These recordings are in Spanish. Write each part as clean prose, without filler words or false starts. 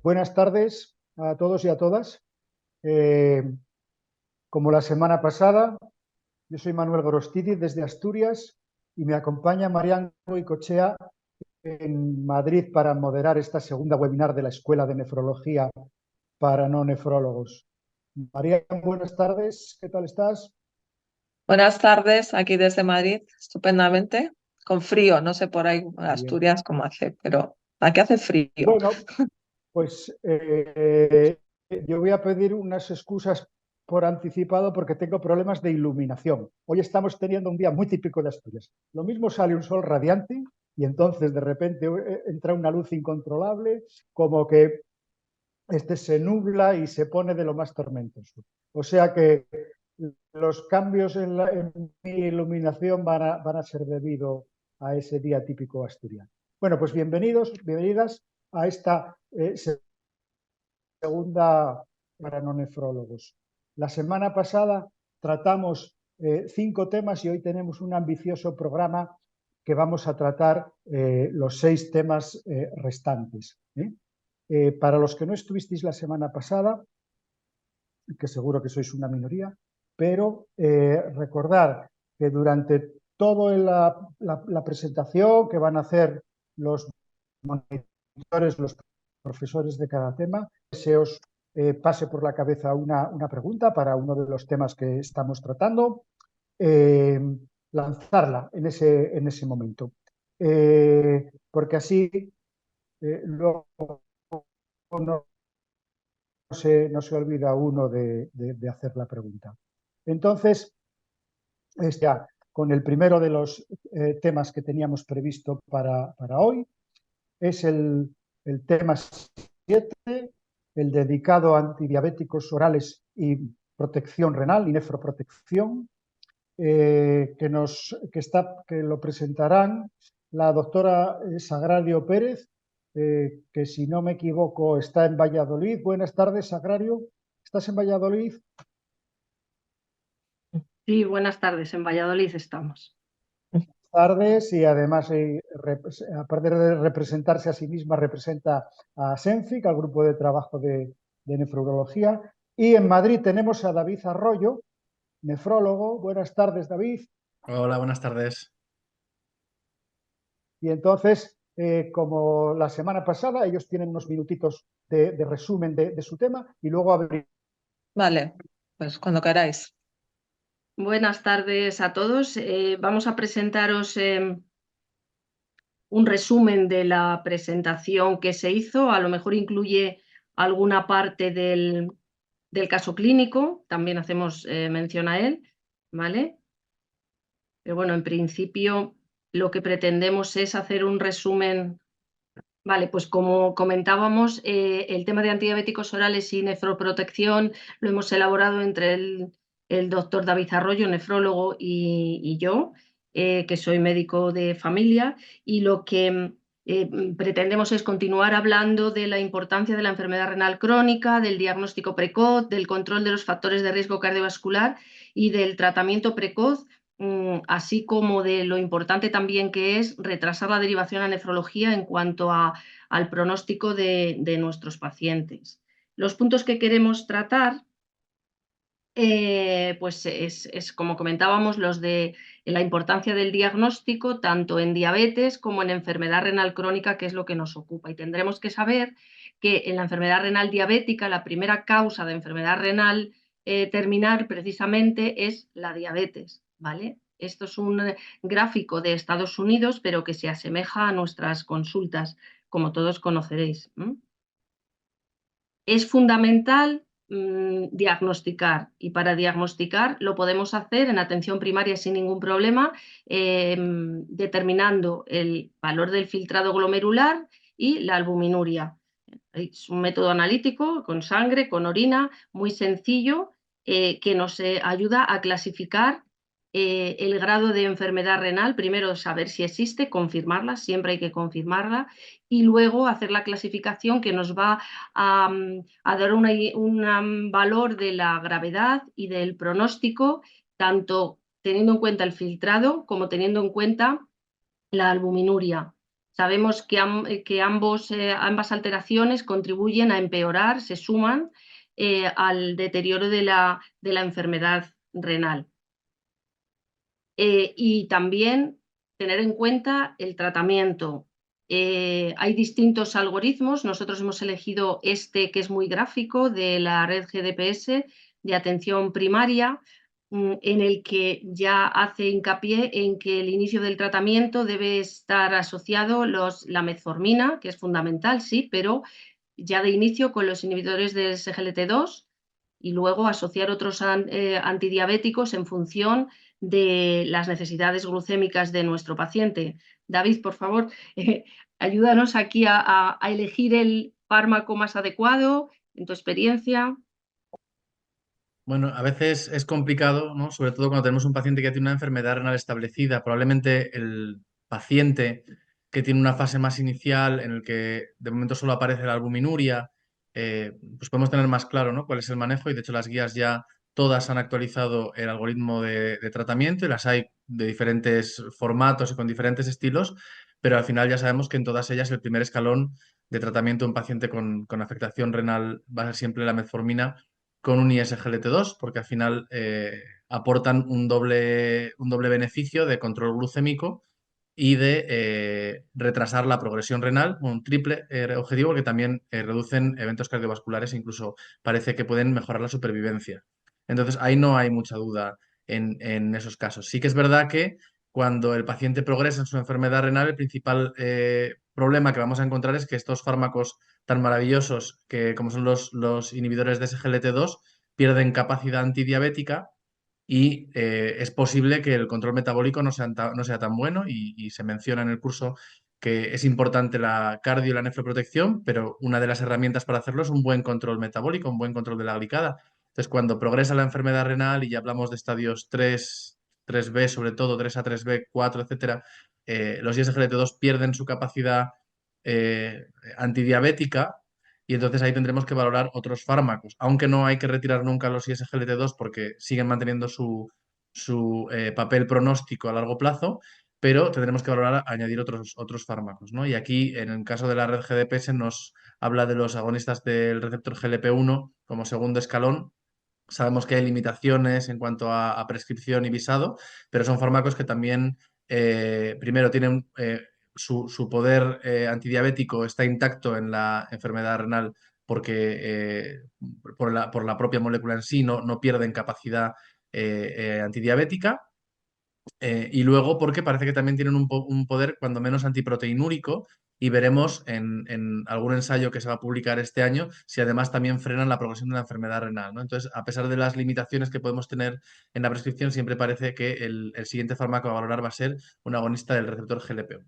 Buenas tardes a todos y a todas. Eh, Como la semana pasada, yo soy Manuel Gorostidi desde Asturias y me acompaña Marian Goicoechea en Madrid para moderar esta segunda webinar de la Escuela de Nefrología para no nefrólogos. Marian, buenas tardes, ¿qué tal estás? Buenas tardes, aquí desde Madrid, estupendamente, con frío, no sé por ahí en Muy bien. Asturias cómo hace, pero aquí hace frío. Bueno, pues yo voy a pedir unas excusas por anticipado porque tengo problemas de iluminación. Hoy estamos teniendo un día muy típico de Asturias. Lo mismo sale un sol radiante y entonces de repente entra una luz incontrolable, como que se nubla y se pone de lo más tormentoso. O sea que los cambios en mi iluminación van a ser debido a ese día típico asturiano. Bueno, pues bienvenidos, bienvenidas a esta segunda para no nefrólogos. La semana pasada tratamos 5 temas y hoy tenemos un ambicioso programa que vamos a tratar los 6 temas restantes. Para los que no estuvisteis la semana pasada, que seguro que sois una minoría, pero recordar que durante toda la presentación que van a hacer los monitores, los profesores de cada tema, se os pase por la cabeza una pregunta para uno de los temas que estamos tratando, lanzarla en ese momento. Porque así luego no se olvida uno de hacer la pregunta. Entonces, ya con el primero de los temas que teníamos previsto para hoy, es el tema 7, el dedicado a antidiabéticos orales y protección renal y nefroprotección, que lo presentarán la doctora Sagrario Pérez, que si no me equivoco está en Valladolid. Buenas tardes, Sagrario. ¿Estás en Valladolid? Sí, buenas tardes. En Valladolid estamos. Tardes y además, aparte de representarse a sí misma, representa a SENFIC, al grupo de trabajo de nefrología. Y en Madrid tenemos a David Arroyo, nefrólogo. Buenas tardes, David. Hola, buenas tardes. Y entonces, como la semana pasada, ellos tienen unos minutitos de resumen de su tema y luego abrir. Vale, pues cuando queráis. Buenas tardes a todos. Vamos a presentaros un resumen de la presentación que se hizo. A lo mejor incluye alguna parte del caso clínico. También hacemos mención a él, ¿vale? Pero bueno, en principio lo que pretendemos es hacer un resumen. Vale, pues como comentábamos, el tema de antidiabéticos orales y nefroprotección lo hemos elaborado entre el doctor David Arroyo, nefrólogo, y yo, que soy médico de familia, y lo que pretendemos es continuar hablando de la importancia de la enfermedad renal crónica, del diagnóstico precoz, del control de los factores de riesgo cardiovascular y del tratamiento precoz, así como de lo importante también que es retrasar la derivación a nefrología en cuanto al pronóstico de nuestros pacientes. Los puntos que queremos tratar, pues es, como comentábamos, los de la importancia del diagnóstico, tanto en diabetes como en enfermedad renal crónica, que es lo que nos ocupa. Y tendremos que saber que en la enfermedad renal diabética, la primera causa de enfermedad renal terminal precisamente es la diabetes, ¿vale? Esto es un gráfico de Estados Unidos, pero que se asemeja a nuestras consultas, como todos conoceréis. Es fundamental diagnosticar, y para diagnosticar lo podemos hacer en atención primaria sin ningún problema, determinando el valor del filtrado glomerular y la albuminuria. Es un método analítico con sangre, con orina, muy sencillo, que nos ayuda a clasificar el grado de enfermedad renal. Primero saber si existe, confirmarla, siempre hay que confirmarla, y luego hacer la clasificación que nos va a dar un valor de la gravedad y del pronóstico, tanto teniendo en cuenta el filtrado como teniendo en cuenta la albuminuria. Sabemos que, ambas alteraciones contribuyen a empeorar, se suman al deterioro de la enfermedad renal. Y también tener en cuenta el tratamiento. Hay distintos algoritmos, nosotros hemos elegido este que es muy gráfico de la red GDPS de atención primaria, en el que ya hace hincapié en que el inicio del tratamiento debe estar asociado la metformina, que es fundamental, sí, pero ya de inicio con los inhibidores del SGLT2 y luego asociar otros antidiabéticos en función de las necesidades glucémicas de nuestro paciente. David, por favor, ayúdanos aquí a elegir el fármaco más adecuado en tu experiencia. Bueno, a veces es complicado, ¿no? Sobre todo cuando tenemos un paciente que tiene una enfermedad renal establecida. Probablemente el paciente que tiene una fase más inicial en el que de momento solo aparece la albuminuria, pues podemos tener más claro, ¿no?, cuál es el manejo, y de hecho las guías ya todas han actualizado el algoritmo de tratamiento y las hay de diferentes formatos y con diferentes estilos, pero al final ya sabemos que en todas ellas el primer escalón de tratamiento de un paciente con afectación renal va a ser siempre la metformina con un ISGLT2, porque al final aportan un doble beneficio de control glucémico y de retrasar la progresión renal, un triple objetivo, porque también reducen eventos cardiovasculares e incluso parece que pueden mejorar la supervivencia. Entonces, ahí no hay mucha duda en esos casos. Sí que es verdad que cuando el paciente progresa en su enfermedad renal, el principal problema que vamos a encontrar es que estos fármacos tan maravillosos que como son los inhibidores de SGLT2 pierden capacidad antidiabética y es posible que el control metabólico no sea tan bueno y se menciona en el curso que es importante la cardio y la nefroprotección, pero una de las herramientas para hacerlo es un buen control metabólico, un buen control de la glicada. Entonces, cuando progresa la enfermedad renal y ya hablamos de estadios 3B, sobre todo 3A, 3B, 4, etcétera, los ISGLT2 pierden su capacidad antidiabética y entonces ahí tendremos que valorar otros fármacos, aunque no hay que retirar nunca los ISGLT2 porque siguen manteniendo su papel pronóstico a largo plazo, pero tendremos que valorar añadir otros fármacos, ¿no? Y aquí, en el caso de la red GDPS, nos habla de los agonistas del receptor GLP-1 como segundo escalón. Sabemos que hay limitaciones en cuanto a prescripción y visado, pero son fármacos que también, primero, tienen su poder antidiabético está intacto en la enfermedad renal porque por la propia molécula en sí no pierden capacidad antidiabética. Y luego porque parece que también tienen un poder cuando menos antiproteinúrico y veremos en algún ensayo que se va a publicar este año si además también frenan la progresión de la enfermedad renal, ¿no? Entonces, a pesar de las limitaciones que podemos tener en la prescripción, siempre parece que el siguiente fármaco a valorar va a ser un agonista del receptor GLP-1.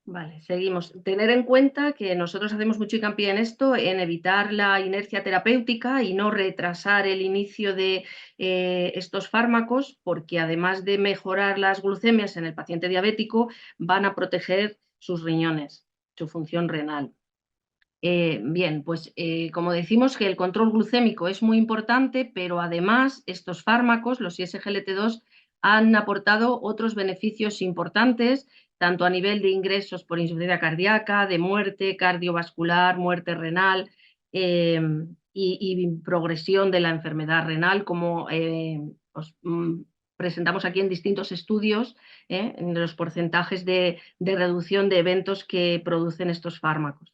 Vale, seguimos. Tener en cuenta que nosotros hacemos mucho hincapié en esto, en evitar la inercia terapéutica y no retrasar el inicio de estos fármacos, porque además de mejorar las glucemias en el paciente diabético, van a proteger sus riñones, su función renal. Bien, pues como decimos que el control glucémico es muy importante, pero además estos fármacos, los ISGLT2, han aportado otros beneficios importantes, tanto a nivel de ingresos por insuficiencia cardíaca, de muerte cardiovascular, muerte renal y progresión de la enfermedad renal, como os presentamos aquí en distintos estudios, en los porcentajes de reducción de eventos que producen estos fármacos.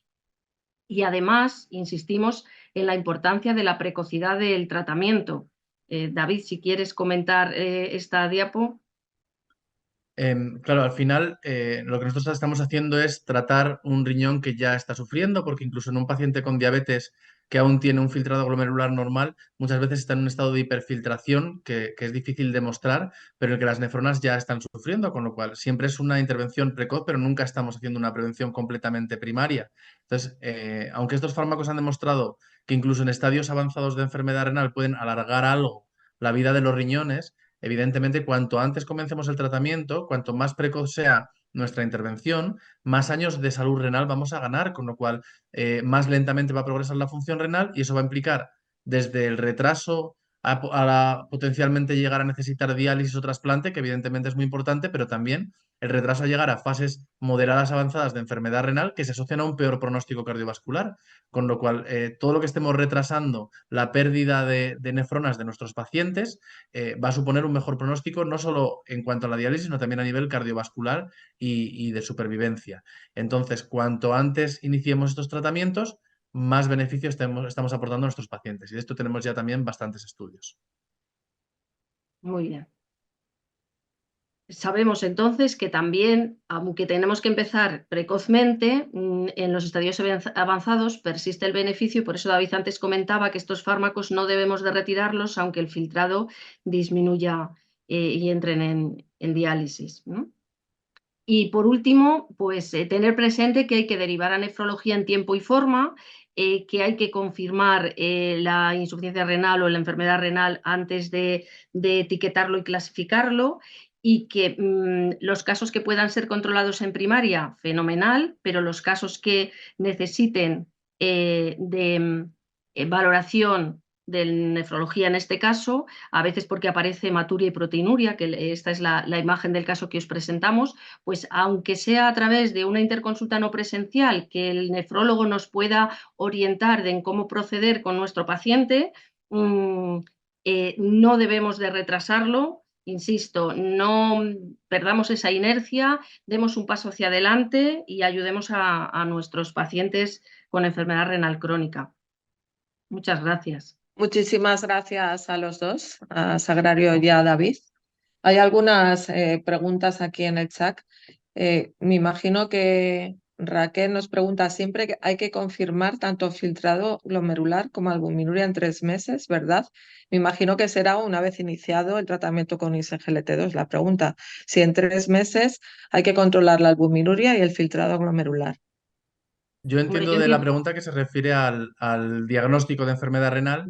Y además, insistimos en la importancia de la precocidad del tratamiento. David, si quieres comentar esta diapo. Claro, al final lo que nosotros estamos haciendo es tratar un riñón que ya está sufriendo, porque incluso en un paciente con diabetes que aún tiene un filtrado glomerular normal, muchas veces está en un estado de hiperfiltración que es difícil de mostrar, pero en el que las nefronas ya están sufriendo, con lo cual siempre es una intervención precoz, pero nunca estamos haciendo una prevención completamente primaria. Entonces, aunque estos fármacos han demostrado que incluso en estadios avanzados de enfermedad renal pueden alargar algo la vida de los riñones, evidentemente, cuanto antes comencemos el tratamiento, cuanto más precoz sea nuestra intervención, más años de salud renal vamos a ganar, con lo cual más lentamente va a progresar la función renal y eso va a implicar desde el retraso potencialmente llegar a necesitar diálisis o trasplante, que evidentemente es muy importante, pero también el retraso a llegar a fases moderadas avanzadas de enfermedad renal que se asocian a un peor pronóstico cardiovascular, con lo cual todo lo que estemos retrasando la pérdida de nefronas de nuestros pacientes va a suponer un mejor pronóstico, no solo en cuanto a la diálisis, sino también a nivel cardiovascular y de supervivencia. Entonces, cuanto antes iniciemos estos tratamientos, más beneficios estamos aportando a nuestros pacientes. Y de esto tenemos ya también bastantes estudios. Muy bien. Sabemos entonces que también, aunque tenemos que empezar precozmente, en los estadios avanzados persiste el beneficio y por eso David antes comentaba que estos fármacos no debemos de retirarlos aunque el filtrado disminuya y entren en diálisis, ¿no? Y por último, pues tener presente que hay que derivar a nefrología en tiempo y forma, que hay que confirmar la insuficiencia renal o la enfermedad renal antes de etiquetarlo y clasificarlo, y que los casos que puedan ser controlados en primaria, fenomenal, pero los casos que necesiten de valoración de nefrología en este caso, a veces porque aparece hematuria y proteinuria, que esta es la imagen del caso que os presentamos, pues aunque sea a través de una interconsulta no presencial, que el nefrólogo nos pueda orientar en cómo proceder con nuestro paciente, no debemos de retrasarlo. Insisto, no perdamos esa inercia, demos un paso hacia adelante y ayudemos a nuestros pacientes con enfermedad renal crónica. Muchas gracias. Muchísimas gracias a los dos, a Sagrario y a David. Hay algunas preguntas aquí en el chat. Me imagino que Raquel nos pregunta siempre que hay que confirmar tanto filtrado glomerular como albuminuria en 3 meses, ¿verdad? Me imagino que será una vez iniciado el tratamiento con ISGLT2. La pregunta, si en 3 meses hay que controlar la albuminuria y el filtrado glomerular. Yo entiendo de la pregunta que se refiere al diagnóstico de enfermedad renal,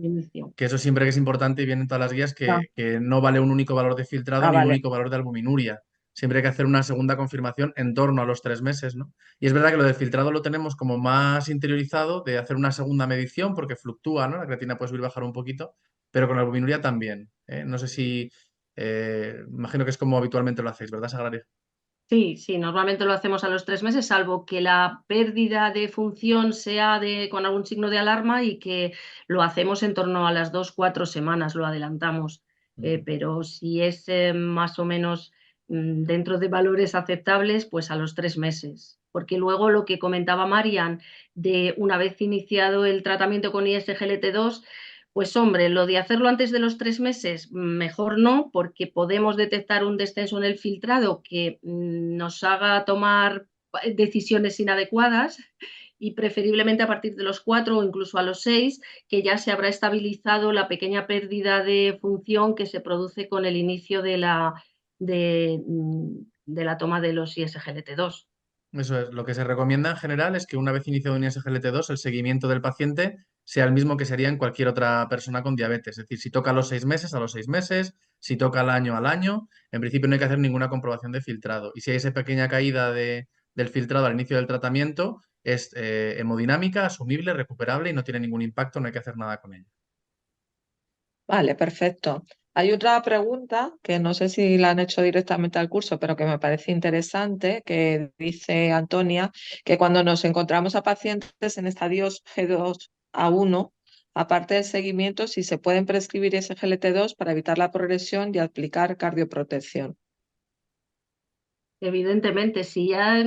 que eso siempre que es importante y viene en todas las guías, que no vale un único valor de filtrado ni un Vale. único valor de albuminuria. Siempre hay que hacer una segunda confirmación en torno a los 3 meses, ¿no? Y es verdad que lo del filtrado lo tenemos como más interiorizado de hacer una segunda medición porque fluctúa, ¿no? La creatina puede subir y bajar un poquito, pero con la albuminuria también. No sé si, imagino que es como habitualmente lo hacéis, ¿verdad, Sagrario? Sí, sí, normalmente lo hacemos a los 3 meses, salvo que la pérdida de función sea con algún signo de alarma y que lo hacemos en torno a las 2-4 semanas, lo adelantamos. Pero si es más o menos dentro de valores aceptables, pues a los 3 meses. Porque luego lo que comentaba Marian, de una vez iniciado el tratamiento con ISGLT2, pues hombre, lo de hacerlo antes de los 3 meses, mejor no, porque podemos detectar un descenso en el filtrado que nos haga tomar decisiones inadecuadas y preferiblemente a partir de los 4 o incluso a los 6, que ya se habrá estabilizado la pequeña pérdida de función que se produce con el inicio de la toma de los ISGLT2. Eso es. Lo que se recomienda en general es que una vez iniciado un ISGLT2, el seguimiento del paciente sea el mismo que sería en cualquier otra persona con diabetes. Es decir, si toca a los 6 meses, a los 6 meses, si toca al año, en principio no hay que hacer ninguna comprobación de filtrado. Y si hay esa pequeña caída del filtrado al inicio del tratamiento, es hemodinámica, asumible, recuperable y no tiene ningún impacto, no hay que hacer nada con ella. Vale, perfecto. Hay otra pregunta que no sé si la han hecho directamente al curso, pero que me parece interesante, que dice Antonia, que cuando nos encontramos a pacientes en estadios G2 a 1, aparte del seguimiento, si se pueden prescribir SGLT2 para evitar la progresión y aplicar cardioprotección. Evidentemente, si ya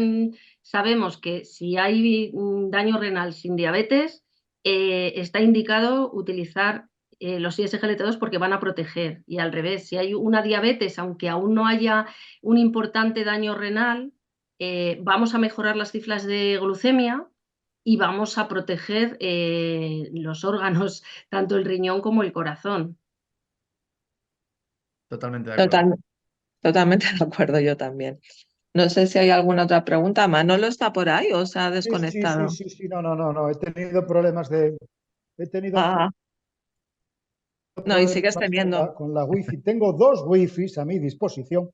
sabemos que si hay daño renal sin diabetes, está indicado utilizar los ISGLT2 porque van a proteger. Y al revés, si hay una diabetes, aunque aún no haya un importante daño renal, vamos a mejorar las cifras de glucemia y vamos a proteger los órganos, tanto el riñón como el corazón. Totalmente de acuerdo. Totalmente de acuerdo, yo también. No sé si hay alguna otra pregunta. ¿Manolo está por ahí o se ha desconectado? Sí, no, he tenido problemas he tenido Ah, no, y sigues problemas teniendo. con la wifi. Tengo 2 wifis a mi disposición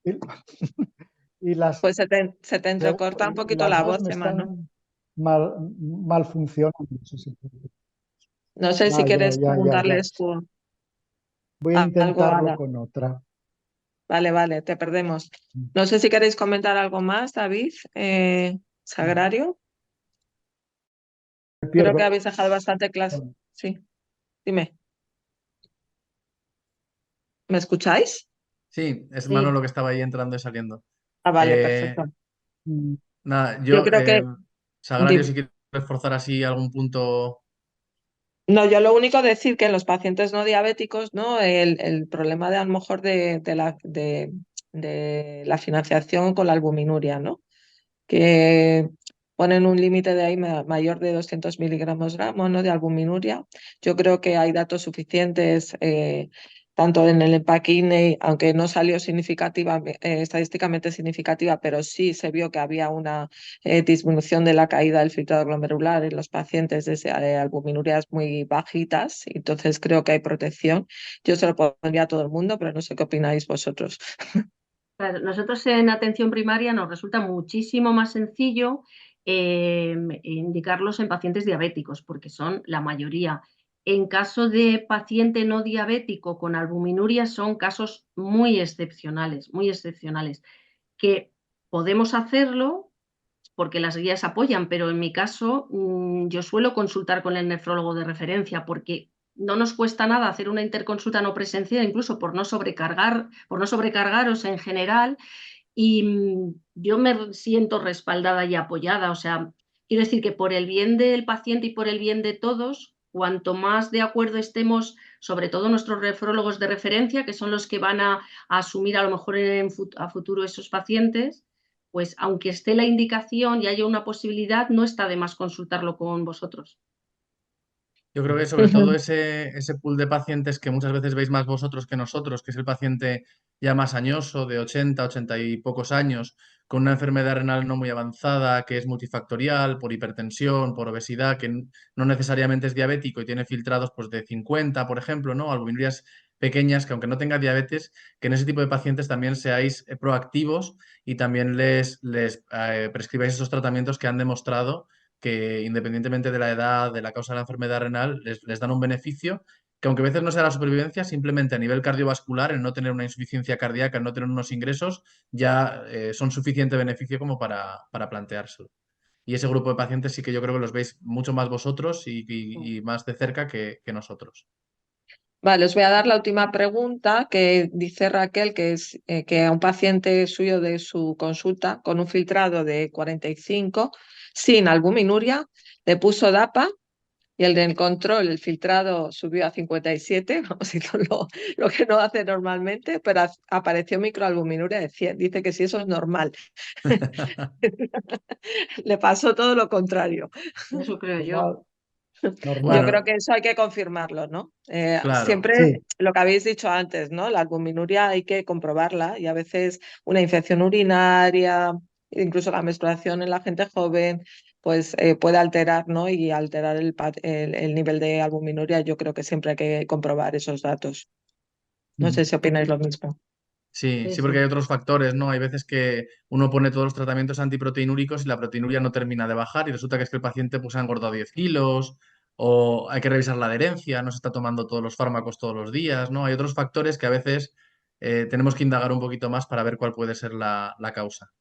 y Pues se te entrecorta un poquito las la 2 voz, me Emano. están mal funcionando. No sé si quieres Ya. preguntarles tú. Voy a algo, intentarlo Ada. con otra. Vale, te perdemos. No sé si queréis comentar algo más, David, Sagrario. Me Creo pierdo. que habéis dejado bastante clase. Sí, dime. ¿Me escucháis? Sí, es Sí. Manolo que estaba ahí entrando y saliendo. Ah, vale, Eh, perfecto. Nada, Yo creo que Sagrario, si quieres reforzar así algún punto. no, yo lo único decir que en los pacientes no diabéticos, ¿no? El problema de a lo mejor de la financiación con la albuminuria, ¿no? Que ponen un límite de ahí mayor de 200 miligramos gramos, ¿no? De albuminuria. Yo creo que hay datos suficientes, tanto en el EMPA-KIDNEY, aunque no salió estadísticamente significativa, pero sí se vio que había una disminución de la caída del filtrado glomerular en los pacientes de albuminurias muy bajitas. Entonces creo que hay protección. Yo se lo pondría a todo el mundo, pero no sé qué opináis vosotros. Claro, nosotros en atención primaria nos resulta muchísimo más sencillo indicarlos en pacientes diabéticos, porque son la mayoría. En caso de paciente no diabético con albuminuria son casos muy excepcionales, que podemos hacerlo porque las guías apoyan, pero en mi caso yo suelo consultar con el nefrólogo de referencia porque no nos cuesta nada hacer una interconsulta no presencial, incluso por no sobrecargaros en general, y yo me siento respaldada y apoyada. O sea, quiero decir que por el bien del paciente y por el bien de todos, cuanto más de acuerdo estemos, sobre todo nuestros nefrólogos de referencia, que son los que van a asumir a lo mejor a futuro esos pacientes, pues aunque esté la indicación y haya una posibilidad, no está de más consultarlo con vosotros. Yo creo que sobre todo ese pool de pacientes que muchas veces veis más vosotros que nosotros, que es el paciente ya más añoso, de 80, 80 y pocos años, con una enfermedad renal no muy avanzada, que es multifactorial, por hipertensión, por obesidad, que no necesariamente es diabético y tiene filtrados pues, de 50, por ejemplo, ¿no? Albuminias pequeñas, que aunque no tenga diabetes, que en ese tipo de pacientes también seáis proactivos y también les prescribáis esos tratamientos que han demostrado que independientemente de la edad, de la causa de la enfermedad renal, les dan un beneficio que aunque a veces no sea la supervivencia, simplemente a nivel cardiovascular, el no tener una insuficiencia cardíaca, el no tener unos ingresos, ya son suficiente beneficio como para planteárselo. Y ese grupo de pacientes sí que yo creo que los veis mucho más vosotros y más de cerca que nosotros. Vale, os voy a dar la última pregunta que dice Raquel, que es que a un paciente suyo de su consulta con un filtrado de 45 sin albuminuria le puso DAPA y el del control, el filtrado subió a 57, vamos, hizo lo que no hace normalmente, pero apareció microalbuminuria de 100. Dice que si eso es normal. Le pasó todo lo contrario. Eso creo yo. Normal. Yo creo que eso hay que confirmarlo, ¿no? Claro. Siempre Sí. lo que habéis dicho antes, ¿no? La albuminuria hay que comprobarla y a veces una infección urinaria, incluso la menstruación en la gente joven, pues puede alterar, ¿no? Y alterar el nivel de albuminuria. Yo creo que siempre hay que comprobar esos datos. No sé si opináis lo mismo. Sí, Sí, sí, porque sí. hay otros factores, ¿no? Hay veces que uno pone todos los tratamientos antiproteinúricos y la proteinuria no termina de bajar y resulta que es que el paciente pues, ha engordado 10 kilos o hay que revisar la adherencia, no se está tomando todos los fármacos todos los días, ¿no? Hay otros factores que a veces tenemos que indagar un poquito más para ver cuál puede ser la causa.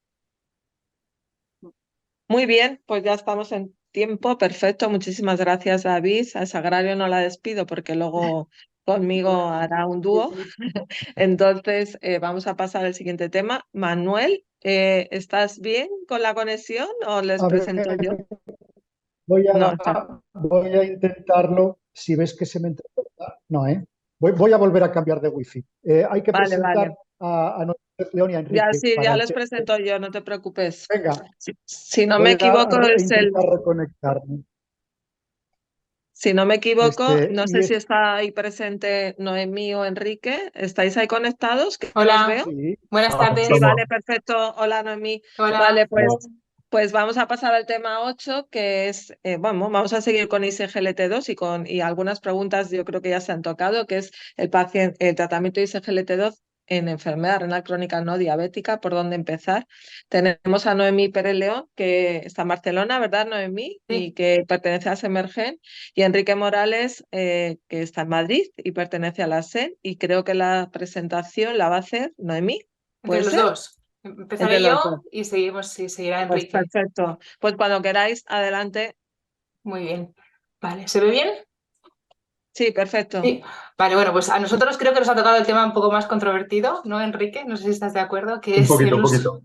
Muy bien, pues ya estamos en tiempo. Perfecto. Muchísimas gracias, David. A Sagrario no la despido porque luego conmigo hará un dúo. Entonces, vamos a pasar al siguiente tema. Manuel, ¿estás bien con la conexión o les A presento yo? ver, voy No, está. voy a intentarlo. Si ves que se me entrecorta, no, ¿eh? Voy a volver a cambiar de wifi. Hay que Vale, presentar vale. a nuestro León y a Ya Enrique sí, para ya el les tema. presento yo, no te preocupes. Venga, Si no me voy equivoco, a intentar reconectarme. si no me equivoco, no Y sé si está ahí presente Noemí o Enrique. ¿Estáis ahí conectados? ¿Que los Hola, veo? sí, buenas tardes. Sí, vale, perfecto. Hola, Noemí. Hola. Vale, pues vamos a pasar al tema 8, que es, vamos a seguir con ISGLT2 y algunas preguntas yo creo que ya se han tocado, que es el tratamiento ISGLT2 en enfermedad renal crónica no diabética, por dónde empezar. Tenemos a Noemí Pérez León, que está en Barcelona, ¿verdad, Noemí? Sí. Y que pertenece a Semergen, y Enrique Morales, que está en Madrid y pertenece a la SEN, y creo que la presentación la va a hacer Noemí. Entre ¿Puede los ser? dos. Empezaré Entre los yo dos. y seguirá Pues Enrique. perfecto. Pues cuando queráis, adelante. Muy bien. Vale, ¿se ve bien? Sí, perfecto. Sí. Vale, bueno, pues a nosotros creo que nos ha tocado el tema un poco más controvertido, ¿no, Enrique? No sé si estás de acuerdo, que Un es poquito, un poquito.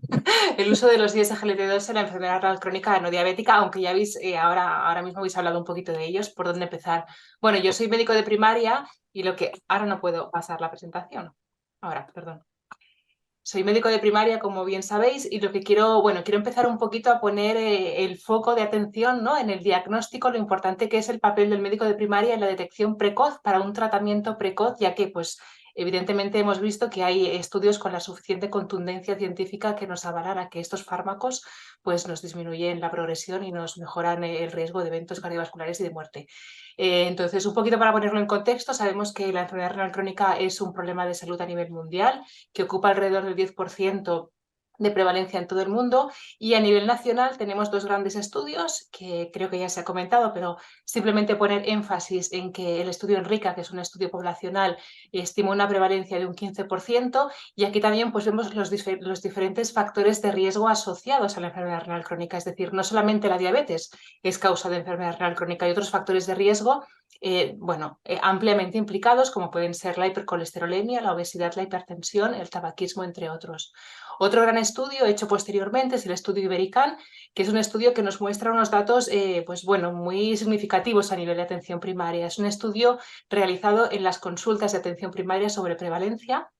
el uso de los ISGLT2 en la enfermedad renal crónica no diabética, aunque ya habéis, ahora mismo habéis hablado un poquito de ellos, ¿por dónde empezar? Bueno, yo soy médico de primaria y ahora no puedo pasar la presentación. Ahora, perdón. Soy médico de primaria, como bien sabéis, y lo que quiero empezar un poquito a poner el foco de atención, ¿no?, en el diagnóstico, lo importante que es el papel del médico de primaria en la detección precoz para un tratamiento precoz, ya que, pues, evidentemente hemos visto que hay estudios con la suficiente contundencia científica que nos avalan a que estos fármacos, pues, nos disminuyen la progresión y nos mejoran el riesgo de eventos cardiovasculares y de muerte. Entonces, un poquito para ponerlo en contexto, sabemos que la enfermedad renal crónica es un problema de salud a nivel mundial, que ocupa alrededor del 10% de prevalencia en todo el mundo, y a nivel nacional tenemos dos grandes estudios que creo que ya se ha comentado, pero simplemente poner énfasis en que el estudio ENRICA, que es un estudio poblacional, estima una prevalencia de un 15%, y aquí también pues vemos los diferentes factores de riesgo asociados a la enfermedad renal crónica, es decir, no solamente la diabetes es causa de enfermedad renal crónica, hay otros factores de riesgo ampliamente implicados, como pueden ser la hipercolesterolemia, la obesidad, la hipertensión, el tabaquismo, entre otros. Otro gran estudio hecho posteriormente es el estudio Iberican, que es un estudio que nos muestra unos datos muy significativos a nivel de atención primaria. Es un estudio realizado en las consultas de atención primaria sobre prevalencia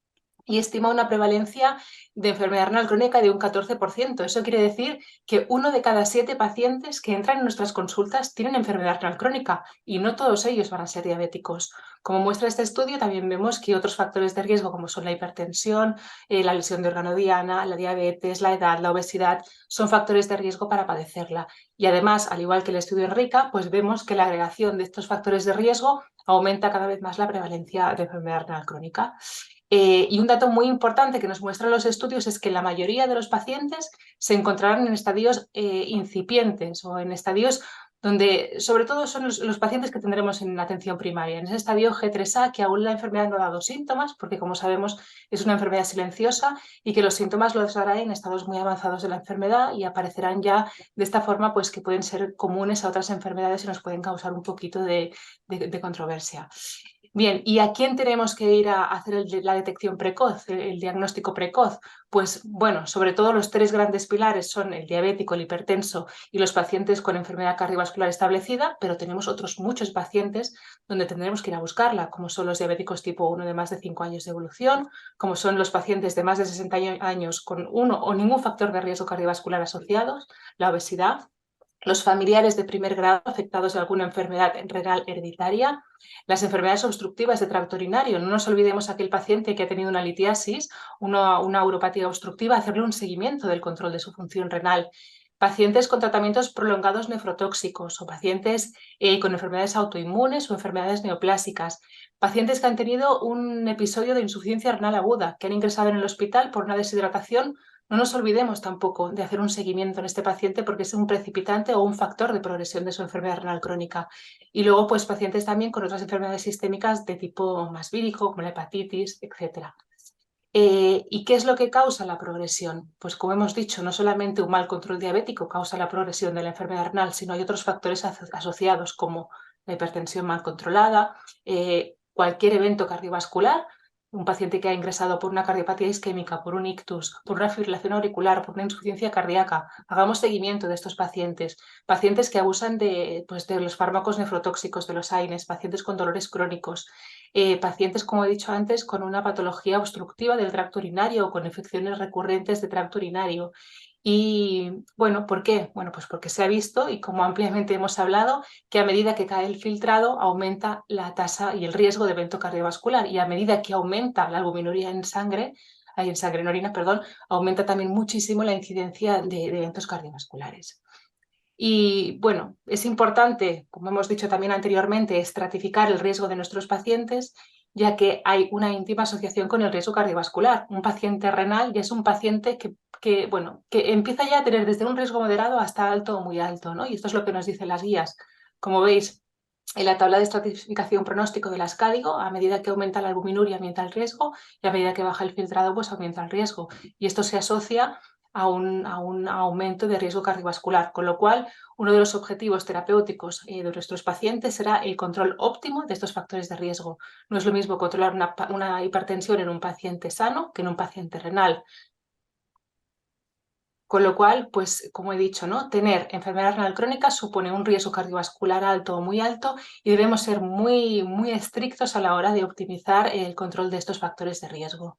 y estima una prevalencia de enfermedad renal crónica de un 14%. Eso quiere decir que 1 de cada 7 pacientes que entran en nuestras consultas tienen enfermedad renal crónica, y no todos ellos van a ser diabéticos. Como muestra este estudio, también vemos que otros factores de riesgo, como son la hipertensión, la lesión de órgano diana, la diabetes, la edad, la obesidad, son factores de riesgo para padecerla. Y además, al igual que el estudio ENRICA, pues vemos que la agregación de estos factores de riesgo aumenta cada vez más la prevalencia de enfermedad renal crónica. Y un dato muy importante que nos muestran los estudios es que la mayoría de los pacientes se encontrarán en estadios incipientes, o en estadios donde sobre todo son los pacientes que tendremos en atención primaria, en ese estadio G3A, que aún la enfermedad no ha dado síntomas, porque como sabemos es una enfermedad silenciosa, y que los síntomas los dará en estados muy avanzados de la enfermedad y aparecerán ya de esta forma, pues que pueden ser comunes a otras enfermedades y nos pueden causar un poquito de controversia. Bien, ¿y a quién tenemos que ir a hacer la detección precoz, el diagnóstico precoz? Pues bueno, sobre todo los tres grandes pilares son el diabético, el hipertenso y los pacientes con enfermedad cardiovascular establecida, pero tenemos otros muchos pacientes donde tendremos que ir a buscarla, como son los diabéticos tipo 1 de más de 5 años de evolución, como son los pacientes de más de 60 años con uno o ningún factor de riesgo cardiovascular asociados, la obesidad, los familiares de primer grado afectados de alguna enfermedad renal hereditaria, las enfermedades obstructivas de tracto urinario. No nos olvidemos aquel paciente que ha tenido una litiasis, una uropatía obstructiva, hacerle un seguimiento del control de su función renal. Pacientes con tratamientos prolongados nefrotóxicos, o pacientes con enfermedades autoinmunes o enfermedades neoplásicas. Pacientes que han tenido un episodio de insuficiencia renal aguda, que han ingresado en el hospital por una deshidratación. No nos olvidemos tampoco de hacer un seguimiento en este paciente, porque es un precipitante o un factor de progresión de su enfermedad renal crónica. Y luego, pues, pacientes también con otras enfermedades sistémicas de tipo más vírico, como la hepatitis, etc. ¿Y qué es lo que causa la progresión? Pues como hemos dicho, no solamente un mal control diabético causa la progresión de la enfermedad renal, sino hay otros factores asociados, como la hipertensión mal controlada, cualquier evento cardiovascular. Un paciente que ha ingresado por una cardiopatía isquémica, por un ictus, por una fibrilación auricular, por una insuficiencia cardíaca. Hagamos seguimiento de estos pacientes. Pacientes que abusan de los fármacos nefrotóxicos, de los AINES, pacientes con dolores crónicos, pacientes, como he dicho antes, con una patología obstructiva del tracto urinario o con infecciones recurrentes de tracto urinario. Y bueno, ¿por qué? Bueno, pues porque se ha visto, y como ampliamente hemos hablado, que a medida que cae el filtrado aumenta la tasa y el riesgo de evento cardiovascular, y a medida que aumenta la albuminuria en sangre, en orina, perdón, aumenta también muchísimo la incidencia de eventos cardiovasculares. Y bueno, es importante, como hemos dicho también anteriormente, estratificar el riesgo de nuestros pacientes, ya que hay una íntima asociación con el riesgo cardiovascular. Un paciente renal ya es un paciente que empieza ya a tener desde un riesgo moderado hasta alto o muy alto, ¿no? Y esto es lo que nos dicen las guías. Como veis, en la tabla de estratificación pronóstico del Ascádigo, a medida que aumenta la albuminuria aumenta el riesgo y a medida que baja el filtrado pues aumenta el riesgo. Y esto se asocia a un aumento de riesgo cardiovascular, con lo cual uno de los objetivos terapéuticos de nuestros pacientes será el control óptimo de estos factores de riesgo. No es lo mismo controlar una hipertensión en un paciente sano que en un paciente renal. Con lo cual, pues como he dicho, ¿no? Tener enfermedad renal crónica supone un riesgo cardiovascular alto o muy alto y debemos ser muy, muy estrictos a la hora de optimizar el control de estos factores de riesgo.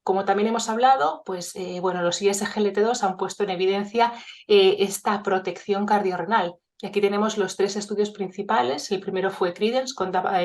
Como también hemos hablado, pues bueno, los ISGLT2 han puesto en evidencia esta protección cardiorrenal. Y aquí tenemos los 3 estudios principales. El primero fue Credence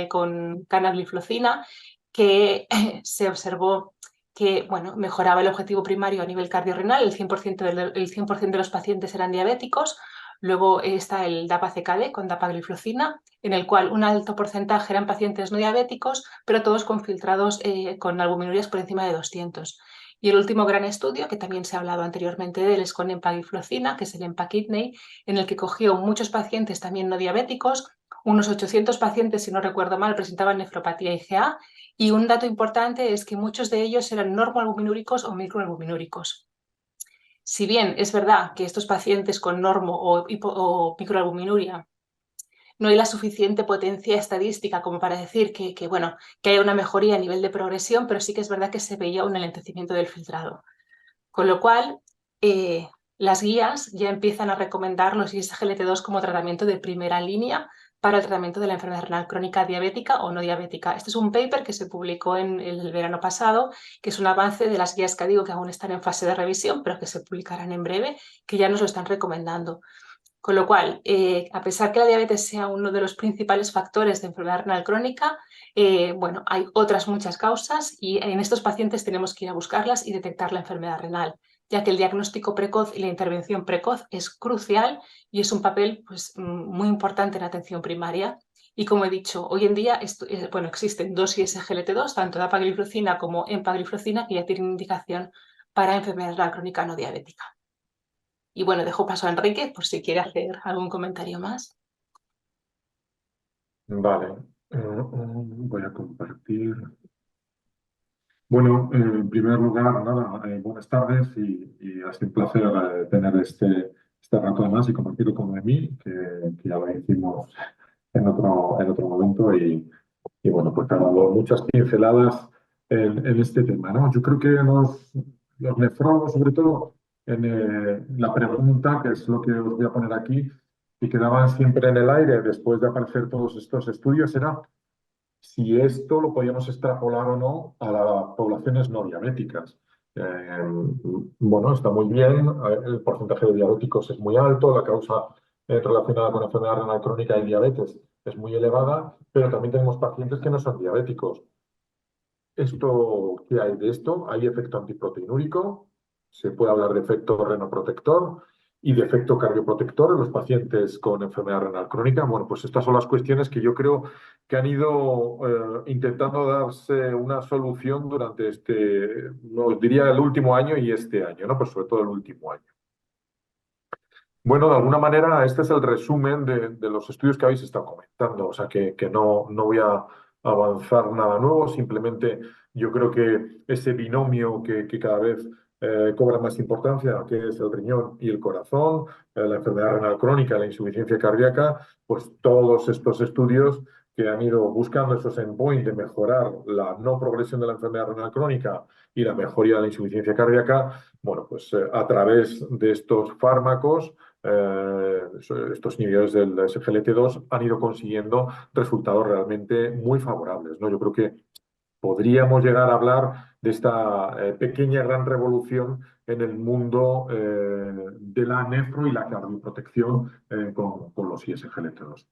con canagliflozina, que se observó que bueno, mejoraba el objetivo primario a nivel cardiorrenal, el 100% de los pacientes eran diabéticos. Luego está el DAPA-CKD con dapagliflozina, en el cual un alto porcentaje eran pacientes no diabéticos, pero todos con filtrados con albuminurias por encima de 200. Y el último gran estudio, que también se ha hablado anteriormente de él, es con empagliflozina, que es el EMPA-Kidney, en el que cogió muchos pacientes también no diabéticos, unos 800 pacientes, si no recuerdo mal, presentaban nefropatía IgA, y un dato importante es que muchos de ellos eran normoalbuminúricos o microalbuminúricos. Si bien es verdad que estos pacientes con normo o microalbuminuria no hay la suficiente potencia estadística como para decir que haya una mejoría a nivel de progresión, pero sí que es verdad que se veía un enlentecimiento del filtrado. Con lo cual, las guías ya empiezan a recomendar los ISGLT2 como tratamiento de primera línea para el tratamiento de la enfermedad renal crónica diabética o no diabética. Este es un paper que se publicó en el verano pasado, que es un avance de las guías que digo que aún están en fase de revisión, pero que se publicarán en breve, que ya nos lo están recomendando. Con lo cual, a pesar que la diabetes sea uno de los principales factores de enfermedad renal crónica, bueno, hay otras muchas causas y en estos pacientes tenemos que ir a buscarlas y detectar la enfermedad renal, ya que el diagnóstico precoz y la intervención precoz es crucial y es un papel pues, muy importante en atención primaria. Y como he dicho, hoy en día bueno, existen 2 ISGLT2, tanto dapagliflozina como empagliflozina, que ya tienen indicación para enfermedad renal crónica no diabética. Y bueno, dejo paso a Enrique por si quiere hacer algún comentario más. Vale, voy a compartir. Bueno, en primer lugar, nada, buenas tardes y ha sido un placer tener este rato más y compartirlo con Noemí, que ya lo hicimos en otro momento y bueno, pues ha dado muchas pinceladas en este tema, ¿no? Yo creo que los nefrólogos, sobre todo, en la pregunta, que es lo que os voy a poner aquí, y quedaban siempre en el aire después de aparecer todos estos estudios, era si esto lo podíamos extrapolar o no a las poblaciones no diabéticas. Bueno, está muy bien, el porcentaje de diabéticos es muy alto, la causa relacionada con enfermedad renal crónica y diabetes es muy elevada, pero también tenemos pacientes que no son diabéticos. ¿Qué hay de esto? Hay efecto antiproteinúrico, se puede hablar de efecto renoprotector y de efecto cardioprotector en los pacientes con enfermedad renal crónica. Bueno, pues estas son las cuestiones que yo creo que han ido intentando darse una solución durante os diría el último año y este año, ¿no? Pues sobre todo el último año. Bueno, de alguna manera este es el resumen de los estudios que habéis estado comentando, o sea que no voy a avanzar nada nuevo, simplemente yo creo que ese binomio que cada vez cobra más importancia, que es el riñón y el corazón, la enfermedad renal crónica, la insuficiencia cardíaca, pues todos estos estudios que han ido buscando esos endpoints de mejorar la no progresión de la enfermedad renal crónica y la mejoría de la insuficiencia cardíaca, bueno, pues a través de estos fármacos, estos inhibidores del SGLT2 han ido consiguiendo resultados realmente muy favorables, ¿no? Yo creo que podríamos llegar a hablar de esta pequeña gran revolución en el mundo de la nefro y la cardioprotección con los ISGLT2.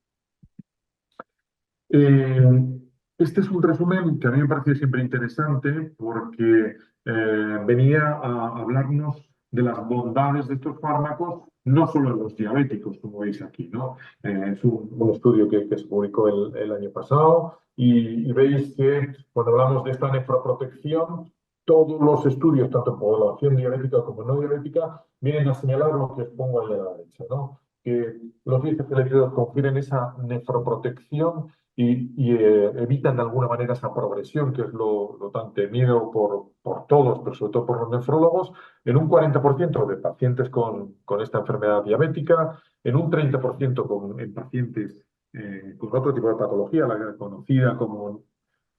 Este es un resumen que a mí me parece siempre interesante porque venía a hablarnos de las bondades de estos fármacos, no solo en los diabéticos, como veis aquí, ¿no? Es un estudio que se publicó el año pasado y veis que cuando hablamos de esta nefroprotección, todos los estudios, tanto en población diabética como no diabética, vienen a señalar lo que os pongo ahí a la derecha, ¿no? Que los ISGLT2 confieren esa nefroprotección y evitan de alguna manera esa progresión, que es lo tan temido por todos, pero sobre todo por los nefrólogos, en un 40% de pacientes con esta enfermedad diabética, en un 30% en pacientes con otro tipo de patología, la conocida como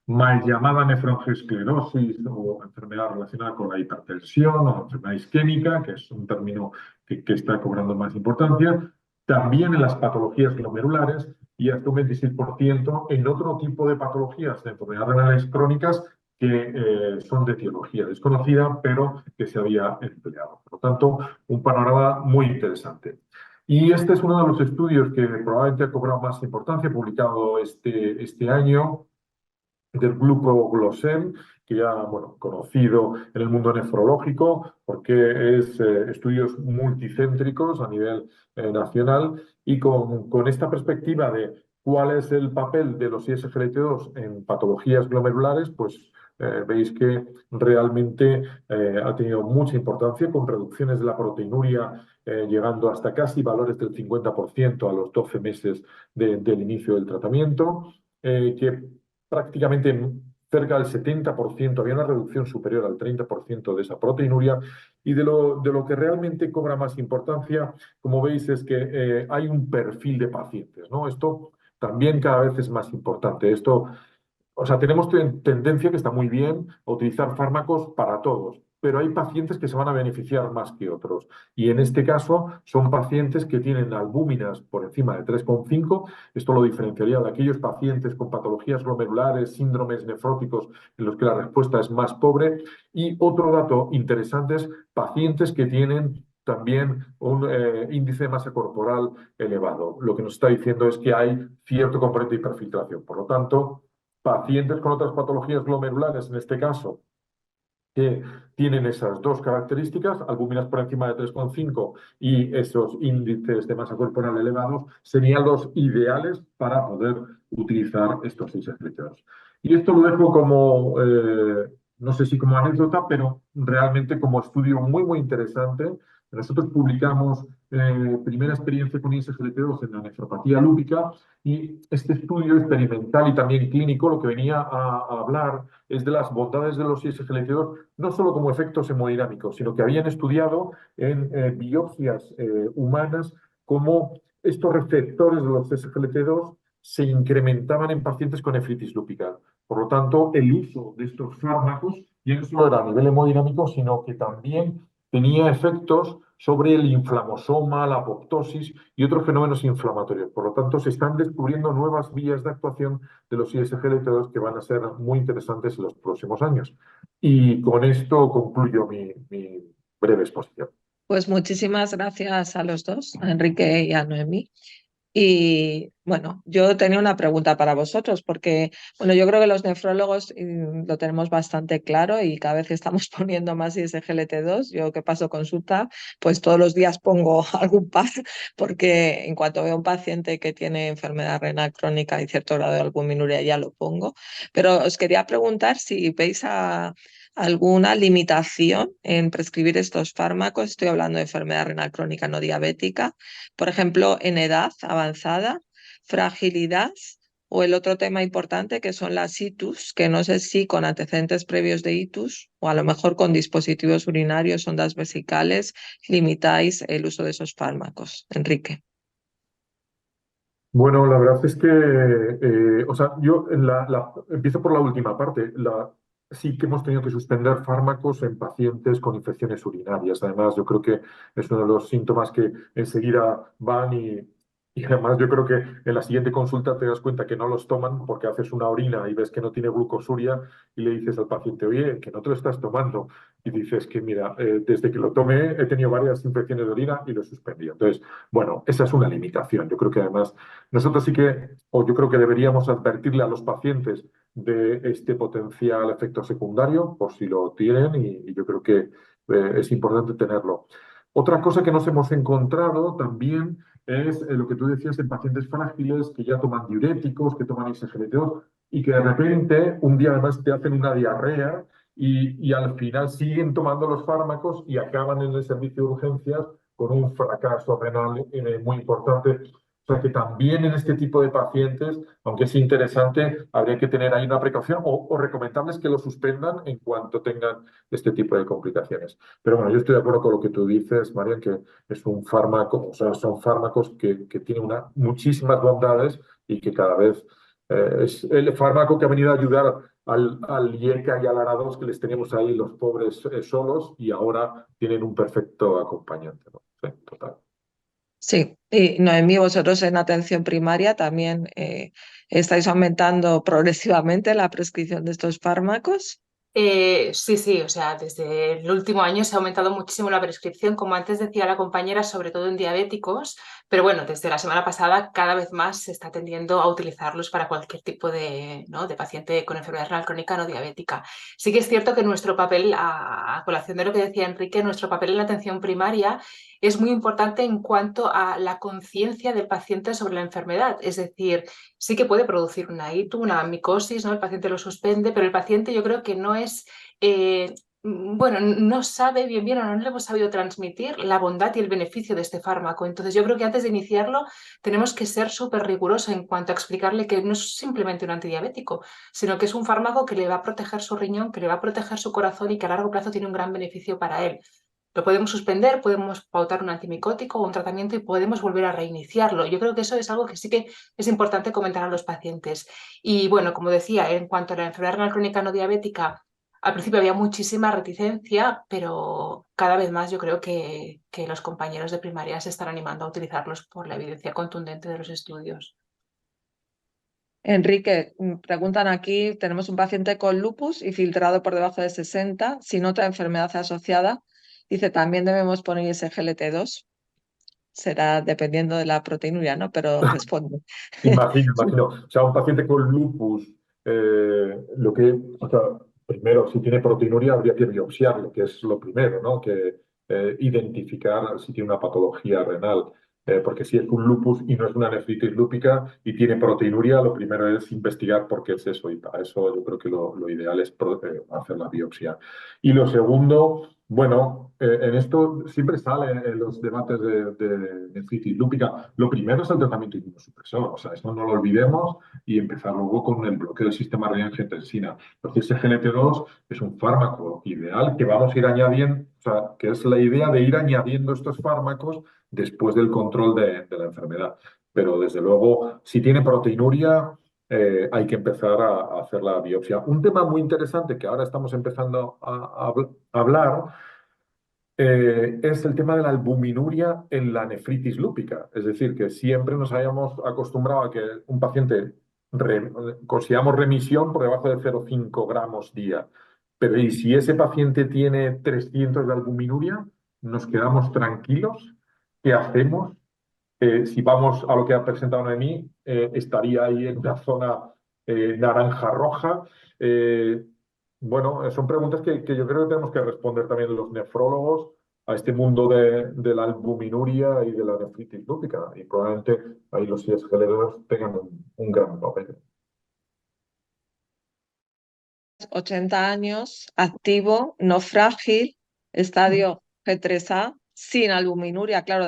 mal llamada nefroangiosclerosis o enfermedad relacionada con la hipertensión o enfermedad isquémica, que es un término que está cobrando más importancia, también en las patologías glomerulares y hasta un 26% en otro tipo de patologías de enfermedades renales crónicas que son de etiología desconocida, pero que se había empleado. Por lo tanto, un panorama muy interesante. Y este es uno de los estudios que probablemente ha cobrado más importancia, publicado este año, del grupo Glosem, que ya, bueno, conocido en el mundo nefrológico, porque es estudios multicéntricos a nivel nacional y con esta perspectiva de cuál es el papel de los ISGLT2 en patologías glomerulares, pues veis que realmente ha tenido mucha importancia con reducciones de la proteinuria llegando hasta casi valores del 50% a los 12 meses del inicio del tratamiento, que prácticamente cerca del 70%, había una reducción superior al 30% de esa proteinuria, y de lo que realmente cobra más importancia, como veis, es que hay un perfil de pacientes, ¿no? Esto también cada vez es más importante. O sea, tenemos tendencia, que está muy bien, a utilizar fármacos para todos, pero hay pacientes que se van a beneficiar más que otros. Y en este caso son pacientes que tienen albúminas por encima de 3,5. Esto lo diferenciaría de aquellos pacientes con patologías glomerulares, síndromes nefróticos, en los que la respuesta es más pobre. Y otro dato interesante es pacientes que tienen también un índice de masa corporal elevado. Lo que nos está diciendo es que hay cierto componente de hiperfiltración. Por lo tanto, pacientes con otras patologías glomerulares, en este caso, que tienen esas dos características, albúminas por encima de 3,5 y esos índices de masa corporal elevados, serían los ideales para poder utilizar estos ISGLT2. Y esto lo dejo como, no sé si como anécdota, pero realmente como estudio muy, muy interesante. Nosotros publicamos primera experiencia con ISGLT2 en la nefropatía lúpica, y este estudio experimental y también clínico lo que venía a hablar es de las bondades de los ISGLT2, no solo como efectos hemodinámicos, sino que habían estudiado en biopsias humanas cómo estos receptores de los ISGLT2 se incrementaban en pacientes con nefritis lúpica. Por lo tanto, el uso de estos fármacos ya no solo era a nivel hemodinámico, sino que también tenía efectos sobre el inflamosoma, la apoptosis y otros fenómenos inflamatorios. Por lo tanto, se están descubriendo nuevas vías de actuación de los ISGLT2 que van a ser muy interesantes en los próximos años. Y con esto concluyo mi breve exposición. Pues muchísimas gracias a los dos, a Enrique y a Noemí. Y bueno, yo tenía una pregunta para vosotros, porque bueno, yo creo que los nefrólogos lo tenemos bastante claro y cada vez estamos poniendo más ISGLT2. Yo que paso consulta, pues todos los días pongo algún par, porque en cuanto veo un paciente que tiene enfermedad renal crónica y cierto grado de albuminuria ya lo pongo. Pero os quería preguntar si veis alguna limitación en prescribir estos fármacos. Estoy hablando de enfermedad renal crónica no diabética, por ejemplo, en edad avanzada, fragilidad, o el otro tema importante que son las ITUS, que no sé si con antecedentes previos de ITUS o a lo mejor con dispositivos urinarios, ondas vesicales, limitáis el uso de esos fármacos. Enrique. Bueno, la verdad es que, o sea, yo empiezo por la última parte. Sí que hemos tenido que suspender fármacos en pacientes con infecciones urinarias. Además, yo creo que es uno de los síntomas que enseguida van y además yo creo que en la siguiente consulta te das cuenta que no los toman porque haces una orina y ves que no tiene glucosuria y le dices al paciente, oye, que no te lo estás tomando. Y dices que, mira, desde que lo tomé he tenido varias infecciones de orina y lo he suspendido. Entonces, bueno, esa es una limitación. Yo creo que además nosotros sí que, o yo creo que deberíamos advertirle a los pacientes de este potencial efecto secundario por si lo tienen, y yo creo que es importante tenerlo. Otra cosa que nos hemos encontrado también es lo que tú decías en pacientes frágiles que ya toman diuréticos, que toman SGLT2 y que de repente un día además te hacen una diarrea y al final siguen tomando los fármacos y acaban en el servicio de urgencias con un fracaso renal muy importante. O sea que también en este tipo de pacientes, aunque es interesante, habría que tener ahí una precaución o recomendarles que lo suspendan en cuanto tengan este tipo de complicaciones. Pero bueno, yo estoy de acuerdo con lo que tú dices, Marian, que es un fármaco, o sea, son fármacos que tienen muchísimas bondades y que cada vez es el fármaco que ha venido a ayudar al IECA y al ARA2, que les teníamos ahí los pobres solos y ahora tienen un perfecto acompañante, ¿no? Sí, total. Sí, y Noemí, vosotros en atención primaria también estáis aumentando progresivamente la prescripción de estos fármacos. Sí, o sea, desde el último año se ha aumentado muchísimo la prescripción, como antes decía la compañera, sobre todo en diabéticos, pero bueno, desde la semana pasada cada vez más se está tendiendo a utilizarlos para cualquier tipo de, ¿no?, de paciente con enfermedad renal crónica no diabética. Sí que es cierto que nuestro papel, a colación de lo que decía Enrique, nuestro papel en la atención primaria es muy importante en cuanto a la conciencia del paciente sobre la enfermedad, es decir, sí que puede producir una ITU, una micosis, ¿no? El paciente lo suspende, pero el paciente yo creo que no es, bueno, no sabe bien o no le hemos sabido transmitir la bondad y el beneficio de este fármaco. Entonces yo creo que antes de iniciarlo tenemos que ser súper rigurosos en cuanto a explicarle que no es simplemente un antidiabético, sino que es un fármaco que le va a proteger su riñón, que le va a proteger su corazón y que a largo plazo tiene un gran beneficio para él. Lo podemos suspender, podemos pautar un antimicótico o un tratamiento y podemos volver a reiniciarlo. Yo creo que eso es algo que sí que es importante comentar a los pacientes. Y bueno, como decía, en cuanto a la enfermedad renal crónica no diabética, al principio había muchísima reticencia, pero cada vez más yo creo que los compañeros de primaria se están animando a utilizarlos por la evidencia contundente de los estudios. Enrique, preguntan aquí, tenemos un paciente con lupus y filtrado por debajo de 60, sin otra enfermedad asociada. Dice, también debemos poner SGLT2. Será dependiendo de la proteinuria, ¿no? Pero responde. Imagino. O sea, un paciente con lupus, o sea, primero, si tiene proteinuria, habría que biopsiarlo, que es lo primero, ¿no? Que identificar si tiene una patología renal. Porque si es un lupus y no es una nefritis lúpica y tiene proteinuria, lo primero es investigar por qué es eso. Y para eso yo creo que lo ideal es hacer la biopsia. Y lo segundo, bueno, en esto siempre sale en los debates de nefritis lúpica. Lo primero es el tratamiento inmunosupresor, o sea, esto no lo olvidemos y empezar luego con el bloqueo del sistema renina-angiotensina. Entonces, SGLT2 es un fármaco ideal que vamos a ir añadiendo, o sea, que es la idea de ir añadiendo estos fármacos después del control de la enfermedad. Pero desde luego, si tiene proteinuria, hay que empezar a hacer la biopsia. Un tema muy interesante que ahora estamos empezando a hablar es el tema de la albuminuria en la nefritis lúpica. Es decir, que siempre nos hayamos acostumbrado a que un paciente consideramos remisión por debajo de 0,5 gramos día. Pero ¿y si ese paciente tiene 300 de albuminuria? ¿Nos quedamos tranquilos? ¿Qué hacemos? Si vamos a lo que ha presentado Noemí, estaría ahí en una zona naranja-roja. Bueno, son preguntas que yo creo que tenemos que responder también los nefrólogos a este mundo de la albuminuria y de la nefritis lúpica. Y probablemente ahí los ISGLT2 tengan un gran papel. 80 años, activo, no frágil, estadio G3A, sin albuminuria, claro,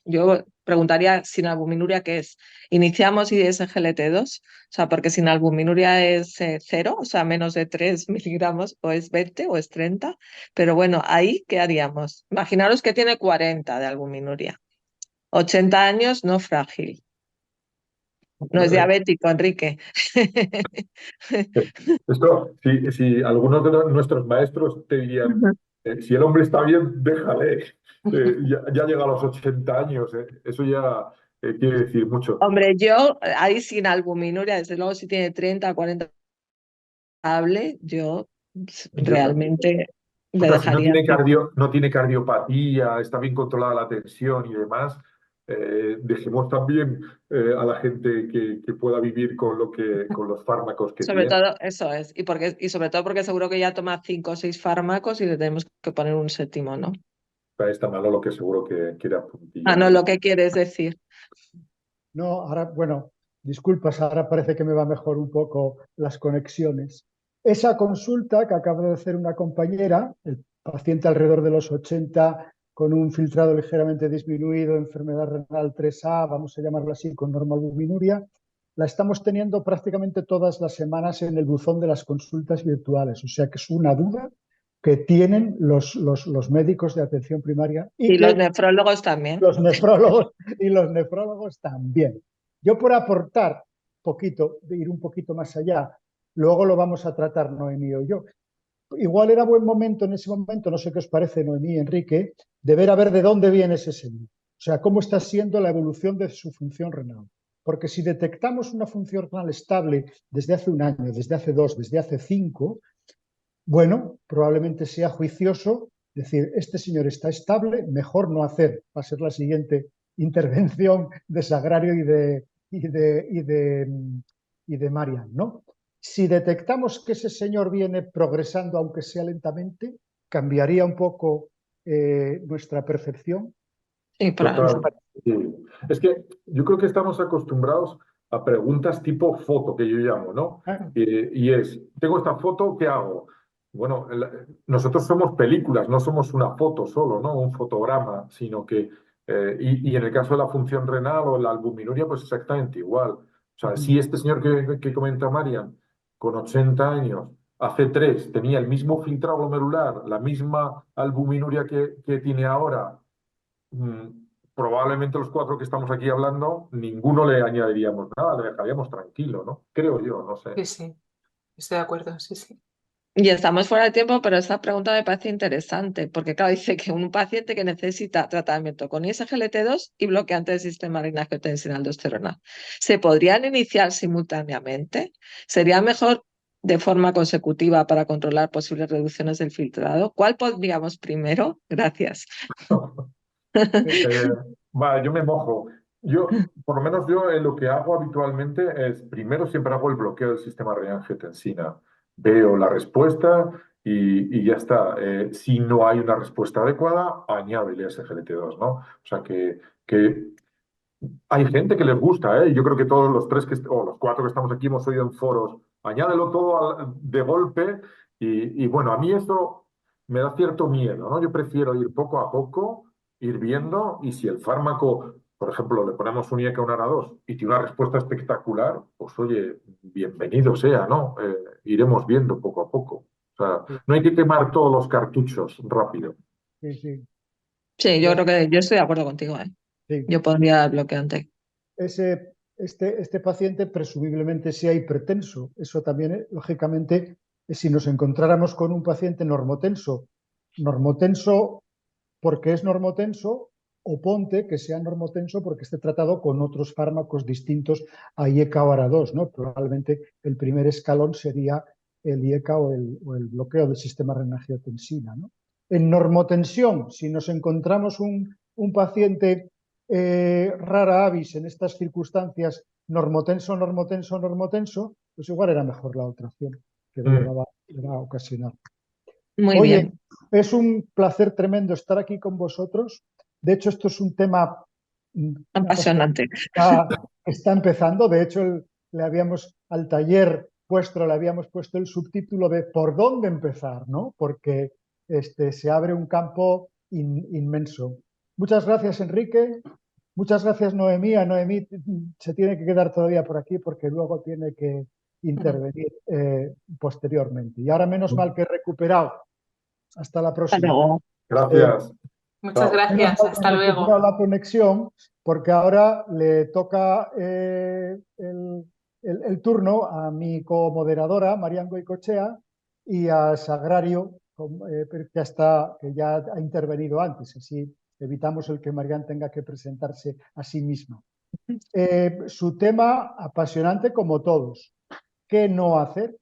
yo preguntaría sin albuminuria qué es. ¿Iniciamos ISGLT2? O sea, porque sin albuminuria es 0, o sea, menos de 3 miligramos, o es 20 o es 30, pero bueno, ahí, ¿qué haríamos? Imaginaros que tiene 40 de albuminuria, 80 años, no frágil. No es diabético, Enrique. Esto, si algunos de nuestros maestros te dirían, si el hombre está bien, déjale. Ya llega a los 80 años. Eso ya quiere decir mucho. Hombre, yo ahí sin albuminuria, desde luego si tiene 30, 40 yo realmente le O sea, si dejaría. no tiene cardiopatía, está bien controlada la tensión y demás, dejemos también a la gente que pueda vivir con los fármacos que Sobre tiene. todo, eso es. Y sobre todo porque seguro que ya toma 5 o 6 fármacos y le tenemos que poner un séptimo, ¿no? Está malo lo que seguro que quiere apuntillar. Ah, no, lo que quieres decir. No, ahora, bueno, disculpas, ahora parece que me va mejor un poco las conexiones. Esa consulta que acaba de hacer una compañera, el paciente alrededor de los 80 con un filtrado ligeramente disminuido, enfermedad renal 3A, vamos a llamarlo así, con normoalbuminuria, la estamos teniendo prácticamente todas las semanas en el buzón de las consultas virtuales. O sea que es una duda que tienen los médicos de atención primaria Y que los nefrólogos también. los nefrólogos también. Yo por aportar poquito, de ir un poquito más allá, luego lo vamos a tratar Noemí o yo. Igual era buen momento en ese momento, no sé qué os parece Noemí y Enrique, de ver a ver de dónde viene ese señor. O sea, cómo está siendo la evolución de su función renal. Porque si detectamos una función renal estable desde hace un año, desde hace 2, desde hace 5, bueno, probablemente sea juicioso decir, este señor está estable, mejor no hacer, va a ser la siguiente intervención de Sagrario y de Marian, ¿no? Si detectamos que ese señor viene progresando, aunque sea lentamente, cambiaría un poco nuestra percepción. Sí, Total, sí. Es que yo creo que estamos acostumbrados a preguntas tipo foto, que yo llamo, ¿no? Y es, tengo esta foto, ¿qué hago? Bueno, nosotros somos películas, no somos una foto solo, ¿no? Un fotograma, sino que, y en el caso de la función renal o la albuminuria, pues exactamente igual. O sea, si este señor que comenta Marian, con 80 años, hace 3, tenía el mismo filtrado glomerular, la misma albuminuria que tiene ahora, probablemente los 4 que estamos aquí hablando, ninguno le añadiríamos nada, le dejaríamos tranquilo, ¿no? Creo yo, no sé. Sí, sí, estoy de acuerdo, sí, sí. Y estamos fuera de tiempo, pero esta pregunta me parece interesante, porque claro, dice que un paciente que necesita tratamiento con ISGLT2 y bloqueante del sistema renina-angiotensina-aldosterona, ¿se podrían iniciar simultáneamente? ¿Sería mejor de forma consecutiva para controlar posibles reducciones del filtrado? ¿Cuál pondríamos primero? Gracias. Vale, yo me mojo. Por lo menos yo lo que hago habitualmente es, primero siempre hago el bloqueo del sistema renina-angiotensina. Veo la respuesta y ya está. Si no hay una respuesta adecuada, añado el SGLT2, ¿no? O sea que hay gente que les gusta, ¿eh? Yo creo que todos los 3 o los 4 que estamos aquí hemos oído en foros, añádelo todo de golpe y bueno, a mí eso me da cierto miedo, ¿no? Yo prefiero ir poco a poco, ir viendo y si el fármaco, por ejemplo, le ponemos un IECA, un ARA2 y tiene una respuesta espectacular, pues oye, bienvenido sea, ¿no? Iremos viendo poco a poco. O sea, no hay que quemar todos los cartuchos rápido. Sí, sí. Sí, yo creo que yo estoy de acuerdo contigo, ¿eh? Sí. Yo pondría el bloqueante. Este paciente presumiblemente sea hipertenso. Eso también, lógicamente, si nos encontráramos con un paciente normotenso porque es normotenso, o ponte que sea normotenso porque esté tratado con otros fármacos distintos a IECA o ARA2, ¿no? Probablemente el primer escalón sería el IECA o el bloqueo del sistema renina-angiotensina, ¿no? En normotensión, si nos encontramos un paciente rara avis en estas circunstancias, normotenso, pues igual era mejor la otra opción que le va a ocasionar. Muy Oye, bien. es un placer tremendo estar aquí con vosotros. De hecho, esto es un tema Apasionante. está empezando. De hecho, al taller vuestro le habíamos puesto el subtítulo de ¿por dónde empezar? ¿No? Porque se abre un campo inmenso. Muchas gracias, Enrique. Muchas gracias, Noemí. A Noemí se tiene que quedar todavía por aquí porque luego tiene que intervenir posteriormente. Y ahora menos mal que he recuperado. Hasta la Hasta próxima. luego. Gracias. Muchas Chao. Menos gracias, mal que hasta he luego. recuperado la conexión porque ahora le toca el turno a mi comoderadora, Marian Goicoechea, y a Sagrario, que ya ha intervenido antes. Así evitamos el que Marian tenga que presentarse a sí misma. Su tema apasionante como todos. ¿Qué no hacer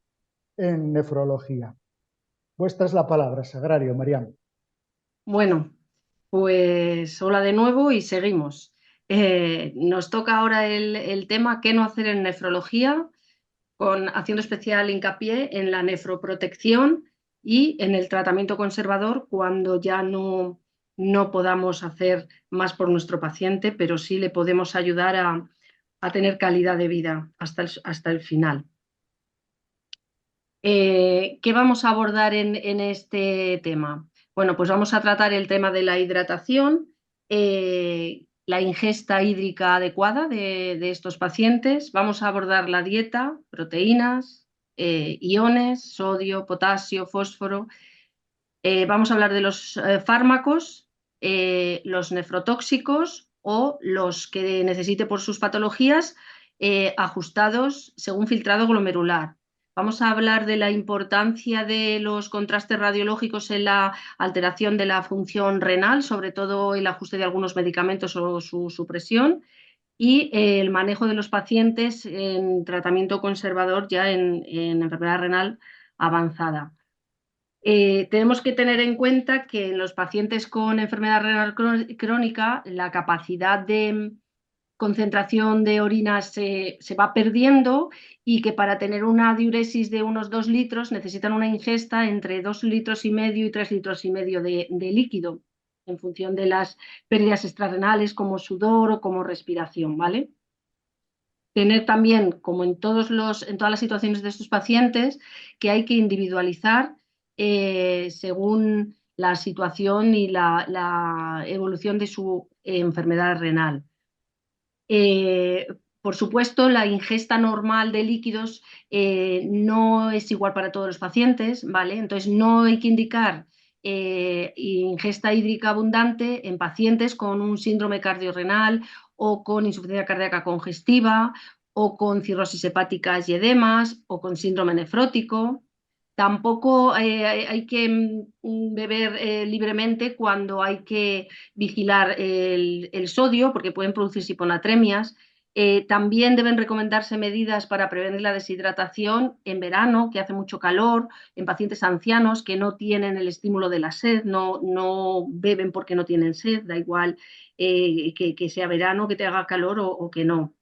en nefrología? Vuestra es la palabra, Sagrario, Marian. Bueno, pues hola de nuevo y seguimos. Nos toca ahora el tema qué no hacer en nefrología, haciendo especial hincapié en la nefroprotección y en el tratamiento conservador cuando ya no podamos hacer más por nuestro paciente, pero sí le podemos ayudar a tener calidad de vida hasta el final. ¿Qué vamos a abordar en este tema? Bueno, pues vamos a tratar el tema de la hidratación, la ingesta hídrica adecuada de estos pacientes. Vamos a abordar la dieta, proteínas, iones, sodio, potasio, fósforo. Vamos a hablar de los fármacos, los nefrotóxicos o los que necesite por sus patologías, ajustados según filtrado glomerular. Vamos a hablar de la importancia de los contrastes radiológicos en la alteración de la función renal, sobre todo el ajuste de algunos medicamentos o su supresión, y el manejo de los pacientes en tratamiento conservador ya en enfermedad renal avanzada. Tenemos que tener en cuenta que en los pacientes con enfermedad renal crónica la capacidad de concentración de orina se va perdiendo y que para tener una diuresis de unos 2 litros necesitan una ingesta entre 2,5 litros y 3 litros y medio de líquido en función de las pérdidas extrarrenales como sudor o como respiración, ¿vale? Tener también, como en todas las situaciones de estos pacientes, que hay que individualizar según la situación y la evolución de su enfermedad renal. Por supuesto, la ingesta normal de líquidos no es igual para todos los pacientes, ¿vale? Entonces, no hay que indicar ingesta hídrica abundante en pacientes con un síndrome cardiorrenal o con insuficiencia cardíaca congestiva o con cirrosis hepáticas y edemas o con síndrome nefrótico. Tampoco hay que beber libremente cuando hay que vigilar el sodio, porque pueden producirse hiponatremias. También deben recomendarse medidas para prevenir la deshidratación en verano, que hace mucho calor, en pacientes ancianos que no tienen el estímulo de la sed, no beben porque no tienen sed, da igual que sea verano, que te haga calor o que no.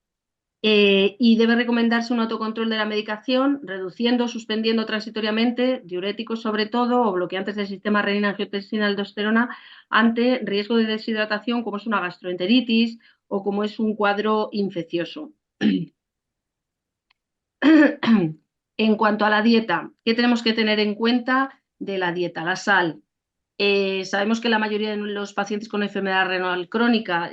Y debe recomendarse un autocontrol de la medicación, reduciendo, suspendiendo transitoriamente diuréticos sobre todo o bloqueantes del sistema renina-angiotensina-aldosterona ante riesgo de deshidratación como es una gastroenteritis o como es un cuadro infeccioso. En cuanto a la dieta, ¿qué tenemos que tener en cuenta de la dieta? La sal. Sabemos que la mayoría de los pacientes con enfermedad renal crónica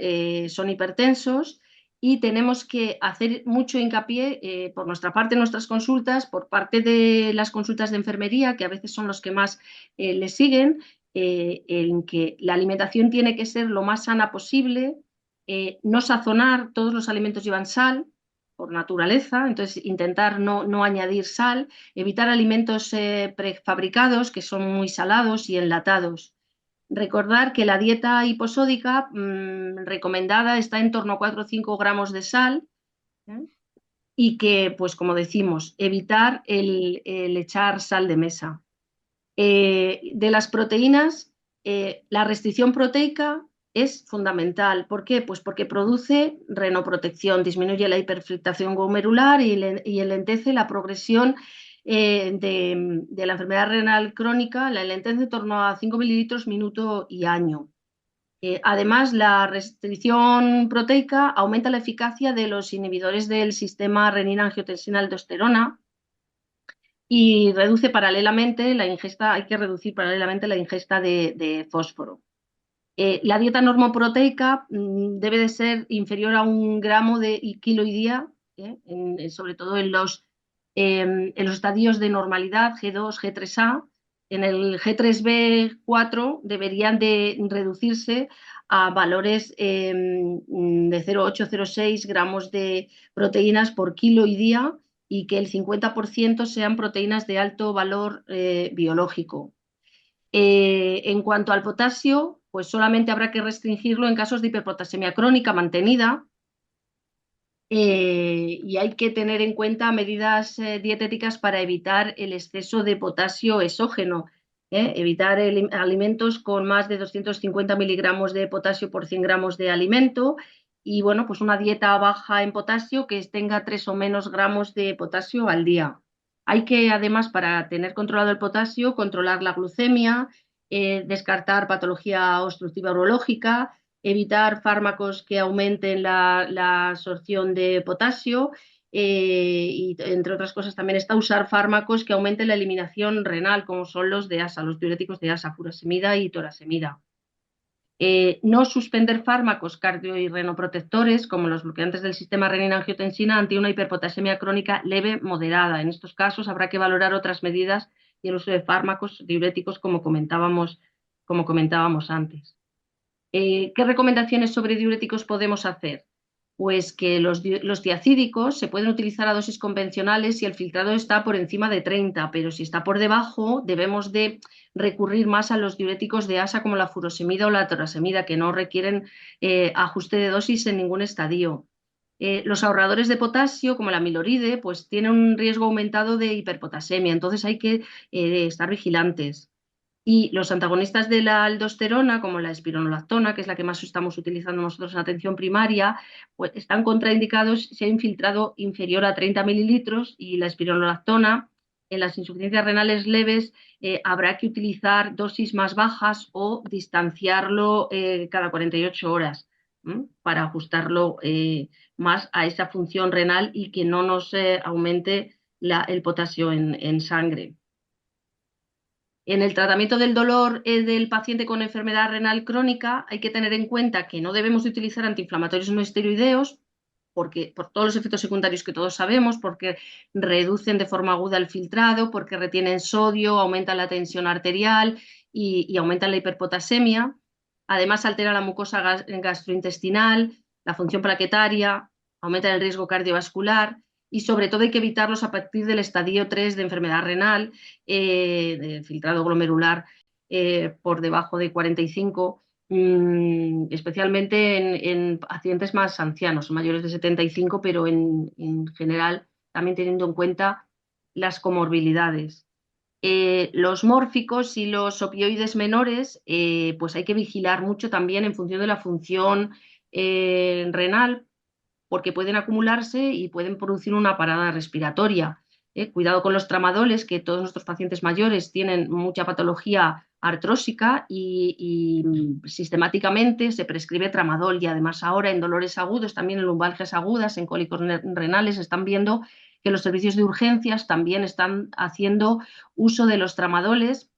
son hipertensos y tenemos que hacer mucho hincapié por nuestra parte en nuestras consultas, por parte de las consultas de enfermería, que a veces son los que más les siguen, en que la alimentación tiene que ser lo más sana posible, no sazonar, todos los alimentos llevan sal por naturaleza, entonces intentar no añadir sal, evitar alimentos prefabricados que son muy salados y enlatados. Recordar que la dieta hiposódica recomendada está en torno a 4 o 5 gramos de sal, y que, pues como decimos, evitar el echar sal de mesa. De las proteínas, la restricción proteica es fundamental. ¿Por qué? Pues porque produce renoprotección, disminuye la hiperfiltración glomerular y enlentece la progresión de la enfermedad renal crónica, la enlentece en torno a 5 mililitros minuto y año. Además, la restricción proteica aumenta la eficacia de los inhibidores del sistema renina-angiotensina-aldosterona y reduce paralelamente la ingesta, hay que reducir paralelamente la ingesta de fósforo. La dieta normoproteica debe de ser inferior a 1 gramo de kilo y día, sobre todo en los estadios de normalidad G2, G3A. En el G3B4 deberían de reducirse a valores de 0,8-0,6 gramos de proteínas por kilo y día y que el 50% sean proteínas de alto valor biológico. En cuanto al potasio, pues solamente habrá que restringirlo en casos de hiperpotasemia crónica mantenida, y hay que tener en cuenta medidas dietéticas para evitar el exceso de potasio exógeno, evitar alimentos con más de 250 miligramos de potasio por 100 gramos de alimento y bueno, pues una dieta baja en potasio que tenga 3 o menos gramos de potasio al día. Hay que, además, para tener controlado el potasio, controlar la glucemia, descartar patología obstructiva urológica, evitar fármacos que aumenten la absorción de potasio y, entre otras cosas, también está usar fármacos que aumenten la eliminación renal, como son los de ASA, los diuréticos de ASA, furosemida y torasemida. No suspender fármacos cardio y renoprotectores, como los bloqueantes del sistema renina-angiotensina, ante una hiperpotasemia crónica leve moderada. En estos casos habrá que valorar otras medidas y el uso de fármacos diuréticos, como comentábamos antes. ¿Qué recomendaciones sobre diuréticos podemos hacer? Pues que los diacídicos se pueden utilizar a dosis convencionales si el filtrado está por encima de 30, pero si está por debajo debemos de recurrir más a los diuréticos de ASA como la furosemida o la torasemida, que no requieren ajuste de dosis en ningún estadio. Los ahorradores de potasio, como la amiloride, pues tienen un riesgo aumentado de hiperpotasemia, entonces hay que estar vigilantes. Y los antagonistas de la aldosterona, como la espironolactona, que es la que más estamos utilizando nosotros en atención primaria, pues están contraindicados si hay un filtrado inferior a 30 mililitros, y la espironolactona en las insuficiencias renales leves habrá que utilizar dosis más bajas o distanciarlo cada 48 horas para ajustarlo más a esa función renal y que no nos aumente el potasio en sangre. En el tratamiento del dolor del paciente con enfermedad renal crónica hay que tener en cuenta que no debemos utilizar antiinflamatorios no esteroideos por todos los efectos secundarios que todos sabemos, porque reducen de forma aguda el filtrado, porque retienen sodio, aumentan la tensión arterial y aumentan la hiperpotasemia. Además, altera la mucosa gastrointestinal, la función plaquetaria, aumentan el riesgo cardiovascular. Y sobre todo hay que evitarlos a partir del estadio 3 de enfermedad renal, de filtrado glomerular por debajo de 45, especialmente en pacientes más ancianos, mayores de 75, pero en general también teniendo en cuenta las comorbilidades. Los mórficos y los opioides menores, pues hay que vigilar mucho también en función de la función renal, porque pueden acumularse y pueden producir una parada respiratoria. Cuidado con los tramadoles, que todos nuestros pacientes mayores tienen mucha patología artrósica y sistemáticamente se prescribe tramadol, y además ahora en dolores agudos, también en lumbalgias agudas, en cólicos renales, están viendo que los servicios de urgencias también están haciendo uso de los tramadoles.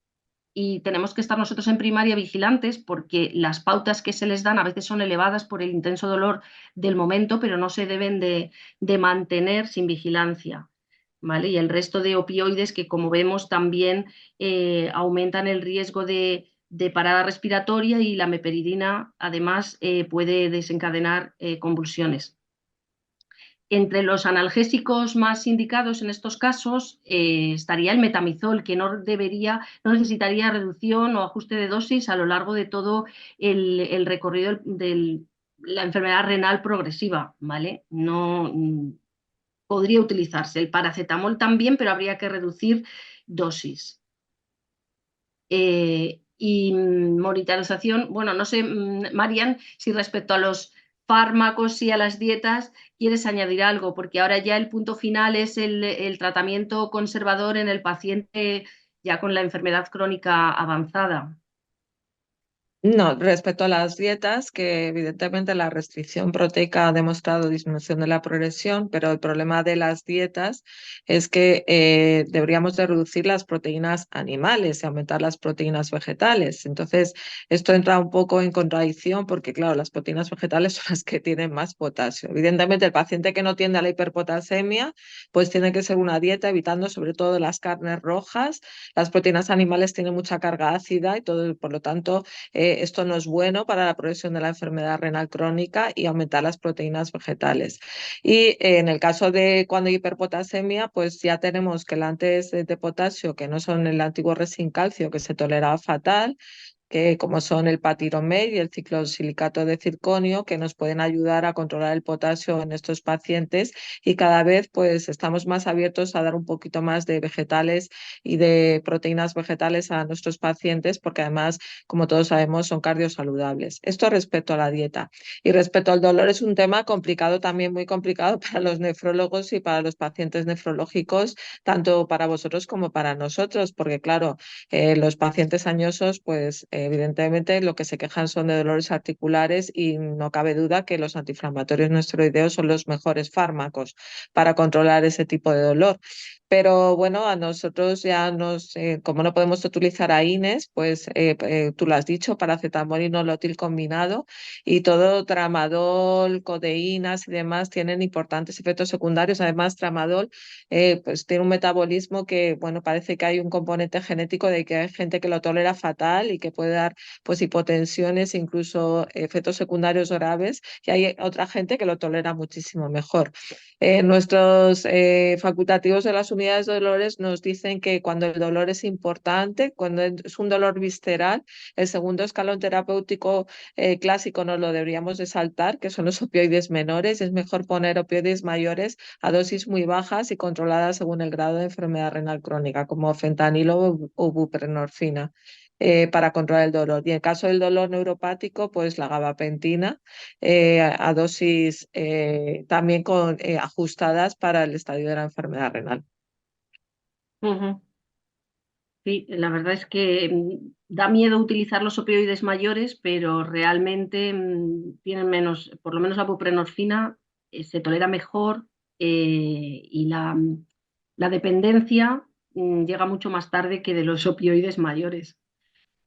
Y tenemos que estar nosotros en primaria vigilantes, porque las pautas que se les dan a veces son elevadas por el intenso dolor del momento, pero no se deben de mantener sin vigilancia, ¿vale? Y el resto de opioides que, como vemos, también aumentan el riesgo de parada respiratoria, y la meperidina además puede desencadenar convulsiones. Entre los analgésicos más indicados en estos casos estaría el metamizol, que no necesitaría reducción o ajuste de dosis a lo largo de todo el recorrido de la enfermedad renal progresiva, ¿vale? No podría utilizarse. El paracetamol también, pero habría que reducir dosis. Y monitorización, bueno, no sé, Marian, si respecto a los fármacos y a las dietas quieres añadir algo, porque ahora ya el punto final es el tratamiento conservador en el paciente ya con la enfermedad crónica avanzada. No, respecto a las dietas, que evidentemente la restricción proteica ha demostrado disminución de la progresión, pero el problema de las dietas es que deberíamos de reducir las proteínas animales y aumentar las proteínas vegetales. Entonces, esto entra un poco en contradicción, porque claro, las proteínas vegetales son las que tienen más potasio. Evidentemente, el paciente que no tiende a la hiperpotasemia, pues tiene que ser una dieta evitando sobre todo las carnes rojas. Las proteínas animales tienen mucha carga ácida y todo, por lo tanto, esto no es bueno para la progresión de la enfermedad renal crónica, y aumentar las proteínas vegetales. Y en el caso de cuando hay hiperpotasemia, pues ya tenemos que antes de potasio, que no son el antiguo Resincalcio, que se toleraba fatal, como son el Patiromed y el ciclosilicato de circonio, que nos pueden ayudar a controlar el potasio en estos pacientes, y cada vez pues estamos más abiertos a dar un poquito más de vegetales y de proteínas vegetales a nuestros pacientes, porque además, como todos sabemos, son cardiosaludables. Esto respecto a la dieta. Y respecto al dolor, es un tema complicado también, muy complicado para los nefrólogos y para los pacientes nefrológicos, tanto para vosotros como para nosotros, porque claro, los pacientes añosos, pues evidentemente lo que se quejan son de dolores articulares, y no cabe duda que los antiinflamatorios no esteroideos son los mejores fármacos para controlar ese tipo de dolor. Pero bueno, a nosotros ya como no podemos utilizar AINES, pues tú lo has dicho, paracetamol y nolotil combinado, y todo tramadol, codeínas y demás tienen importantes efectos secundarios. Además, tramadol pues tiene un metabolismo que, bueno, parece que hay un componente genético de que hay gente que lo tolera fatal y que puede dar pues hipotensiones, incluso efectos secundarios graves, y hay otra gente que lo tolera muchísimo mejor. Nuestros facultativos de las unidades de dolores nos dicen que cuando el dolor es importante, cuando es un dolor visceral, el segundo escalón terapéutico clásico no lo deberíamos de saltar, que son los opioides menores. Es mejor poner opioides mayores a dosis muy bajas y controladas según el grado de enfermedad renal crónica, como fentanilo o buprenorfina, para controlar el dolor. Y en el caso del dolor neuropático, pues la gabapentina a dosis también ajustadas para el estadio de la enfermedad renal. Sí, la verdad es que da miedo utilizar los opioides mayores, pero realmente tienen menos, por lo menos la buprenorfina se tolera mejor, y la dependencia llega mucho más tarde que de los opioides mayores.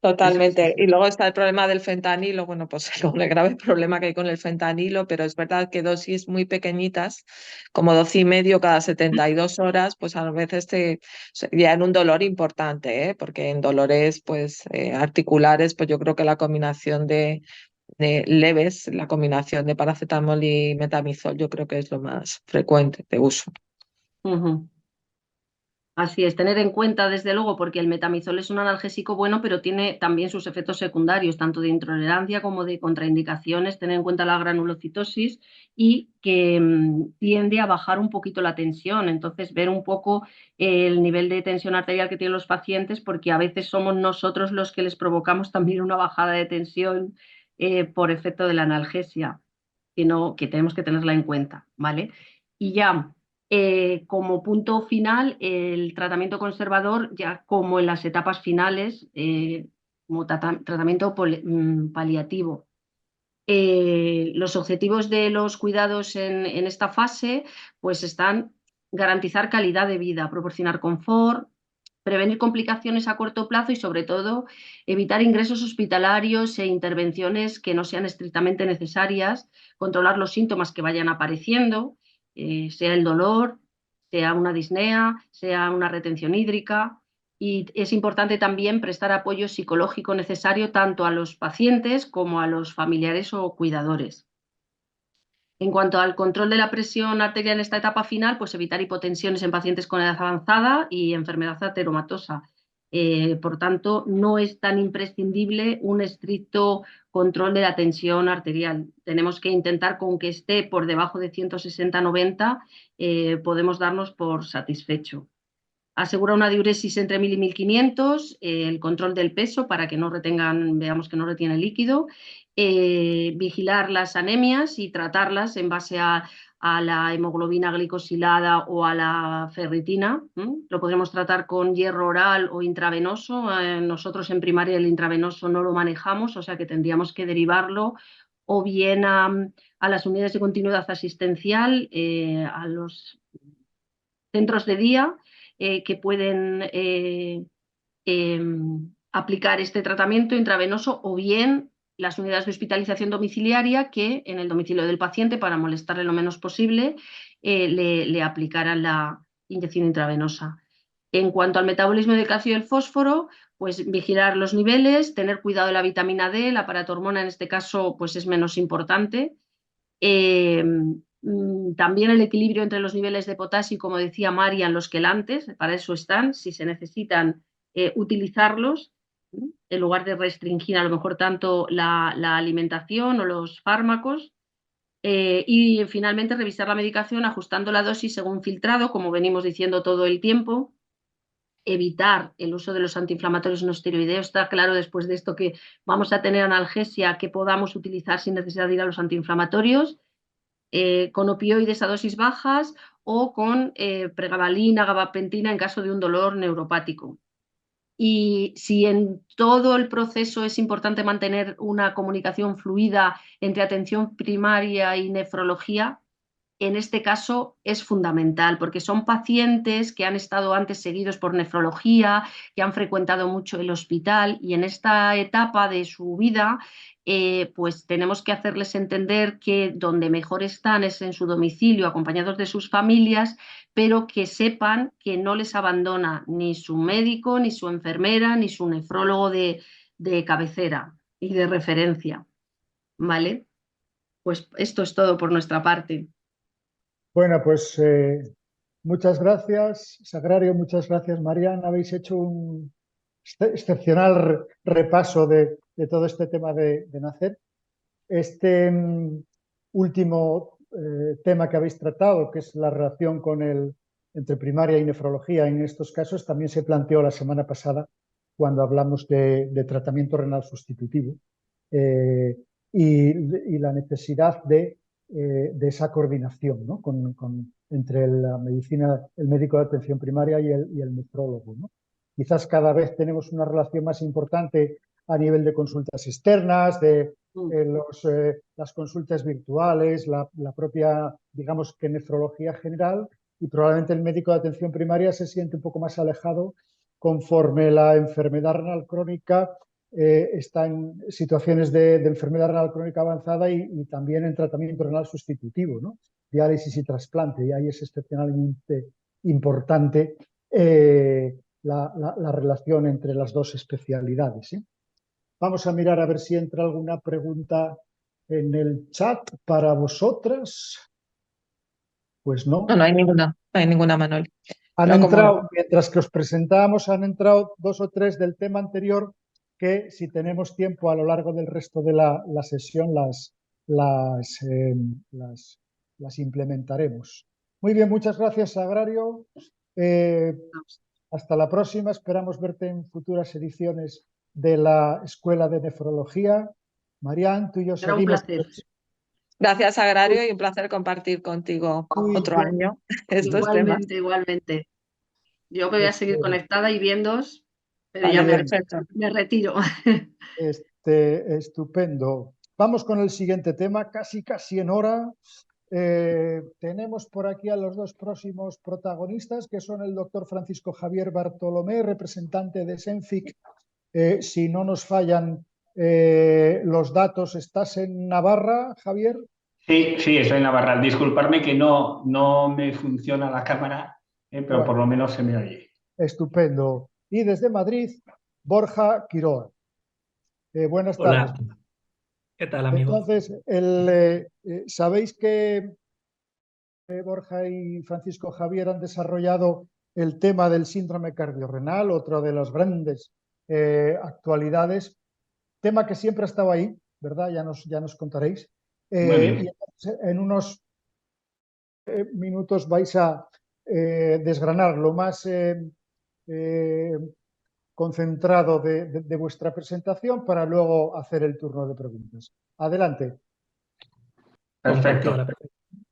Totalmente. Y luego está el problema del fentanilo, bueno, pues el grave problema que hay con el fentanilo, pero es verdad que dosis muy pequeñitas, como 12,5 cada 72 horas, pues a veces ya en un dolor importante, porque en dolores pues articulares, pues yo creo que la combinación de leves, la combinación de paracetamol y metamizol, yo creo que es lo más frecuente de uso. Así es, tener en cuenta desde luego, porque el metamizol es un analgésico bueno, pero tiene también sus efectos secundarios, tanto de intolerancia como de contraindicaciones. Tener en cuenta la granulocitosis y que tiende a bajar un poquito la tensión. Entonces, ver un poco el nivel de tensión arterial que tienen los pacientes, porque a veces somos nosotros los que les provocamos también una bajada de tensión por efecto de la analgesia, que tenemos que tenerla en cuenta, ¿vale? Y ya. Como punto final, el tratamiento conservador, ya como en las etapas finales, como tratamiento paliativo. Los objetivos de los cuidados en esta fase pues están garantizar calidad de vida, proporcionar confort, prevenir complicaciones a corto plazo y, sobre todo, evitar ingresos hospitalarios e intervenciones que no sean estrictamente necesarias, controlar los síntomas que vayan apareciendo, sea el dolor, sea una disnea, sea una retención hídrica. Y es importante también prestar apoyo psicológico necesario tanto a los pacientes como a los familiares o cuidadores. En cuanto al control de la presión arterial en esta etapa final, pues evitar hipotensiones en pacientes con edad avanzada y enfermedad ateromatosa. Por tanto, no es tan imprescindible un estricto control de la tensión arterial. Tenemos que intentar, con que esté por debajo de 160-90, podemos darnos por satisfecho. Asegura una diuresis entre 1000 y 1500, el control del peso para que no retengan, veamos que no retiene líquido, vigilar las anemias y tratarlas en base a la hemoglobina glicosilada o a la ferritina. Lo podremos tratar con hierro oral o intravenoso. Nosotros en primaria el intravenoso no lo manejamos, o sea que tendríamos que derivarlo o bien a las unidades de continuidad asistencial, a los centros de día, que pueden aplicar este tratamiento intravenoso, o bien las unidades de hospitalización domiciliaria, que en el domicilio del paciente, para molestarle lo menos posible, le aplicarán la inyección intravenosa. En cuanto al metabolismo del calcio y el fósforo, pues vigilar los niveles, tener cuidado de la vitamina D, la paratormona en este caso pues es menos importante. También el equilibrio entre los niveles de potasio, como decía Marian, los quelantes, para eso están, si se necesitan utilizarlos. en lugar de restringir a lo mejor tanto la alimentación o los fármacos. Y finalmente revisar la medicación ajustando la dosis según filtrado, como venimos diciendo todo el tiempo. Evitar el uso de los antiinflamatorios no esteroideos. Está claro después de esto que vamos a tener analgesia que podamos utilizar sin necesidad de ir a los antiinflamatorios, con opioides a dosis bajas o con pregabalina, gabapentina en caso de un dolor neuropático. Y si en todo el proceso es importante mantener una comunicación fluida entre atención primaria y nefrología, en este caso es fundamental, porque son pacientes que han estado antes seguidos por nefrología, que han frecuentado mucho el hospital, y en esta etapa de su vida pues tenemos que hacerles entender que donde mejor están es en su domicilio, acompañados de sus familias, pero que sepan que no les abandona ni su médico, ni su enfermera, ni su nefrólogo de cabecera y de referencia. ¿Vale? Pues esto es todo por nuestra parte. Bueno, pues muchas gracias, Sagrario, muchas gracias, Marian. Habéis hecho un excepcional repaso de todo este tema de nacer. Este último tema que habéis tratado, que es la relación entre primaria y nefrología, en estos casos también se planteó la semana pasada cuando hablamos de tratamiento renal sustitutivo y la necesidad de esa coordinación, ¿no? entre la medicina, el médico de atención primaria y el nefrólogo, ¿no? Quizás cada vez tenemos una relación más importante a nivel de consultas externas, de las consultas virtuales, la propia, digamos que nefrología general, y probablemente el médico de atención primaria se siente un poco más alejado conforme la enfermedad renal crónica está en situaciones de enfermedad renal crónica avanzada y también en tratamiento renal sustitutivo, ¿no? Diálisis y trasplante, y ahí es excepcionalmente importante la relación entre las dos especialidades, ¿eh? Vamos a mirar a ver si entra alguna pregunta en el chat para vosotras. Pues no. No hay ninguna, Manuel. Han Pero entrado, mientras que os presentábamos, han entrado 2 o 3 del tema anterior que, si tenemos tiempo a lo largo del resto de la sesión, las implementaremos. Muy bien, muchas gracias, Sagrario. Hasta la próxima. Esperamos verte en futuras ediciones de la Escuela de Nefrología. Marian, tú y yo Será un seguimos. placer. Gracias, Sagrario, y un placer compartir contigo otro año estos temas. Igualmente. Yo me voy a seguir conectada y viéndoos, pero Vale, ya Perfecto. me retiro. Estupendo. Vamos con el siguiente tema, casi en hora. Tenemos por aquí a los 2 próximos protagonistas, que son el doctor Francisco Javier Bartolomé, representante de Senfic. Si no nos fallan los datos, ¿estás en Navarra, Javier? Sí, estoy en Navarra. Disculparme que no me funciona la cámara, pero bueno, por lo menos se me oye. Estupendo. Y desde Madrid, Borja Quiroga. Buenas tardes. Hola, ¿qué tal, amigo? Entonces, sabéis que Borja y Francisco Javier han desarrollado el tema del síndrome cardiorrenal, otra de las grandes actualidades, tema que siempre ha estado ahí, ¿verdad? Ya nos contaréis. Muy bien. Y en unos minutos vais a desgranar lo más concentrado de vuestra presentación para luego hacer el turno de preguntas. Adelante. Perfecto.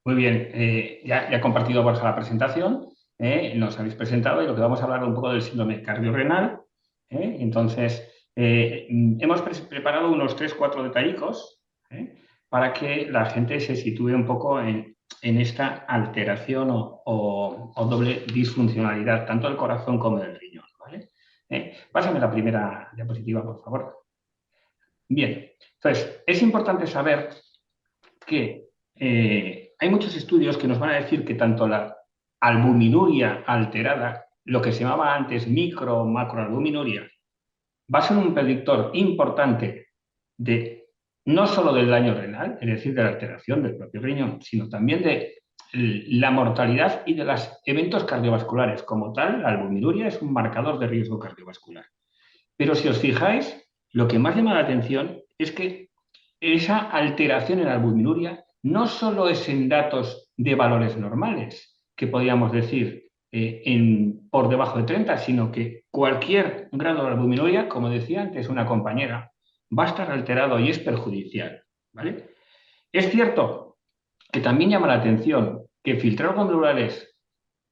Muy bien. Ya ha compartido Borja la presentación. Nos habéis presentado y lo que vamos a hablar un poco del síndrome cardiorrenal. Entonces, hemos preparado unos 3-4 detallicos para que la gente se sitúe un poco en esta alteración o doble disfuncionalidad, tanto del corazón como del riñón, ¿vale? Pásame la primera diapositiva, por favor. Bien, entonces, es importante saber que hay muchos estudios que nos van a decir que tanto la albuminuria alterada, lo que se llamaba antes micro o macroalbuminuria, va a ser un predictor importante de no solo del daño renal, es decir, de la alteración del propio riñón, sino también de la mortalidad y de los eventos cardiovasculares. Como tal, la albuminuria es un marcador de riesgo cardiovascular. Pero si os fijáis, lo que más llama la atención es que esa alteración en la albuminuria no solo es en datos de valores normales, que podríamos decir por debajo de 30, sino que cualquier grado de albuminuria, como decía antes una compañera, va a estar alterado y es perjudicial, ¿vale? Es cierto que también llama la atención que filtrados glandulares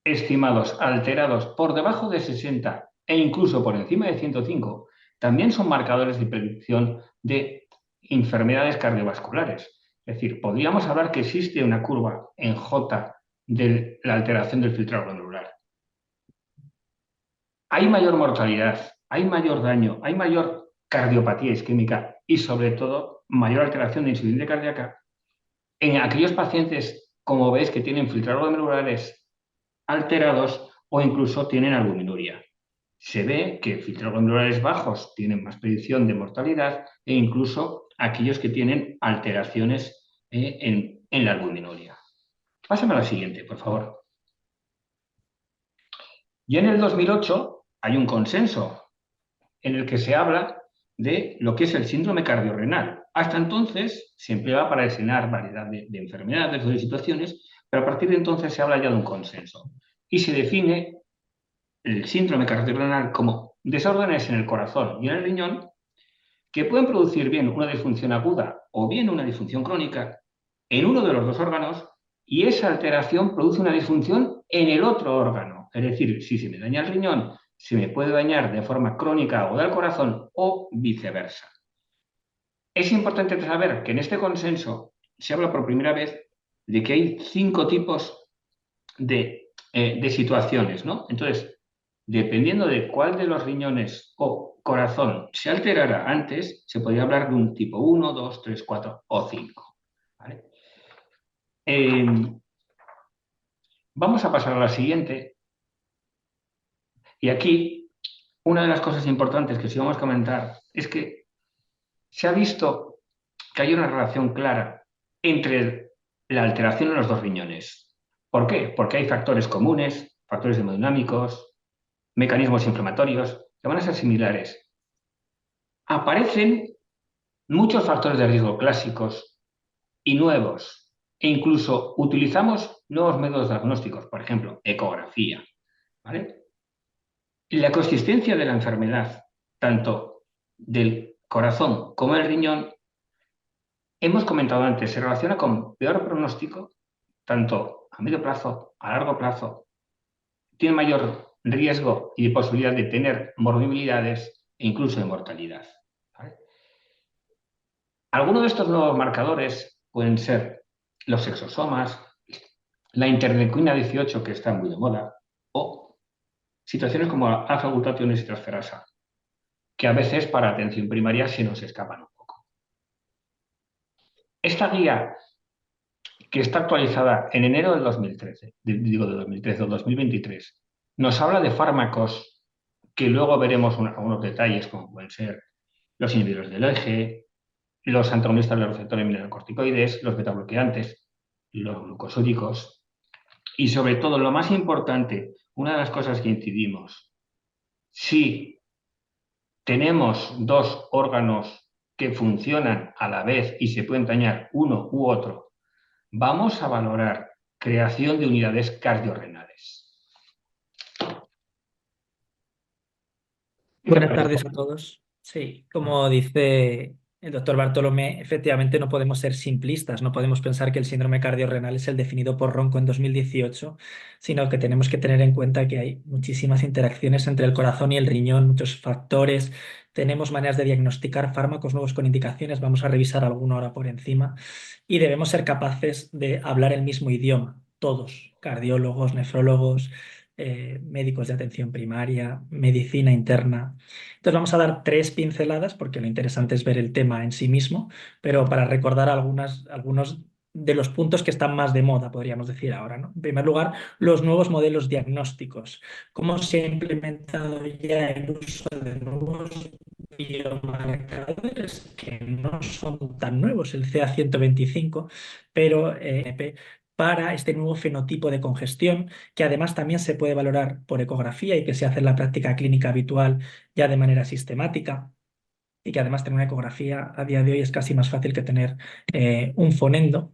estimados alterados por debajo de 60 e incluso por encima de 105 también son marcadores de predicción de enfermedades cardiovasculares. Es decir, podríamos hablar que existe una curva en J de la alteración del filtrado glandular. Hay mayor mortalidad, hay mayor daño, hay mayor cardiopatía isquémica y sobre todo mayor alteración de insuficiencia cardíaca en aquellos pacientes, como veis, que tienen filtrados glandulares alterados o incluso tienen albuminuria. Se ve que filtrados glandulares bajos tienen más predicción de mortalidad e incluso aquellos que tienen alteraciones en la albuminuria. Pásame a la siguiente, por favor. Y en el 2008 hay un consenso en el que se habla de lo que es el síndrome cardiorrenal. Hasta entonces se empleaba para designar variedad de enfermedades o de situaciones, pero a partir de entonces se habla ya de un consenso. Y se define el síndrome cardiorrenal como desórdenes en el corazón y en el riñón que pueden producir bien una disfunción aguda o bien una disfunción crónica en uno de los dos órganos, y esa alteración produce una disfunción en el otro órgano. Es decir, si se me daña el riñón, se me puede dañar de forma crónica aguda el corazón o viceversa. Es importante saber que en este consenso se habla por primera vez de que hay 5 tipos de situaciones, ¿no? Entonces, dependiendo de cuál de los riñones o corazón se alterara antes, se podría hablar de un tipo 1, 2, 3, 4 o 5. ¿Vale? Vamos a pasar a la siguiente. Y aquí, una de las cosas importantes que sí vamos a comentar es que se ha visto que hay una relación clara entre la alteración en los dos riñones. ¿Por qué? Porque hay factores comunes, factores hemodinámicos, mecanismos inflamatorios que van a ser similares. Aparecen muchos factores de riesgo clásicos y nuevos, e incluso utilizamos nuevos métodos diagnósticos, por ejemplo, ecografía, ¿vale? La consistencia de la enfermedad, tanto del corazón como del riñón, hemos comentado antes, se relaciona con peor pronóstico, tanto a medio plazo, a largo plazo, tiene mayor riesgo y posibilidad de tener morbilidades e incluso de mortalidad, ¿vale? Algunos de estos nuevos marcadores pueden ser los exosomas, la interleuquina 18, que está muy de moda, o situaciones como alfa-glutatión y transferasa, que a veces para atención primaria se nos escapan un poco. Esta guía, que está actualizada en enero del 2013, digo de 2013 o 2023, nos habla de fármacos que luego veremos algunos detalles, como pueden ser los inhibidores del eje, los antagonistas del receptor mineralocorticoides, los betabloqueantes, los glucosídicos y sobre todo, lo más importante, una de las cosas que incidimos, si tenemos dos órganos que funcionan a la vez y se pueden dañar uno u otro, vamos a valorar creación de unidades cardiorrenales. Buenas tardes a todos. Sí, como dice el doctor Bartolomé, efectivamente no podemos ser simplistas, no podemos pensar que el síndrome cardiorrenal es el definido por Ronco en 2018, sino que tenemos que tener en cuenta que hay muchísimas interacciones entre el corazón y el riñón, muchos factores, tenemos maneras de diagnosticar fármacos nuevos con indicaciones, vamos a revisar alguno ahora por encima, y debemos ser capaces de hablar el mismo idioma, todos, cardiólogos, nefrólogos, médicos de atención primaria, medicina interna. Entonces vamos a dar 3 pinceladas porque lo interesante es ver el tema en sí mismo, pero para recordar algunos de los puntos que están más de moda, podríamos decir ahora, ¿no? En primer lugar, los nuevos modelos diagnósticos. Cómo se ha implementado ya el uso de nuevos biomarcadores que no son tan nuevos, el CA125, pero para este nuevo fenotipo de congestión, que además también se puede valorar por ecografía y que se hace en la práctica clínica habitual ya de manera sistemática, y que además tener una ecografía a día de hoy es casi más fácil que tener un fonendo.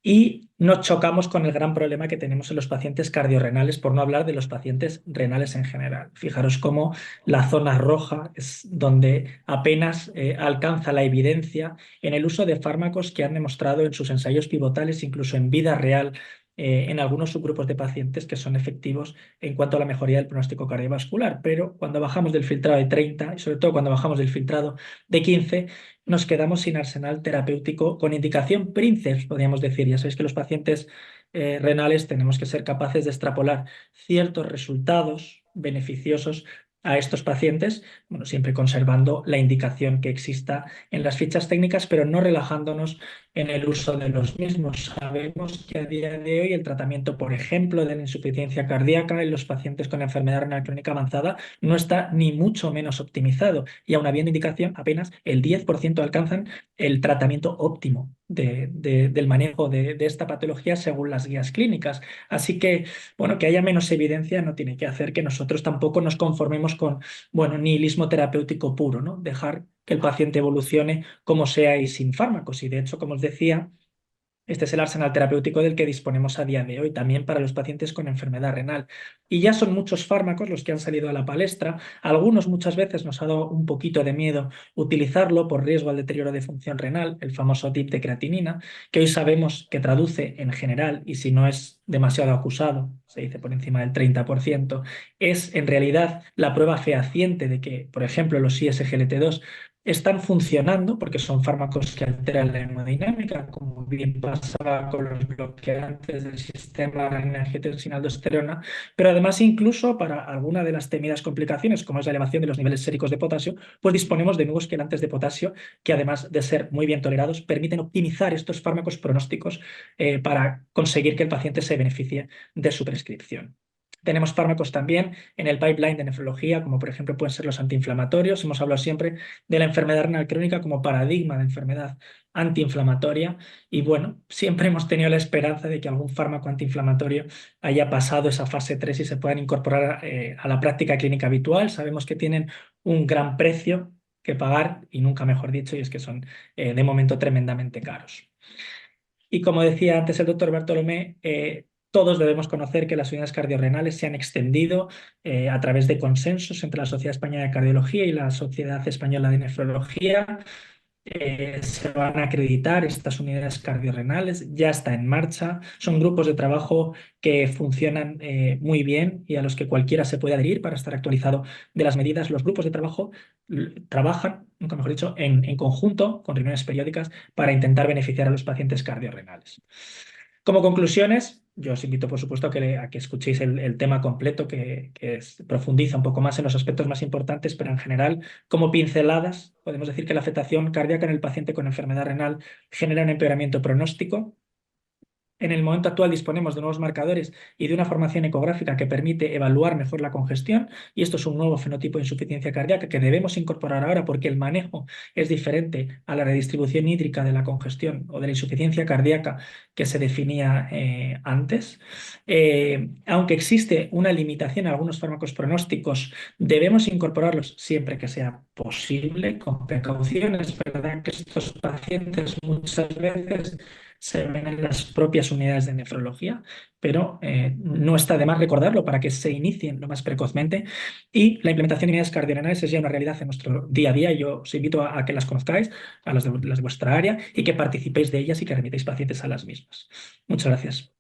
Y nos chocamos con el gran problema que tenemos en los pacientes cardiorrenales, por no hablar de los pacientes renales en general. Fijaros cómo la zona roja es donde apenas alcanza la evidencia en el uso de fármacos que han demostrado en sus ensayos pivotales, incluso en vida real, en algunos subgrupos de pacientes que son efectivos en cuanto a la mejoría del pronóstico cardiovascular. Pero cuando bajamos del filtrado de 30 y sobre todo cuando bajamos del filtrado de 15, nos quedamos sin arsenal terapéutico con indicación PRINCEPS, podríamos decir. Ya sabéis que los pacientes renales tenemos que ser capaces de extrapolar ciertos resultados beneficiosos a estos pacientes, bueno, siempre conservando la indicación que exista en las fichas técnicas, pero no relajándonos en el uso de los mismos. Sabemos que a día de hoy el tratamiento, por ejemplo, de la insuficiencia cardíaca en los pacientes con enfermedad renal crónica avanzada no está ni mucho menos optimizado, y aun habiendo indicación, apenas el 10% alcanzan el tratamiento óptimo del manejo de esta patología según las guías clínicas. Así que, bueno, que haya menos evidencia no tiene que hacer que nosotros tampoco nos conformemos con, bueno, nihilismo terapéutico puro, ¿no? Dejar que el paciente evolucione como sea y sin fármacos. Y de hecho, como os decía, este es el arsenal terapéutico del que disponemos a día de hoy, también para los pacientes con enfermedad renal. Y ya son muchos fármacos los que han salido a la palestra. Algunos muchas veces nos ha dado un poquito de miedo utilizarlo por riesgo al deterioro de función renal, el famoso dip de creatinina, que hoy sabemos que traduce en general, y si no es demasiado acusado, se dice por encima del 30%, es en realidad la prueba fehaciente de que, por ejemplo, los ISGLT2 están funcionando porque son fármacos que alteran la hemodinámica, como bien pasaba con los bloqueantes del sistema renina-angiotensina-aldosterona, pero además incluso para alguna de las temidas complicaciones, como es la elevación de los niveles séricos de potasio, pues disponemos de nuevos quelantes de potasio que, además de ser muy bien tolerados, permiten optimizar estos fármacos pronósticos para conseguir que el paciente se beneficie de su prescripción. Tenemos fármacos también en el pipeline de nefrología, como por ejemplo pueden ser los antiinflamatorios. Hemos hablado siempre de la enfermedad renal crónica como paradigma de enfermedad antiinflamatoria, y bueno, siempre hemos tenido la esperanza de que algún fármaco antiinflamatorio haya pasado esa fase 3 y se puedan incorporar a la práctica clínica habitual. Sabemos que tienen un gran precio que pagar, y nunca mejor dicho, y es que son de momento tremendamente caros. Y como decía antes el doctor Bartolomé, todos debemos conocer que las unidades cardiorrenales se han extendido a través de consensos entre la Sociedad Española de Cardiología y la Sociedad Española de Nefrología. Se van a acreditar estas unidades cardiorrenales, ya está en marcha. Son grupos de trabajo que funcionan muy bien y a los que cualquiera se puede adherir para estar actualizado de las medidas. Los grupos de trabajo trabajan, nunca mejor dicho, en conjunto, con reuniones periódicas, para intentar beneficiar a los pacientes cardiorrenales. Como conclusiones, yo os invito, por supuesto, a que escuchéis el tema completo, que profundiza un poco más en los aspectos más importantes, pero en general, como pinceladas, podemos decir que la afectación cardíaca en el paciente con enfermedad renal genera un empeoramiento pronóstico. En el momento actual disponemos de nuevos marcadores y de una formación ecográfica que permite evaluar mejor la congestión, y esto es un nuevo fenotipo de insuficiencia cardíaca que debemos incorporar ahora porque el manejo es diferente a la redistribución hídrica de la congestión o de la insuficiencia cardíaca que se definía antes. Aunque existe una limitación en algunos fármacos pronósticos, debemos incorporarlos siempre que sea posible, con precauciones. Es verdad que estos pacientes muchas veces se ven en las propias unidades de nefrología, pero no está de más recordarlo para que se inicien lo más precozmente. Y la implementación de unidades cardiorrenales es ya una realidad en nuestro día a día. Yo os invito a que las conozcáis, a las de vuestra área, y que participéis de ellas y que remitáis pacientes a las mismas. Muchas gracias.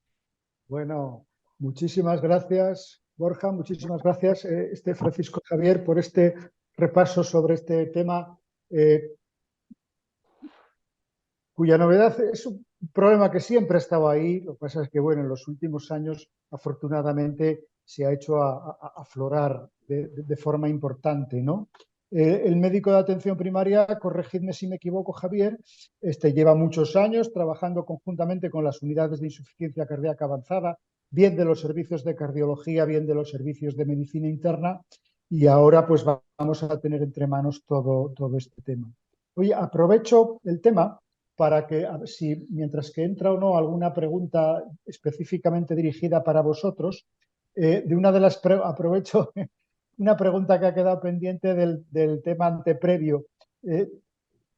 Bueno, muchísimas gracias, Borja, muchísimas gracias, Francisco Javier, por este repaso sobre este tema, cuya novedad es un problema que siempre ha estado ahí. Lo que pasa es que, bueno, en los últimos años, afortunadamente, se ha hecho aflorar de forma importante, ¿no? El médico de atención primaria, corregidme si me equivoco, Javier, lleva muchos años trabajando conjuntamente con las unidades de insuficiencia cardíaca avanzada, bien de los servicios de cardiología, bien de los servicios de medicina interna, y ahora pues vamos a tener entre manos todo este tema. Oye, aprovecho el tema para que, mientras que entra o no alguna pregunta específicamente dirigida para vosotros, de una de las aprovecho una pregunta que ha quedado pendiente del tema anteprevio.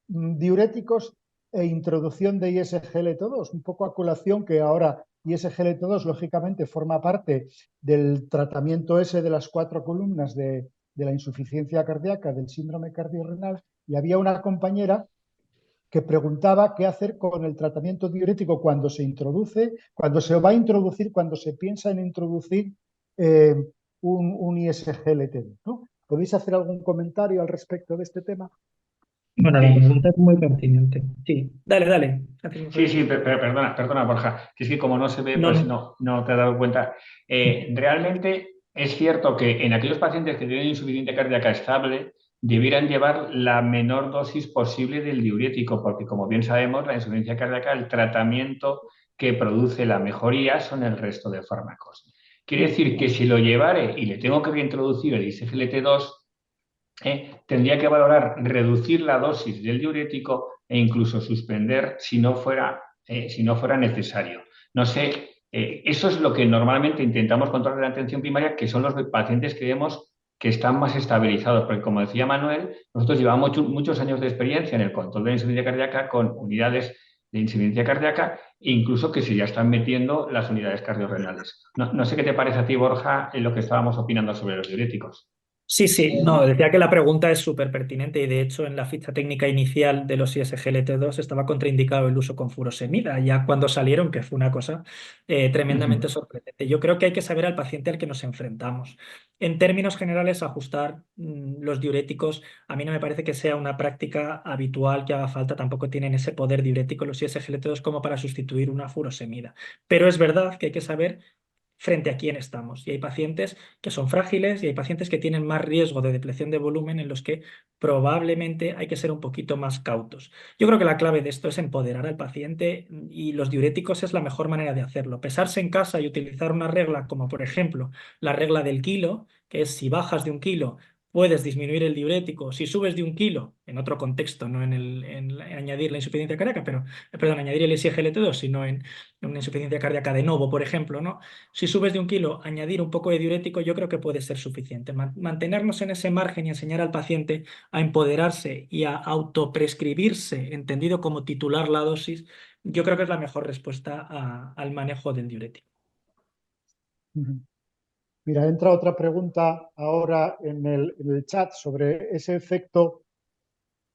Diuréticos e introducción de ISGLT2, un poco a colación que ahora ISGLT2 lógicamente forma parte del tratamiento ese de las 4 columnas de la insuficiencia cardíaca, del síndrome cardiorrenal, y había una compañera que preguntaba qué hacer con el tratamiento diurético cuando se introduce, cuando se va a introducir, cuando se piensa en introducir un ISGLT2, ¿no? ¿Podéis hacer algún comentario al respecto de este tema? Bueno, la pregunta es muy pertinente. Sí, dale. Sí, perdona, Borja, que es que como no se ve, No, pues no. no te has dado cuenta. Realmente es cierto que en aquellos pacientes que tienen insuficiencia cardíaca estable, debieran llevar la menor dosis posible del diurético, porque como bien sabemos, la insuficiencia cardíaca, el tratamiento que produce la mejoría son el resto de fármacos. Quiere decir que si lo llevare y le tengo que reintroducir el ISGLT2, tendría que valorar reducir la dosis del diurético e incluso suspender si no fuera necesario. No sé, eso es lo que normalmente intentamos controlar en la atención primaria, que son los pacientes que vemos que están más estabilizados, porque como decía Manuel, nosotros llevamos muchos años de experiencia en el control de la insuficiencia cardíaca con unidades de insuficiencia cardíaca, e incluso que se ya están metiendo las unidades cardiorrenales. No sé qué te parece a ti, Borja, en lo que estábamos opinando sobre los diuréticos. Sí, no, decía que la pregunta es súper pertinente y de hecho en la ficha técnica inicial de los ISGLT2 estaba contraindicado el uso con furosemida, ya cuando salieron, que fue una cosa tremendamente sorprendente. Yo creo que hay que saber al paciente al que nos enfrentamos. En términos generales, ajustar los diuréticos a mí no me parece que sea una práctica habitual que haga falta, tampoco tienen ese poder diurético los ISGLT2 como para sustituir una furosemida. Pero es verdad que hay que saber frente a quién estamos. Y hay pacientes que son frágiles y hay pacientes que tienen más riesgo de depleción de volumen en los que probablemente hay que ser un poquito más cautos. Yo creo que la clave de esto es empoderar al paciente y los diuréticos es la mejor manera de hacerlo. Pesarse en casa y utilizar una regla como por ejemplo la regla del kilo, que es si bajas de 1 kilo puedes disminuir el diurético. Si subes de 1 kilo, en otro contexto, no en añadir la insuficiencia cardíaca, añadir el SGLT2, sino en una insuficiencia cardíaca de novo, por ejemplo, ¿no? Si subes de 1 kilo, añadir un poco de diurético, yo creo que puede ser suficiente. Mantenernos en ese margen y enseñar al paciente a empoderarse y a autoprescribirse, entendido como titular la dosis, yo creo que es la mejor respuesta al manejo del diurético. Mira, entra otra pregunta ahora en el chat sobre ese efecto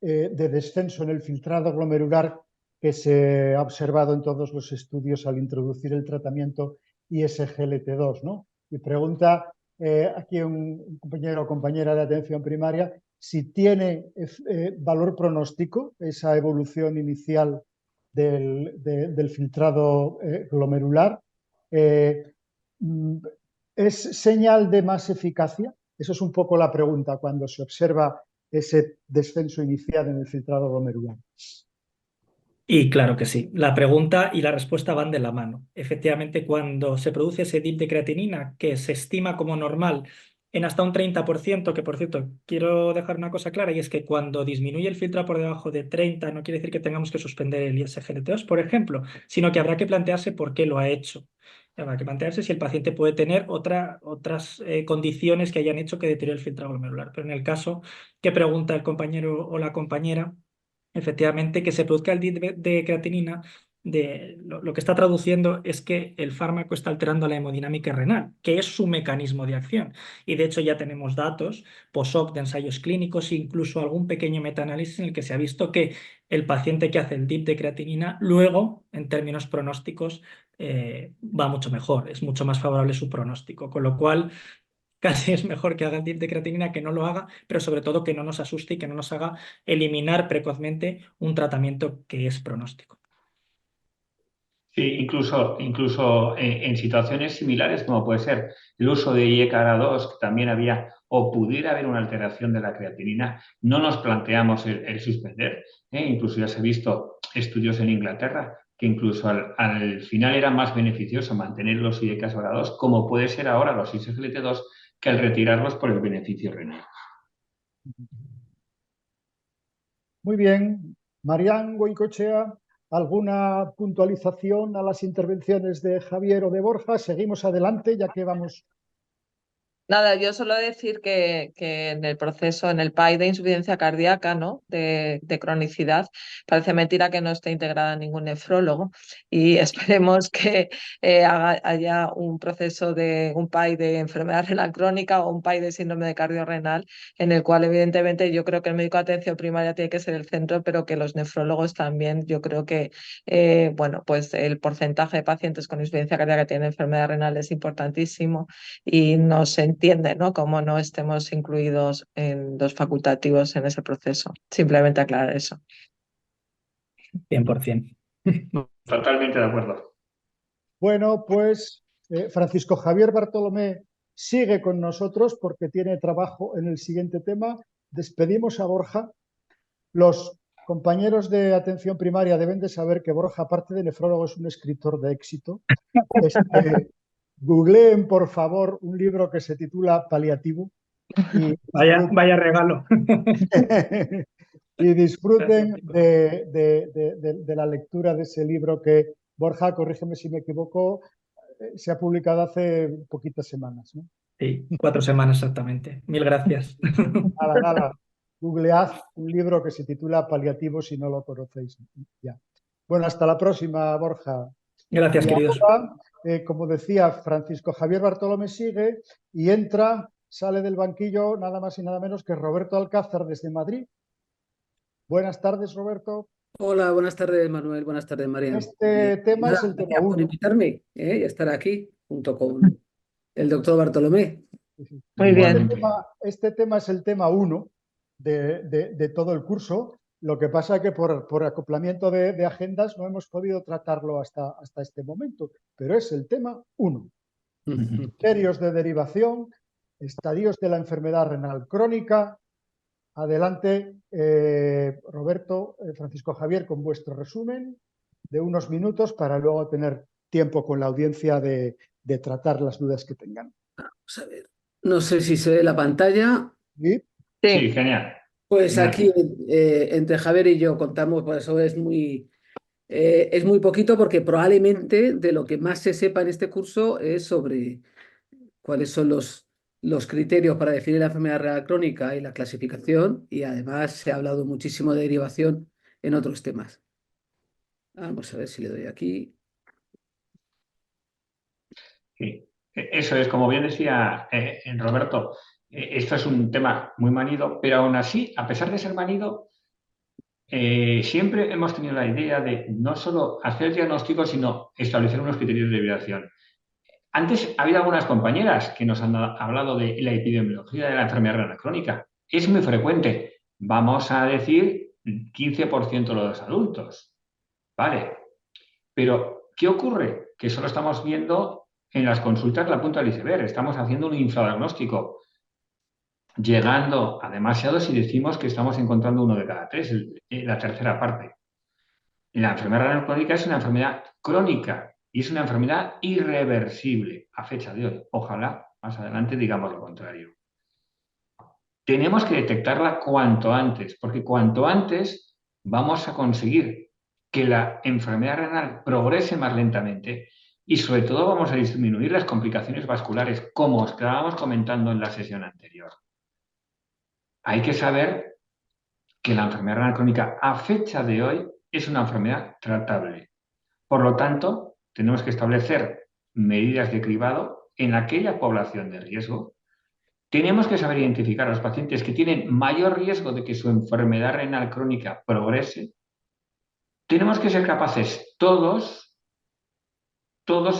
de descenso en el filtrado glomerular que se ha observado en todos los estudios al introducir el tratamiento ISGLT2, ¿no? Y pregunta aquí un compañero o compañera de atención primaria si tiene valor pronóstico esa evolución inicial del filtrado glomerular. ¿Es señal de más eficacia? Eso es un poco la pregunta cuando se observa ese descenso inicial en el filtrado glomerular. Y claro que sí, la pregunta y la respuesta van de la mano. Efectivamente, cuando se produce ese dip de creatinina que se estima como normal en hasta un 30%, que por cierto, quiero dejar una cosa clara, y es que cuando disminuye el filtrado por debajo de 30, no quiere decir que tengamos que suspender el ISGLT2, por ejemplo, sino que habrá que plantearse por qué lo ha hecho. Habrá que plantearse si el paciente puede tener otras condiciones que hayan hecho que deteriore el filtrado glomerular. Pero en el caso que pregunta el compañero o la compañera, efectivamente, que se produzca el dip de creatinina, lo que está traduciendo es que el fármaco está alterando la hemodinámica renal, que es su mecanismo de acción. Y de hecho ya tenemos datos post-hoc de ensayos clínicos, incluso algún pequeño metaanálisis en el que se ha visto que el paciente que hace el dip de creatinina, luego, en términos pronósticos, va mucho mejor, es mucho más favorable su pronóstico. Con lo cual, casi es mejor que haga el dip de creatinina que no lo haga, pero sobre todo que no nos asuste y que no nos haga eliminar precozmente un tratamiento que es pronóstico. Sí, incluso en situaciones similares, como puede ser el uso de IECARA2, que también había o pudiera haber una alteración de la creatinina, no nos planteamos el suspender. Incluso ya se ha visto estudios en Inglaterra que incluso al final era más beneficioso mantener los IECARA2, como puede ser ahora los ISGLT2, que al retirarlos por el beneficio renal. Muy bien. Marián Goicoechea, ¿Alguna puntualización a las intervenciones de Javier o de Borja? Seguimos adelante, ya que vamos... Nada, yo solo decir que en el proceso, en el PAI de insuficiencia cardíaca, ¿no? de cronicidad, parece mentira que no esté integrada ningún nefrólogo y esperemos que haya un proceso de un PAI de enfermedad renal crónica o un PAI de síndrome de cardiorrenal, en el cual evidentemente yo creo que el médico de atención primaria tiene que ser el centro, pero que los nefrólogos también, yo creo que bueno, pues el porcentaje de pacientes con insuficiencia cardíaca que tienen enfermedad renal es importantísimo y no se entiende, ¿no?, cómo no estemos incluidos en los facultativos en ese proceso. Simplemente aclarar eso. 100%. Totalmente de acuerdo. Bueno, pues Francisco Javier Bartolomé sigue con nosotros porque tiene trabajo en el siguiente tema. Despedimos a Borja. Los compañeros de atención primaria deben de saber que Borja, aparte de nefrólogo, es un escritor de éxito. Googleen, por favor, un libro que se titula Paliativo. Y vaya regalo. Y disfruten de la lectura de ese libro que, Borja, corrígeme si me equivoco, se ha publicado hace poquitas semanas, ¿no? Sí, 4 semanas exactamente. Mil gracias. Nada. Googlead un libro que se titula Paliativo si no lo conocéis. Ya. Bueno, hasta la próxima, Borja. Gracias, queridos. Ahora, como decía, Francisco Javier Bartolomé sigue y sale del banquillo nada más y nada menos que Roberto Alcázar desde Madrid. Buenas tardes, Roberto. Hola, buenas tardes, Manuel. Buenas tardes, María. Este tema es el tema gracias 1. por invitarme y estar aquí junto con el doctor Bartolomé. Muy bien. Este tema es el tema 1 de todo el curso. Lo que pasa es que por acoplamiento de agendas no hemos podido tratarlo hasta este momento, pero es el tema 1. Criterios de derivación, estadios de la enfermedad renal crónica. Adelante, Roberto, Francisco Javier, con vuestro resumen de unos minutos para luego tener tiempo con la audiencia de tratar las dudas que tengan. Vamos a ver. No sé si se ve la pantalla. ¿Sí? Sí, genial. Pues aquí entre Javier y yo contamos, por eso es muy poquito, porque probablemente de lo que más se sepa en este curso es sobre cuáles son los criterios para definir la enfermedad renal crónica y la clasificación, y además se ha hablado muchísimo de derivación en otros temas. Vamos a ver si le doy aquí. Sí, eso es, como bien decía Roberto, esto es un tema muy manido, pero aún así, a pesar de ser manido, siempre hemos tenido la idea de no solo hacer diagnóstico, sino establecer unos criterios de derivación. Antes ha habido algunas compañeras que nos han hablado de la epidemiología de la enfermedad renal crónica. Es muy frecuente. Vamos a decir 15% de los adultos. ¿Vale? Pero, ¿qué ocurre? Que solo estamos viendo en las consultas la punta del iceberg. Estamos haciendo un infradiagnóstico, llegando a demasiados si decimos que estamos encontrando 1 de cada 3, la tercera parte. La enfermedad renal crónica es una enfermedad crónica y es una enfermedad irreversible a fecha de hoy. Ojalá más adelante digamos lo contrario. Tenemos que detectarla cuanto antes, porque cuanto antes vamos a conseguir que la enfermedad renal progrese más lentamente y sobre todo vamos a disminuir las complicaciones vasculares, como estábamos comentando en la sesión anterior. Hay que saber que la enfermedad renal crónica a fecha de hoy es una enfermedad tratable. Por lo tanto, tenemos que establecer medidas de cribado en aquella población de riesgo. Tenemos que saber identificar a los pacientes que tienen mayor riesgo de que su enfermedad renal crónica progrese. Tenemos que ser capaces todos,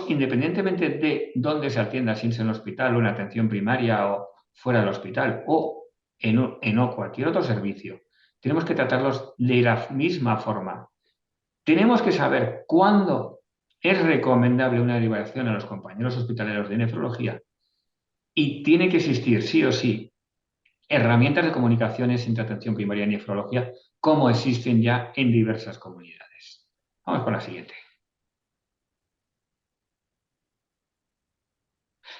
independientemente de dónde se atienda, si es en el hospital o en atención primaria o fuera del hospital o en cualquier otro servicio, tenemos que tratarlos de la misma forma. Tenemos que saber cuándo es recomendable una derivación a los compañeros hospitaleros de nefrología y tiene que existir sí o sí herramientas de comunicaciones entre atención primaria y nefrología como existen ya en diversas comunidades. Vamos con la siguiente.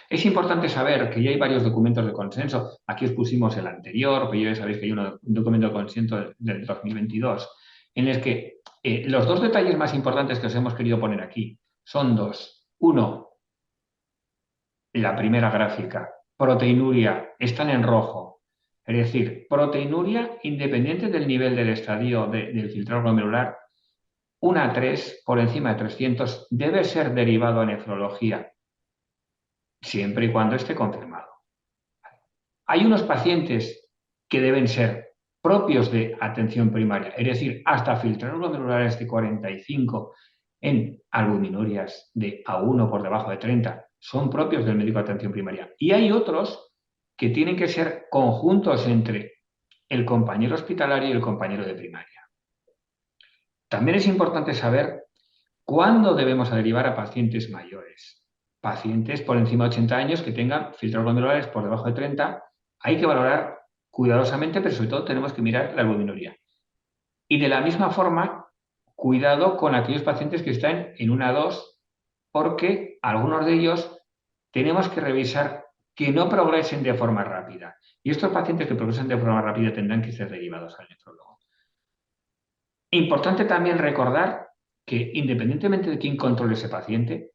Es importante saber que ya hay varios documentos de consenso. Aquí os pusimos el anterior, pero ya sabéis que hay un documento de consenso del 2022. en el que los dos detalles más importantes que os hemos querido poner aquí son dos. Uno, la primera gráfica, proteinuria, están en rojo. Es decir, proteinuria independiente del nivel del estadio del filtrado glomerular, 1 a 3 por encima de 300 debe ser derivado a nefrología, siempre y cuando esté confirmado. Hay unos pacientes que deben ser propios de atención primaria, es decir, hasta filtrados glomerulares de 45 en albuminurias de A1 por debajo de 30, son propios del médico de atención primaria. Y hay otros que tienen que ser conjuntos entre el compañero hospitalario y el compañero de primaria. También es importante saber cuándo debemos derivar a pacientes mayores. Pacientes por encima de 80 años que tengan filtrados glomerulares por debajo de 30, hay que valorar cuidadosamente, pero sobre todo tenemos que mirar la albuminuria. Y de la misma forma, cuidado con aquellos pacientes que están en 1 a 2, porque algunos de ellos tenemos que revisar que no progresen de forma rápida. Y estos pacientes que progresan de forma rápida tendrán que ser derivados al nefrólogo. Importante también recordar que independientemente de quién controle ese paciente,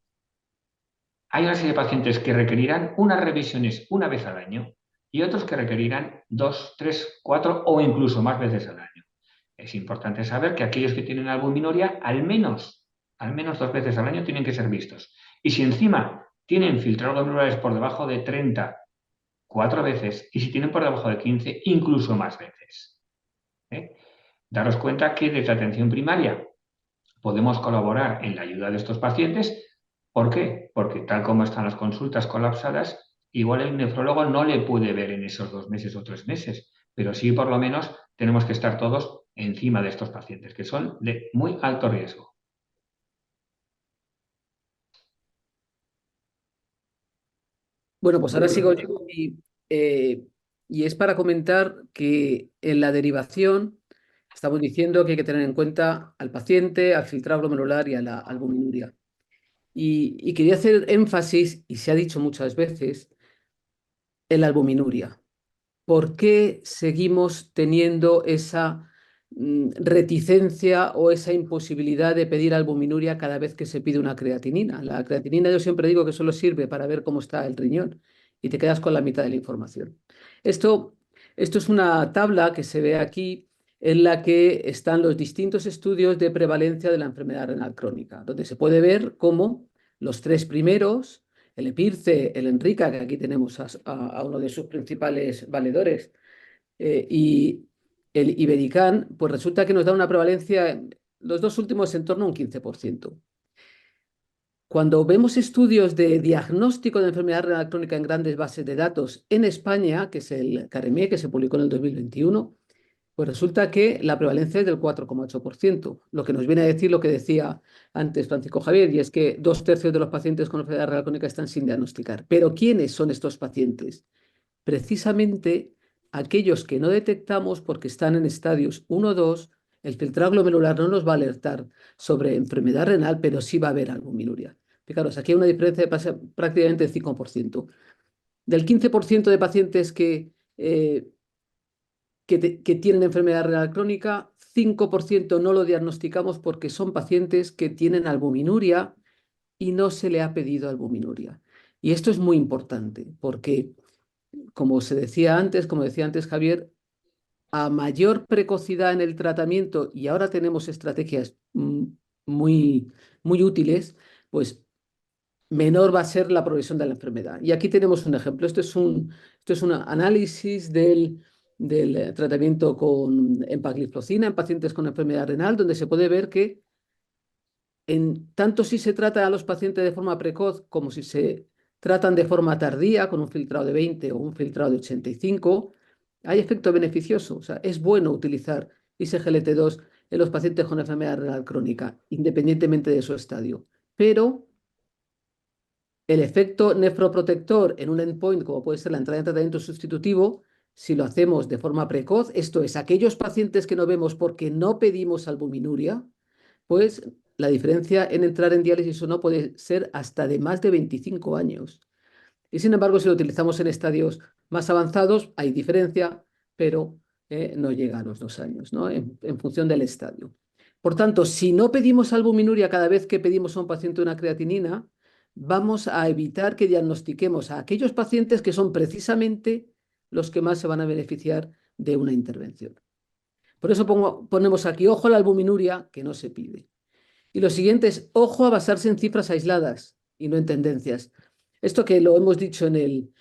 hay una serie de pacientes que requerirán unas revisiones una vez al año y otros que requerirán 2, 3, 4 o incluso más veces al año. Es importante saber que aquellos que tienen albuminuria al menos 2 veces al año tienen que ser vistos. Y si encima tienen filtrados glomerulares por debajo de 30, 4 veces, y si tienen por debajo de 15, incluso más veces. Daros cuenta que desde atención primaria podemos colaborar en la ayuda de estos pacientes. ¿Por qué? Porque tal como están las consultas colapsadas, igual el nefrólogo no le puede ver en esos 2 meses o 3 meses, pero sí por lo menos tenemos que estar todos encima de estos pacientes, que son de muy alto riesgo. Bueno, pues ahora sigo yo y es para comentar que en la derivación estamos diciendo que hay que tener en cuenta al paciente, al filtrado glomerular y a la albuminuria. Y quería hacer énfasis, y se ha dicho muchas veces, en la albuminuria. ¿Por qué seguimos teniendo esa reticencia o esa imposibilidad de pedir albuminuria cada vez que se pide una creatinina? La creatinina yo siempre digo que solo sirve para ver cómo está el riñón y te quedas con la mitad de la información. Esto es una tabla que se ve aquí en la que están los distintos estudios de prevalencia de la enfermedad renal crónica, donde se puede ver cómo los 3 primeros, el EPIRCE, el ENRICA, que aquí tenemos a uno de sus principales valedores, y el Iberican, pues resulta que nos da una prevalencia, los 2 últimos en torno a un 15%. Cuando vemos estudios de diagnóstico de enfermedad renal crónica en grandes bases de datos en España, que es el CAREMIE, que se publicó en el 2021, pues resulta que la prevalencia es del 4,8%, lo que nos viene a decir lo que decía antes Francisco Javier, y es que 2/3 de los pacientes con enfermedad renal crónica están sin diagnosticar. ¿Pero quiénes son estos pacientes? Precisamente aquellos que no detectamos porque están en estadios 1 o 2, el filtrado glomerular no nos va a alertar sobre enfermedad renal, pero sí va a haber albuminuria. Fijaros, aquí hay una diferencia de prácticamente del 5%. Del 15% de pacientes que tienen enfermedad renal crónica, 5% no lo diagnosticamos porque son pacientes que tienen albuminuria y no se le ha pedido albuminuria. Y esto es muy importante porque, como decía antes Javier, a mayor precocidad en el tratamiento, y ahora tenemos estrategias muy útiles, pues menor va a ser la progresión de la enfermedad. Y aquí tenemos un ejemplo. Esto es un análisis del tratamiento con empagliflozina en pacientes con enfermedad renal, donde se puede ver que tanto si se trata a los pacientes de forma precoz como si se tratan de forma tardía, con un filtrado de 20 o un filtrado de 85, hay efecto beneficioso. O sea, es bueno utilizar ISGLT2 en los pacientes con enfermedad renal crónica, independientemente de su estadio. Pero el efecto nefroprotector en un endpoint, como puede ser la entrada en tratamiento sustitutivo, si lo hacemos de forma precoz, esto es, aquellos pacientes que no vemos porque no pedimos albuminuria, pues la diferencia en entrar en diálisis o no puede ser hasta de más de 25 años. Y sin embargo, si lo utilizamos en estadios más avanzados, hay diferencia, pero no llega a los 2 años, ¿no? En función del estadio. Por tanto, si no pedimos albuminuria cada vez que pedimos a un paciente una creatinina, vamos a evitar que diagnostiquemos a aquellos pacientes que son precisamente los que más se van a beneficiar de una intervención. Por eso ponemos aquí, ojo a la albuminuria, que no se pide. Y lo siguiente es, ojo a basarse en cifras aisladas y no en tendencias. Esto que lo hemos dicho en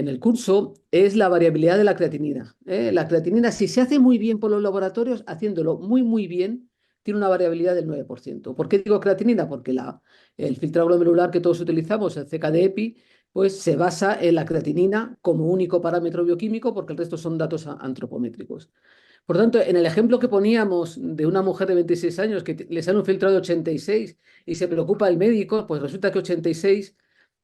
el curso es la variabilidad de la creatinina. La creatinina, si se hace muy bien por los laboratorios, haciéndolo muy bien, tiene una variabilidad del 9%. ¿Por qué digo creatinina? Porque el filtrado glomerular que todos utilizamos, el CKD-EPI, pues se basa en la creatinina como único parámetro bioquímico, porque el resto son datos antropométricos. Por tanto, en el ejemplo que poníamos de una mujer de 26 años que le sale un filtrado de 86 y se preocupa el médico, pues resulta que 86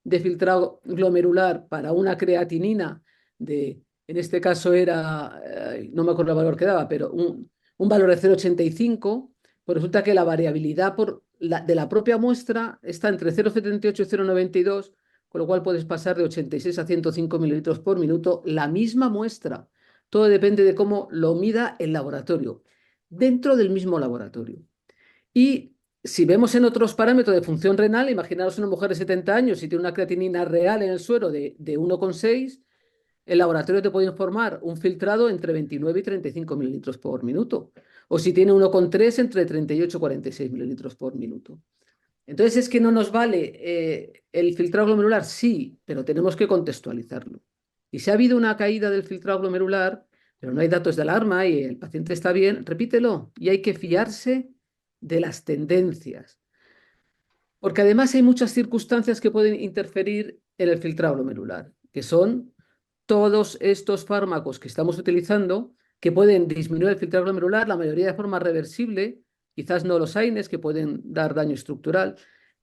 de filtrado glomerular para una creatinina en este caso era, no me acuerdo el valor que daba, pero un valor de 0,85, pues resulta que la variabilidad de la propia muestra está entre 0,78 y 0,92, con lo cual puedes pasar de 86 a 105 mililitros por minuto, la misma muestra. Todo depende de cómo lo mida el laboratorio, dentro del mismo laboratorio. Y si vemos en otros parámetros de función renal, imaginaros una mujer de 70 años y tiene una creatinina real en el suero de 1,6, el laboratorio te puede informar un filtrado entre 29 y 35 mililitros por minuto. O si tiene 1,3, entre 38 y 46 mililitros por minuto. Entonces, ¿es que no nos vale el filtrado glomerular? Sí, pero tenemos que contextualizarlo. Y si ha habido una caída del filtrado glomerular, pero no hay datos de alarma y el paciente está bien, repítelo. Y hay que fiarse de las tendencias. Porque además hay muchas circunstancias que pueden interferir en el filtrado glomerular, que son todos estos fármacos que estamos utilizando que pueden disminuir el filtrado glomerular, la mayoría de forma reversible, quizás no los AINES, que pueden dar daño estructural,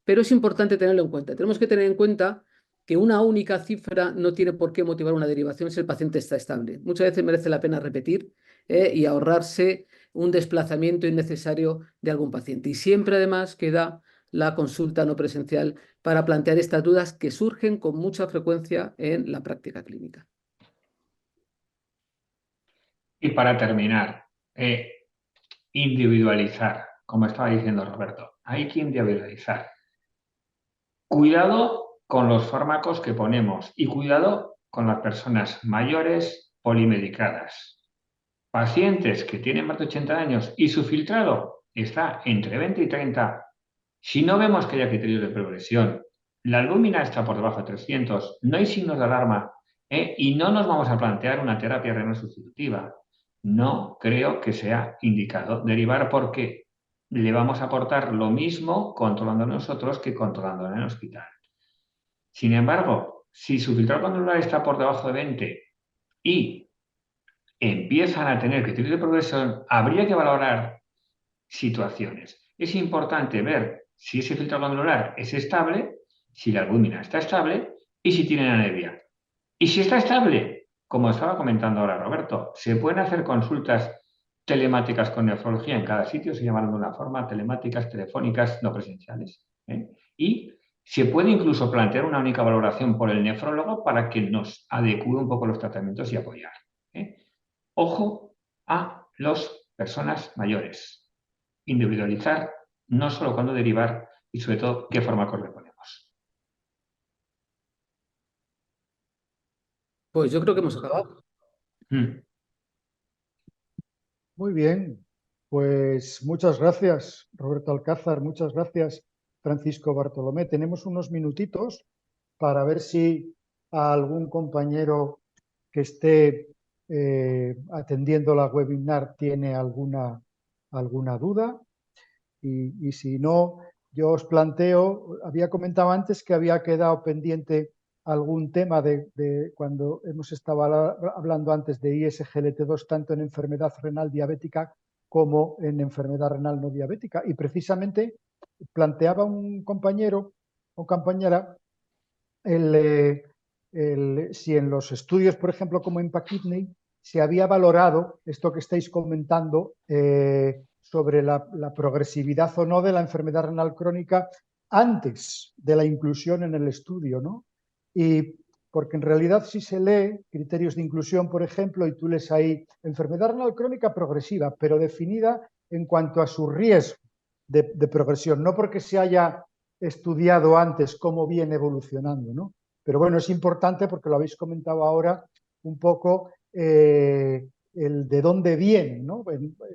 pero es importante tenerlo en cuenta. Tenemos que tener en cuenta que una única cifra no tiene por qué motivar una derivación si el paciente está estable. Muchas veces merece la pena repetir y ahorrarse un desplazamiento innecesario de algún paciente. Y siempre además queda la consulta no presencial para plantear estas dudas que surgen con mucha frecuencia en la práctica clínica. Y para terminar, individualizar, como estaba diciendo Roberto, hay que individualizar. Cuidado con los fármacos que ponemos y cuidado con las personas mayores polimedicadas. Pacientes que tienen más de 80 años y su filtrado está entre 20 y 30, si no vemos que haya criterios de progresión, la albúmina está por debajo de 300, no hay signos de alarma y no nos vamos a plantear una terapia renal sustitutiva. No creo que sea indicado derivar porque le vamos a aportar lo mismo controlando nosotros que controlando en el hospital. Sin embargo, si su filtrado glomerular está por debajo de 20 y empiezan a tener criterios de progresión, habría que valorar situaciones. Es importante ver si ese filtrado glomerular es estable, si la albúmina está estable y si tienen anemia. Y si está estable, como estaba comentando ahora Roberto, se pueden hacer consultas telemáticas con nefrología en cada sitio, se llaman de una forma, telemáticas, telefónicas, no presenciales. Y se puede incluso plantear una única valoración por el nefrólogo para que nos adecue un poco los tratamientos y apoyar. Ojo a las personas mayores. Individualizar, no solo cuándo derivar y sobre todo qué fármacos le ponemos. Pues yo creo que hemos acabado. Muy bien, pues muchas gracias, Roberto Alcázar, muchas gracias, Francisco Bartolomé. Tenemos unos minutitos para ver si algún compañero que esté atendiendo la webinar tiene alguna duda. Y si no, yo os planteo, había comentado antes que había quedado pendiente algún tema de cuando hemos estado hablando antes de ISGLT2, tanto en enfermedad renal diabética como en enfermedad renal no diabética. Y precisamente planteaba un compañero o compañera si en los estudios, por ejemplo, como Impact Kidney, se había valorado esto que estáis comentando sobre la progresividad o no de la enfermedad renal crónica antes de la inclusión en el estudio, ¿no? Y porque en realidad si se lee criterios de inclusión, por ejemplo, y tú lees ahí enfermedad renal crónica progresiva, pero definida en cuanto a su riesgo de progresión, no porque se haya estudiado antes cómo viene evolucionando, ¿no? Pero bueno, es importante porque lo habéis comentado ahora un poco el de dónde viene, ¿no?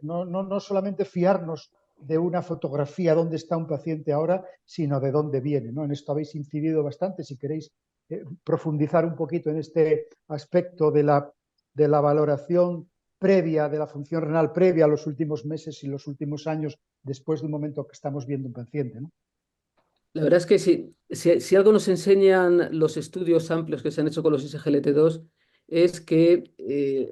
No solamente fiarnos de una fotografía, dónde está un paciente ahora, sino de dónde viene, ¿no? En esto habéis incidido bastante. Si queréis profundizar un poquito en este aspecto de la valoración previa, de la función renal previa a los últimos meses y los últimos años después de un momento que estamos viendo un paciente, ¿no? La verdad es que si algo nos enseñan los estudios amplios que se han hecho con los SGLT2 es que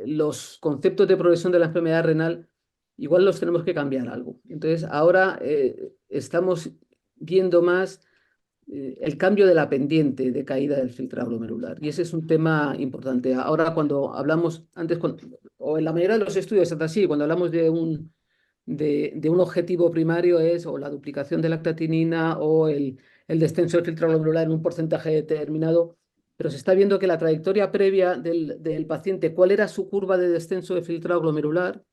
los conceptos de progresión de la enfermedad renal igual los tenemos que cambiar algo. Entonces, ahora estamos viendo más el cambio de la pendiente de caída del filtrado glomerular. Y ese es un tema importante. Ahora, cuando hablamos, o en la mayoría de los estudios es así, cuando hablamos de un objetivo primario es o la duplicación de la lactatinina o el descenso del filtrado glomerular en un porcentaje determinado, pero se está viendo que la trayectoria previa del paciente, cuál era su curva de descenso de filtrado glomerular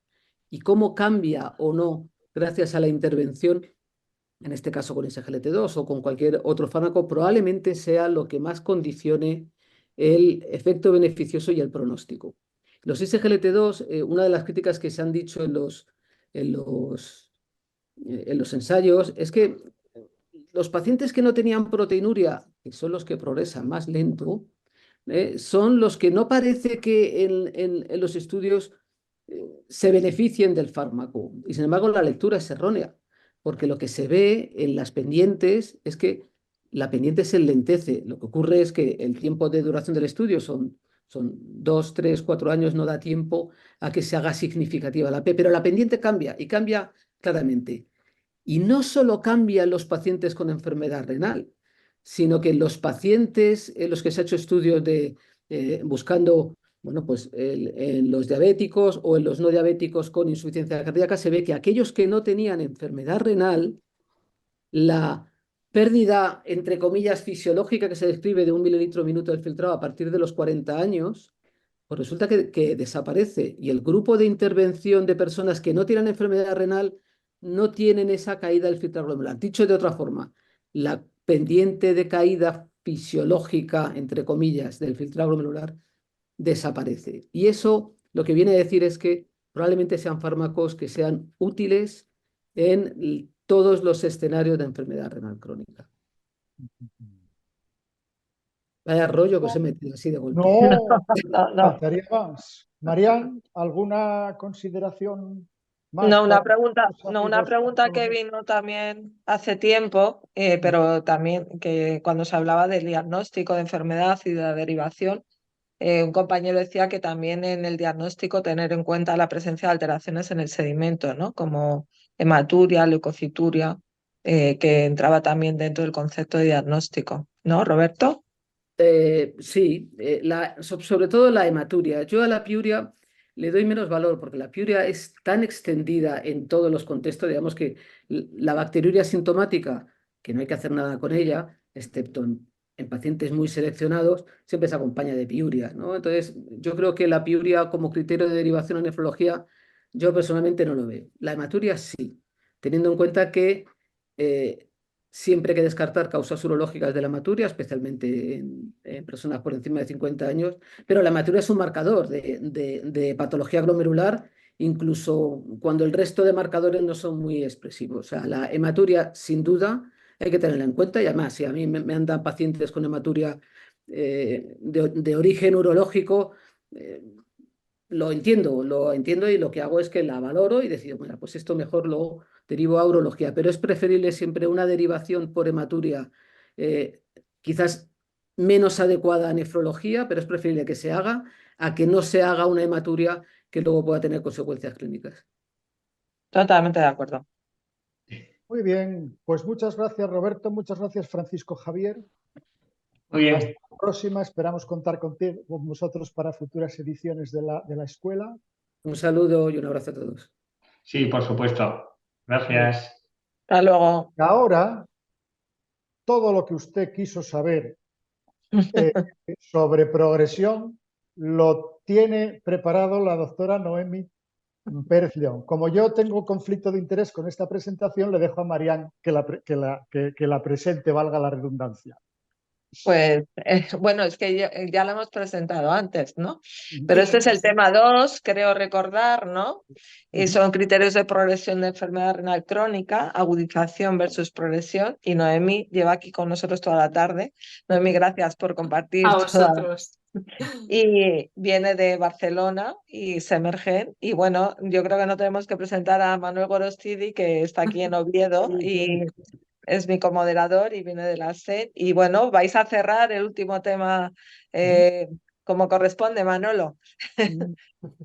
y cómo cambia o no gracias a la intervención, en este caso con SGLT2 o con cualquier otro fármaco, probablemente sea lo que más condicione el efecto beneficioso y el pronóstico. Los SGLT2, una de las críticas que se han dicho en los ensayos es que los pacientes que no tenían proteinuria, que son los que progresan más lento, son los que no parece que en los estudios se beneficien del fármaco. Y sin embargo, la lectura es errónea, porque lo que se ve en las pendientes es que la pendiente se enlentece. Lo que ocurre es que el tiempo de duración del estudio son 2, 3, 4 años, no da tiempo a que se haga significativa la P, pero la pendiente cambia y cambia claramente. Y no solo cambian los pacientes con enfermedad renal, sino que los pacientes en los que se ha hecho estudios buscando, bueno, pues en los diabéticos o en los no diabéticos con insuficiencia cardíaca, se ve que aquellos que no tenían enfermedad renal, la pérdida, entre comillas, fisiológica que se describe de 1 mililitro minuto del filtrado a partir de los 40 años, pues resulta que desaparece. Y el grupo de intervención de personas que no tienen enfermedad renal no tienen esa caída del filtrado glomerular. Dicho de otra forma, la pendiente de caída fisiológica, entre comillas, del filtrado glomerular desaparece. Y eso lo que viene a decir es que probablemente sean fármacos que sean útiles en todos los escenarios de enfermedad renal crónica. Vaya rollo que os he metido así de golpe. No, faltaría más. Marian, ¿alguna consideración más? No, una pregunta que vino también hace tiempo, pero también que cuando se hablaba del diagnóstico de enfermedad y de la derivación, un compañero decía que también en el diagnóstico tener en cuenta la presencia de alteraciones en el sedimento, ¿no? Como hematuria, leucocituria, que entraba también dentro del concepto de diagnóstico, ¿no, Roberto? Sí, sobre todo la hematuria. Yo a la piuria le doy menos valor porque la piuria es tan extendida en todos los contextos, digamos que la bacteriuria sintomática, que no hay que hacer nada con ella, excepto en pacientes muy seleccionados, siempre se acompaña de piuria, ¿no? Entonces, yo creo que la piuria como criterio de derivación a nefrología, yo personalmente no lo veo. La hematuria sí, teniendo en cuenta que siempre hay que descartar causas urológicas de la hematuria, especialmente en personas por encima de 50 años, pero la hematuria es un marcador de patología glomerular, incluso cuando el resto de marcadores no son muy expresivos. O sea, la hematuria, sin duda, hay que tenerla en cuenta. Y además, si a mí me andan pacientes con hematuria de origen urológico, lo entiendo y lo que hago es que la valoro y decido, bueno, pues esto mejor lo derivo a urología, pero es preferible siempre una derivación por hematuria, quizás menos adecuada a nefrología, pero es preferible que se haga a que no se haga una hematuria que luego pueda tener consecuencias clínicas. Totalmente de acuerdo. Muy bien, pues muchas gracias, Roberto, muchas gracias, Francisco Javier. Muy bien. Hasta la próxima, esperamos contar con vosotros para futuras ediciones de la escuela. Un saludo y un abrazo a todos. Sí, por supuesto. Gracias. Hasta luego. Ahora, todo lo que usted quiso saber sobre progresión lo tiene preparado la doctora Noemi Pérez León. Como yo tengo conflicto de interés con esta presentación, le dejo a Marian que la presente, valga la redundancia. Pues bueno, es que ya lo hemos presentado antes, ¿no? Pero este Sí, es el sí. tema 2, creo recordar, ¿no? Y Ujú. son criterios de progresión de enfermedad renal crónica, agudización versus progresión. Y Noemí lleva aquí con nosotros toda la tarde. Noemí, gracias por compartir A toda. vosotros. Y viene de Barcelona y Semergen. Y bueno, yo creo que no tenemos que presentar a Manuel Gorostidi, que está aquí en Oviedo y es mi comoderador y viene de la SED. Y bueno, vais a cerrar el último tema como corresponde, Manolo.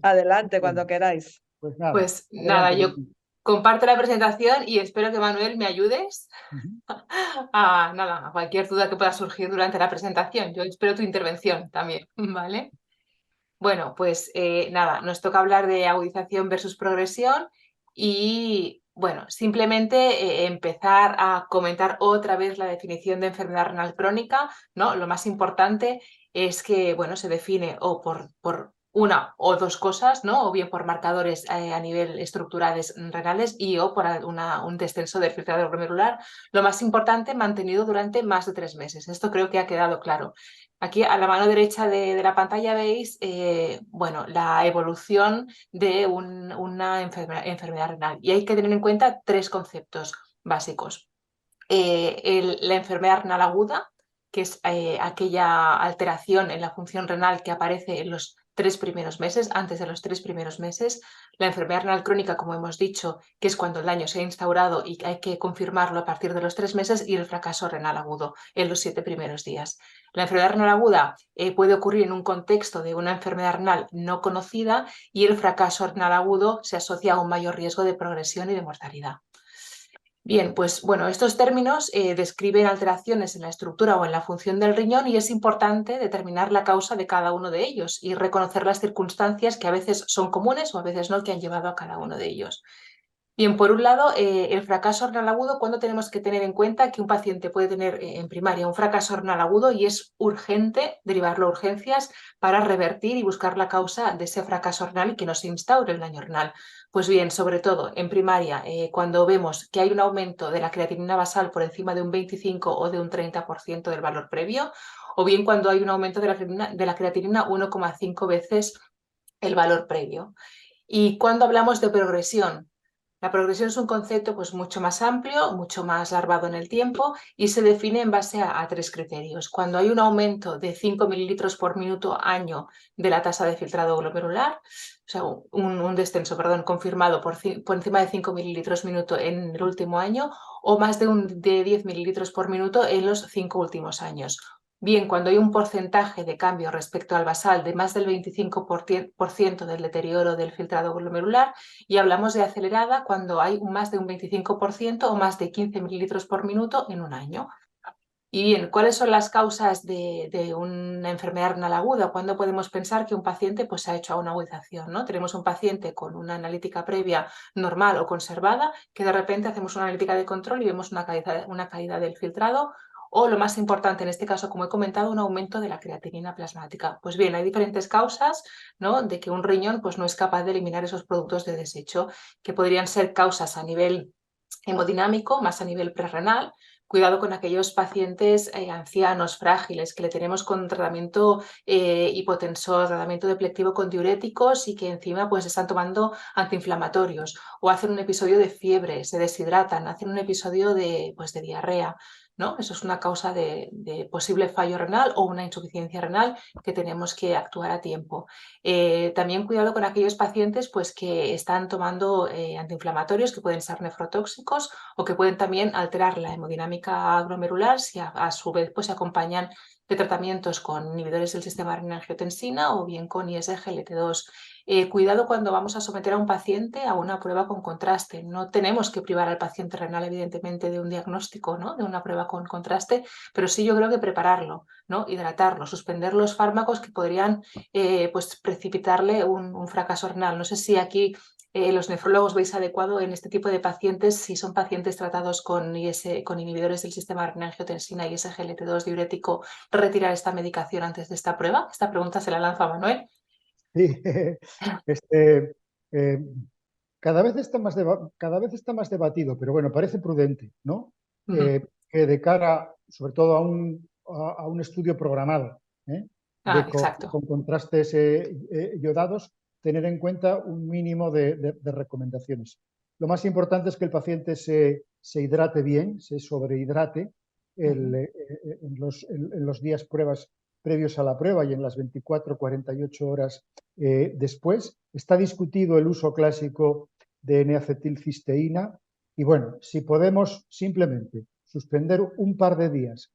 Adelante, cuando queráis. Pues nada, Pues nada, adelante. yo comparto la presentación y espero que Manuel me ayudes a cualquier duda que pueda surgir durante la presentación. Yo espero tu intervención también, ¿vale? Bueno, pues nada, nos toca hablar de agudización versus progresión y bueno, simplemente empezar a comentar otra vez la definición de enfermedad renal crónica, ¿no? Lo más importante es que, bueno, se define o por una o dos cosas, ¿no? O bien por marcadores a nivel estructurales renales y o por un descenso del filtrado glomerular. Lo más importante, mantenido durante más de 3 meses. Esto creo que ha quedado claro. Aquí a la mano derecha de la pantalla veis bueno, la evolución de una enfermedad renal. Y hay que tener en cuenta 3 conceptos básicos. La enfermedad renal aguda, que es aquella alteración en la función renal que aparece en los 3 primeros meses, antes de los 3 primeros meses. La enfermedad renal crónica, como hemos dicho, que es cuando el daño se ha instaurado y hay que confirmarlo a partir de los 3 meses, y el fracaso renal agudo en los 7 primeros días. La enfermedad renal aguda puede ocurrir en un contexto de una enfermedad renal no conocida y el fracaso renal agudo se asocia a un mayor riesgo de progresión y de mortalidad. Bien, pues bueno, estos términos describen alteraciones en la estructura o en la función del riñón y es importante determinar la causa de cada uno de ellos y reconocer las circunstancias que a veces son comunes o a veces no que han llevado a cada uno de ellos. Bien, por un lado, el fracaso renal agudo, ¿cuándo tenemos que tener en cuenta que un paciente puede tener en primaria un fracaso renal agudo y es urgente derivarlo a urgencias para revertir y buscar la causa de ese fracaso renal y que no se instaure el daño renal? Pues bien, sobre todo en primaria, cuando vemos que hay un aumento de la creatinina basal por encima de un 25 o de un 30% del valor previo, o bien cuando hay un aumento de la creatinina 1,5 veces el valor previo. Y cuando hablamos de progresión, la progresión es un concepto pues, mucho más amplio, mucho más larvado en el tiempo y se define en base a 3 criterios. Cuando hay un aumento de 5 mililitros por minuto año de la tasa de filtrado glomerular, o sea, un descenso, perdón, confirmado por encima de 5 mililitros minuto en el último año o más de 10 mililitros por minuto en los 5 últimos años. Bien, cuando hay un porcentaje de cambio respecto al basal de más del 25% del deterioro del filtrado glomerular, y hablamos de acelerada cuando hay más de un 25% o más de 15 mililitros por minuto en un año. Y bien, ¿cuáles son las causas de una enfermedad renal aguda? ¿Cuándo podemos pensar que un paciente pues, se ha hecho a una agudización, ¿no? Tenemos un paciente con una analítica previa normal o conservada, que de repente hacemos una analítica de control y vemos una caída del filtrado, o lo más importante en este caso, como he comentado, un aumento de la creatinina plasmática. Pues bien, hay diferentes causas, ¿no? De que un riñón pues, no es capaz de eliminar esos productos de desecho, que podrían ser causas a nivel hemodinámico, más a nivel prerrenal. Cuidado con aquellos pacientes ancianos, frágiles, que le tenemos con tratamiento hipotensor, tratamiento deplectivo con diuréticos y que encima pues están tomando antiinflamatorios o hacen un episodio de fiebre, se deshidratan, hacen un episodio de diarrea, ¿no? Eso es una causa de posible fallo renal o una insuficiencia renal que tenemos que actuar a tiempo. También cuidado con aquellos pacientes pues, que están tomando antiinflamatorios que pueden ser nefrotóxicos o que pueden también alterar la hemodinámica glomerular si a su vez pues, se acompañan de tratamientos con inhibidores del sistema renina-angiotensina o bien con ISGLT2. Cuidado cuando vamos a someter a un paciente a una prueba con contraste. No tenemos que privar al paciente renal, evidentemente, de un diagnóstico, ¿no? De una prueba con contraste, pero sí yo creo que prepararlo, ¿no? Hidratarlo, suspender los fármacos que podrían pues precipitarle un fracaso renal. No sé si aquí los nefrólogos veis adecuado en este tipo de pacientes, si son pacientes tratados con inhibidores del sistema renina-angiotensina y SGLT2 diurético, retirar esta medicación antes de esta prueba. Esta pregunta se la lanzo a Manuel. Sí, cada vez está más debatido, pero bueno, parece prudente, ¿no? Que de cara, sobre todo a un estudio programado, Exacto. con contrastes iodados, tener en cuenta un mínimo de recomendaciones. Lo más importante es que el paciente se hidrate bien, se sobrehidrate en los días previos a la prueba y en las 24-48 horas después. Está discutido el uso clásico de N-acetilcisteína y bueno, si podemos simplemente suspender un par de días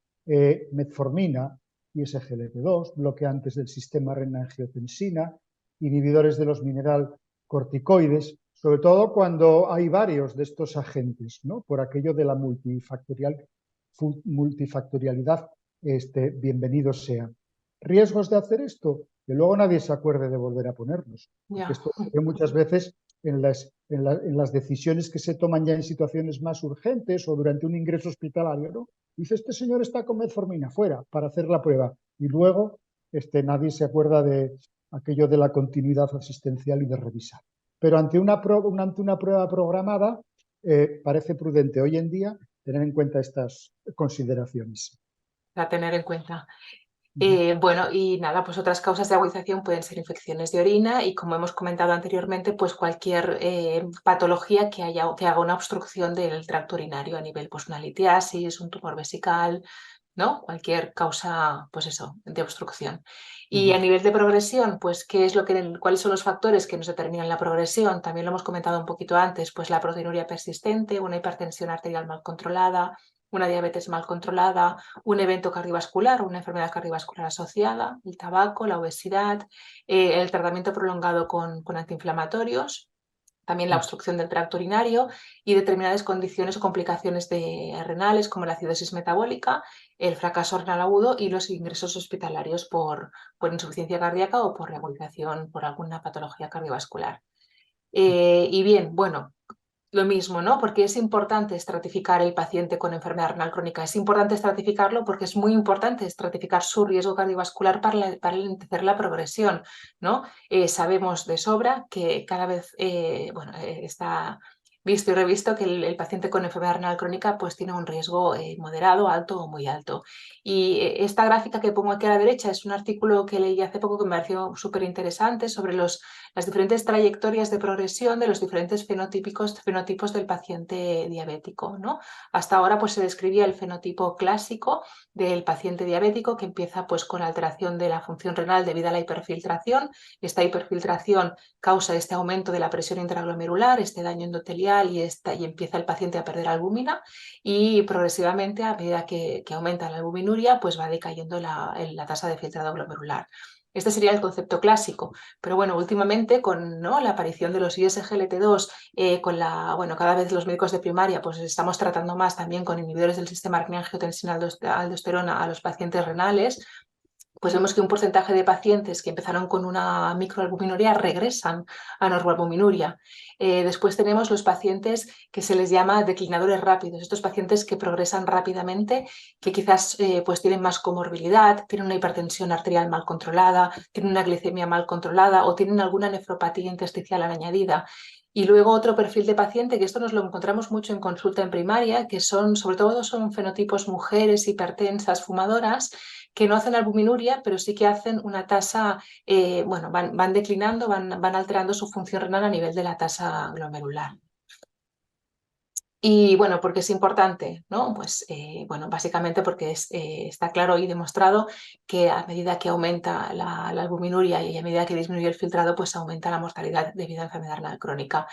metformina y SGLT2, bloqueantes del sistema renina-angiotensina, inhibidores de los mineralcorticoides, sobre todo cuando hay varios de estos agentes, ¿no? Por aquello de la multifactorialidad, bienvenido sea. ¿Riesgos de hacer esto? Que luego nadie se acuerde de volver a ponerlos. Porque esto ocurre muchas veces en las decisiones que se toman ya en situaciones más urgentes o durante un ingreso hospitalario, ¿no? Dice, este señor está con metformina, fuera, para hacer la prueba. Y luego nadie se acuerda de aquello de la continuidad asistencial y de revisar. Pero ante una prueba programada, parece prudente hoy en día tener en cuenta estas consideraciones. A tener en cuenta. Bueno, y nada, pues otras causas de agudización pueden ser infecciones de orina y, como hemos comentado anteriormente, pues cualquier patología que haga una obstrucción del tracto urinario a nivel, pues una litiasis, un tumor vesical, ¿no? Cualquier causa, pues eso, de obstrucción. Y a nivel de progresión, pues ¿cuáles son los factores que nos determinan la progresión? También lo hemos comentado un poquito antes, pues la proteinuria persistente, una hipertensión arterial mal controlada, una diabetes mal controlada, un evento cardiovascular, una enfermedad cardiovascular asociada, el tabaco, la obesidad, el tratamiento prolongado con antiinflamatorios, también la obstrucción del tracto urinario y determinadas condiciones o complicaciones renales como la acidosis metabólica, el fracaso renal agudo y los ingresos hospitalarios por insuficiencia cardíaca o por reagudización por alguna patología cardiovascular. Y bien, bueno, lo mismo, ¿no? Porque es importante estratificar el paciente con enfermedad renal crónica. Es importante estratificarlo porque es muy importante estratificar su riesgo cardiovascular para entencer la progresión, ¿no? Sabemos de sobra que cada vez, está visto y revisto que el paciente con enfermedad renal crónica pues tiene un riesgo moderado, alto o muy alto. Y esta gráfica que pongo aquí a la derecha es un artículo que leí hace poco que me pareció súper interesante sobre las diferentes trayectorias de progresión de los diferentes fenotipos del paciente diabético, ¿no? Hasta ahora pues se describía el fenotipo clásico del paciente diabético, que empieza pues con la alteración de la función renal debido a la hiperfiltración. Esta hiperfiltración causa este aumento de la presión intraglomerular, este daño endotelial y empieza el paciente a perder albúmina, y progresivamente, a medida que aumenta la albuminuria, pues va decayendo la tasa de filtrado glomerular. Este sería el concepto clásico, pero bueno, últimamente con la aparición de los ISGLT2, cada vez los médicos de primaria pues estamos tratando más también con inhibidores del sistema renina-angiotensina-aldosterona a los pacientes renales, pues vemos que un porcentaje de pacientes que empezaron con una microalbuminuria regresan a normoalbuminuria. Después tenemos los pacientes que se les llama declinadores rápidos, estos pacientes que progresan rápidamente, que quizás pues tienen más comorbilidad, tienen una hipertensión arterial mal controlada, tienen una glicemia mal controlada o tienen alguna nefropatía intersticial añadida. Y luego otro perfil de paciente, que esto nos lo encontramos mucho en consulta en primaria, que sobre todo son fenotipos mujeres hipertensas, fumadoras, que no hacen albuminuria, pero sí que hacen una tasa, van declinando, van alterando su función renal a nivel de la tasa glomerular. Y bueno, ¿por qué es importante? ¿No? Pues básicamente porque está claro y demostrado que a medida que aumenta la albuminuria y a medida que disminuye el filtrado, pues aumenta la mortalidad debido a enfermedad renal crónica.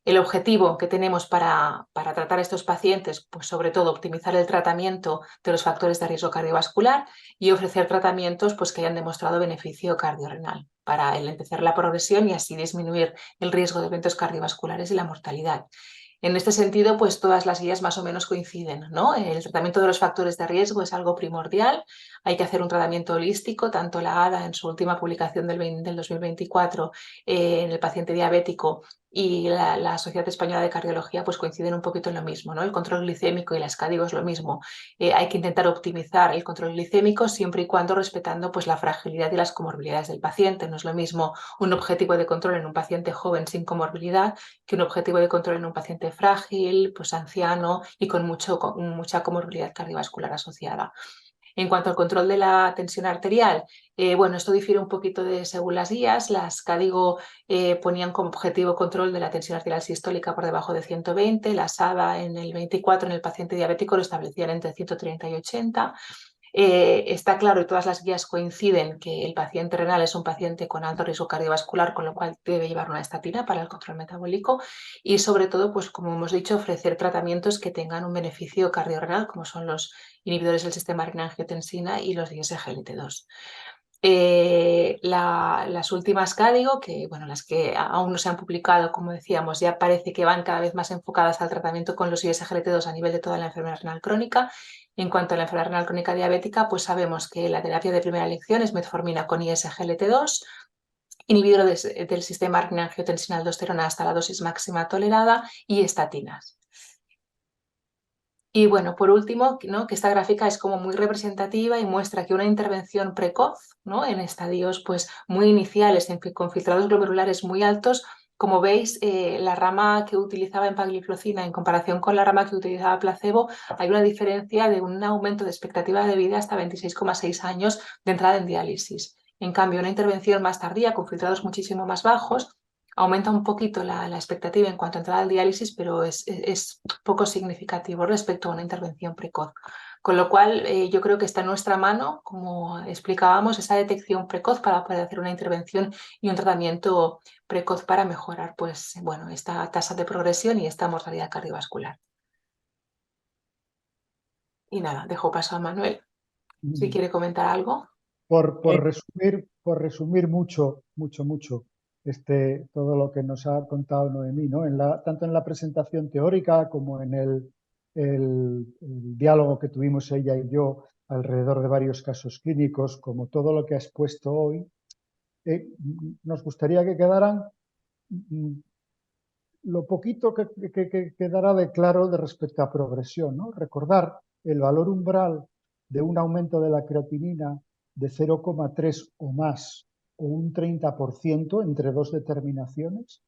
El objetivo que tenemos para tratar a estos pacientes, pues sobre todo optimizar el tratamiento de los factores de riesgo cardiovascular y ofrecer tratamientos pues, que hayan demostrado beneficio cardiorrenal para empezar la progresión y así disminuir el riesgo de eventos cardiovasculares y la mortalidad. En este sentido, pues todas las guías más o menos coinciden, ¿no? El tratamiento de los factores de riesgo es algo primordial. Hay que hacer un tratamiento holístico, tanto la ADA en su última publicación del 2024 en el paciente diabético y la Sociedad Española de Cardiología pues coinciden un poquito en lo mismo, ¿no? El control glicémico y la SCADIGO es lo mismo. Hay que intentar optimizar el control glicémico siempre y cuando respetando pues la fragilidad y las comorbilidades del paciente. No es lo mismo un objetivo de control en un paciente joven sin comorbilidad que un objetivo de control en un paciente frágil, pues anciano y con mucha comorbilidad cardiovascular asociada. En cuanto al control de la tensión arterial, bueno, esto difiere un poquito según las guías. Las CADIGO ponían como objetivo control de la tensión arterial sistólica por debajo de 120, la SADA en el 24 en el paciente diabético lo establecían entre 130 y 80. Está claro y todas las guías coinciden que el paciente renal es un paciente con alto riesgo cardiovascular, con lo cual debe llevar una estatina para el control metabólico y sobre todo, pues como hemos dicho, ofrecer tratamientos que tengan un beneficio cardiorrenal, como son los inhibidores del sistema renina-angiotensina y los SGLT2. Las últimas CADIGO, que bueno, las que aún no se han publicado, como decíamos, ya parece que van cada vez más enfocadas al tratamiento con los SGLT2 a nivel de toda la enfermedad renal crónica. En cuanto a la enfermedad renal crónica diabética, pues sabemos que la terapia de primera elección es metformina con SGLT2, inhibidor del sistema renina-angiotensina-aldosterona hasta la dosis máxima tolerada y estatinas. Y bueno, por último, ¿no? Que esta gráfica es como muy representativa y muestra que una intervención precoz, ¿no? En estadios pues, muy iniciales, con filtrados glomerulares muy altos, como veis, la rama que utilizaba empagliflozina en comparación con la rama que utilizaba placebo, hay una diferencia de un aumento de expectativa de vida hasta 26,6 años de entrada en diálisis. En cambio, una intervención más tardía, con filtrados muchísimo más bajos, aumenta un poquito la expectativa en cuanto a entrada al diálisis, pero es poco significativo respecto a una intervención precoz. Con lo cual, yo creo que está en nuestra mano, como explicábamos, esa detección precoz para poder hacer una intervención y un tratamiento precoz para mejorar pues, bueno, esta tasa de progresión y esta mortalidad cardiovascular. Y nada, dejo paso a Manuel, si quiere comentar algo. Por resumir mucho, todo lo que nos ha contado Noemí, ¿no? Tanto en la presentación teórica como en el diálogo que tuvimos ella y yo alrededor de varios casos clínicos, como todo lo que ha expuesto hoy, nos gustaría que quedaran lo poquito que quedará de claro de respecto a progresión, ¿no? Recordar el valor umbral de un aumento de la creatinina de 0,3 o más o un 30% entre dos determinaciones.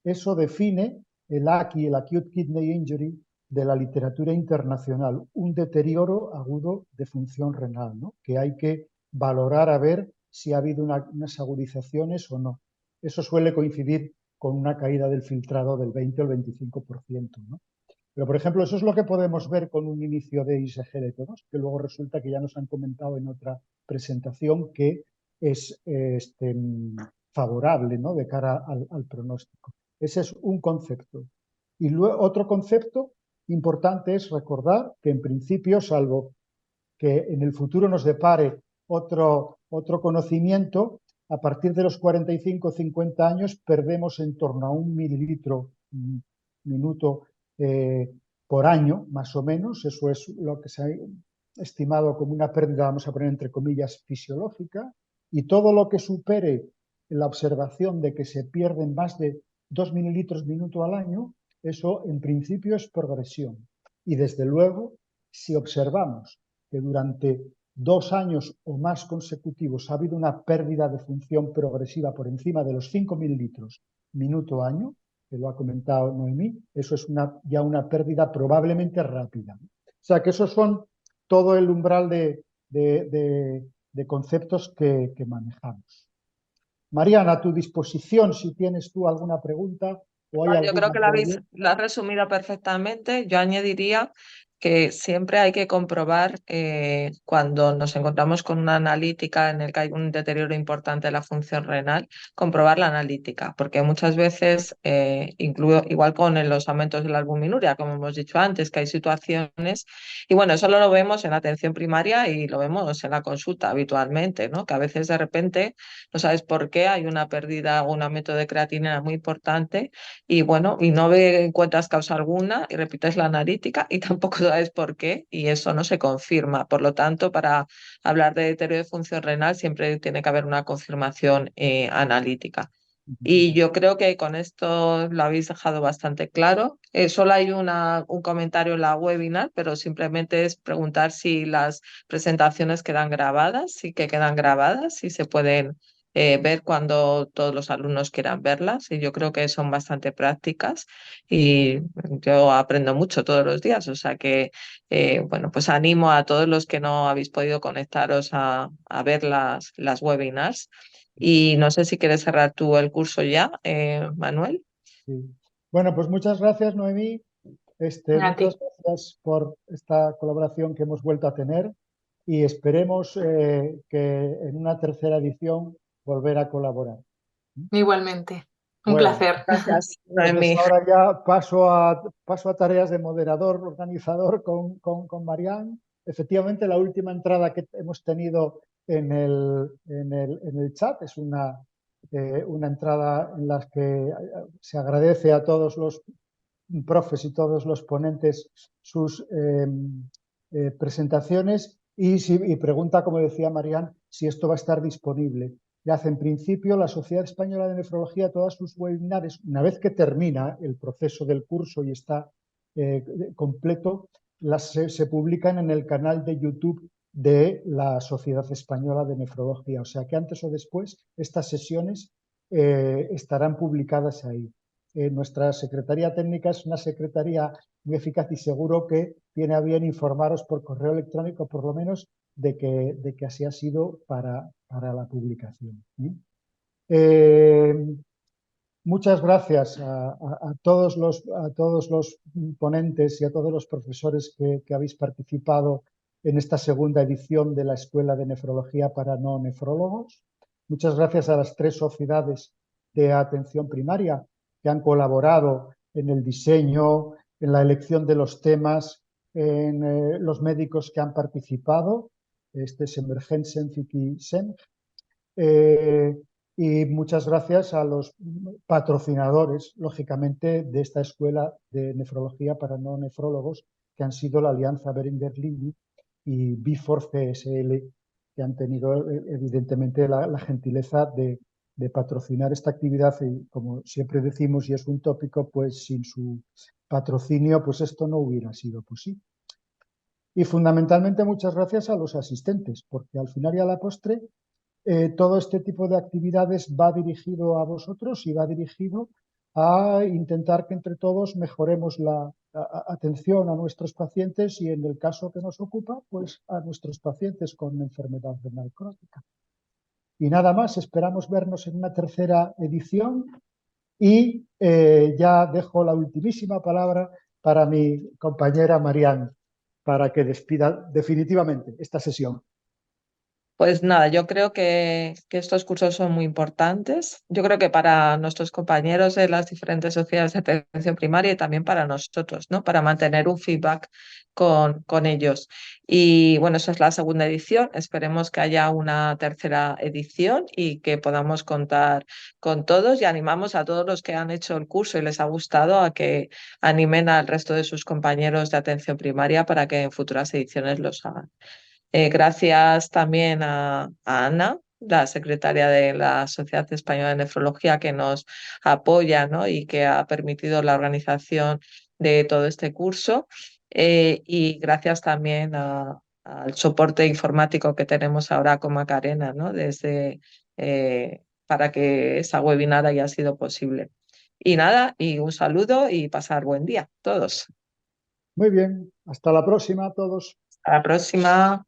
Eso define el AKI, el Acute Kidney Injury, de la literatura internacional, un deterioro agudo de función renal, ¿no? Que hay que valorar a ver si ha habido unas agudizaciones o no. Eso suele coincidir con una caída del filtrado del 20 o el 25%, ¿no? Pero, por ejemplo, eso es lo que podemos ver con un inicio de SGLT2, que luego resulta que ya nos han comentado en otra presentación que es favorable, ¿no? De cara al pronóstico. Ese es un concepto. Y luego, otro concepto importante es recordar que, en principio, salvo que en el futuro nos depare otro conocimiento, a partir de los 45 o 50 años perdemos en torno a 1 mililitro minuto por año, más o menos. Eso es lo que se ha estimado como una pérdida, vamos a poner entre comillas, fisiológica. Y todo lo que supere la observación de que se pierden más de 2 mililitros minuto al año, eso en principio es progresión. Y desde luego, si observamos que durante 2 años o más consecutivos ha habido una pérdida de función progresiva por encima de los 5 mililitros minuto-año, que lo ha comentado Noemí, eso es ya una pérdida probablemente rápida. O sea que esos son todo el umbral de conceptos que manejamos. Mariana, a tu disposición, si tienes tú alguna pregunta o hay Yo creo que alguna... la has resumido perfectamente. Yo añadiría que siempre hay que comprobar cuando nos encontramos con una analítica en el que hay un deterioro importante de la función renal, comprobar la analítica, porque muchas veces, igual con los aumentos de la albuminuria, como hemos dicho antes, que hay situaciones, y bueno, eso lo vemos en la atención primaria y lo vemos en la consulta habitualmente, ¿no? Que a veces de repente no sabes por qué hay una pérdida o un aumento de creatinina muy importante y bueno, y no encuentras causa alguna y repites la analítica y tampoco sabes por qué y eso no se confirma. Por lo tanto, para hablar de deterioro de función renal siempre tiene que haber una confirmación analítica. Y yo creo que con esto lo habéis dejado bastante claro. Solo hay un comentario en la webinar, pero simplemente es preguntar si las presentaciones quedan grabadas, sí que quedan grabadas, si se pueden ver cuando todos los alumnos quieran verlas. Y yo creo que son bastante prácticas y yo aprendo mucho todos los días. O sea que, bueno, pues animo a todos los que no habéis podido conectaros a ver las webinars. Y no sé si quieres cerrar tú el curso ya, Manuel. Sí. Bueno, pues muchas gracias, Noemí. A ti. Muchas gracias por esta colaboración que hemos vuelto a tener y esperemos que en una tercera edición volver a colaborar. Igualmente. Un Bueno, placer. Gracias, entonces Noemí. ahora ya paso a tareas de moderador, organizador con Marián. Efectivamente, la última entrada que hemos tenido en el chat es una entrada en la que se agradece a todos los profes y todos los ponentes sus presentaciones y pregunta, como decía Marián, si esto va a estar disponible. Ya hace en principio la Sociedad Española de Nefrología todas sus webinares, una vez que termina el proceso del curso y está completo, se publican en el canal de YouTube de la Sociedad Española de Nefrología. O sea que antes o después estas sesiones estarán publicadas ahí. Nuestra Secretaría Técnica es una secretaría muy eficaz y seguro que tiene a bien informaros por correo electrónico, por lo menos, de que así ha sido para la publicación. Muchas gracias a todos los ponentes y a todos los profesores que habéis participado en esta segunda edición de la Escuela de Nefrología para no nefrólogos. Muchas gracias a las 3 sociedades de atención primaria que han colaborado en el diseño, en la elección de los temas, en los médicos que han participado, Emergensen y SEM. Y muchas gracias a los patrocinadores, lógicamente, de esta escuela de nefrología para no nefrólogos, que han sido la Alianza Beringer Lilly y B4 CSL, que han tenido evidentemente la gentileza de patrocinar esta actividad y, como siempre decimos, y es un tópico, pues sin su patrocinio, pues esto no hubiera sido posible. Y fundamentalmente muchas gracias a los asistentes, porque al final y a la postre todo este tipo de actividades va dirigido a vosotros y va dirigido a intentar que entre todos mejoremos la atención a nuestros pacientes y, en el caso que nos ocupa, pues a nuestros pacientes con enfermedad renal crónica. Y nada más, esperamos vernos en una tercera edición y ya dejo la ultimísima palabra para mi compañera Marián, para que despida definitivamente esta sesión. Pues nada, yo creo que estos cursos son muy importantes. Yo creo que para nuestros compañeros de las diferentes sociedades de atención primaria y también para nosotros, ¿no? Para mantener un feedback con ellos. Y bueno, esa es la segunda edición. Esperemos que haya una tercera edición y que podamos contar con todos, y animamos a todos los que han hecho el curso y les ha gustado a que animen al resto de sus compañeros de atención primaria para que en futuras ediciones los hagan. Gracias también a Ana, la secretaria de la Sociedad Española de Nefrología, que nos apoya, ¿no? Y que ha permitido la organización de todo este curso. Y gracias también al soporte informático que tenemos ahora con Macarena, ¿no? Para que esa webinar haya sido posible. Y nada, y un saludo y pasar buen día todos. Muy bien, hasta la próxima a todos. Hasta la próxima.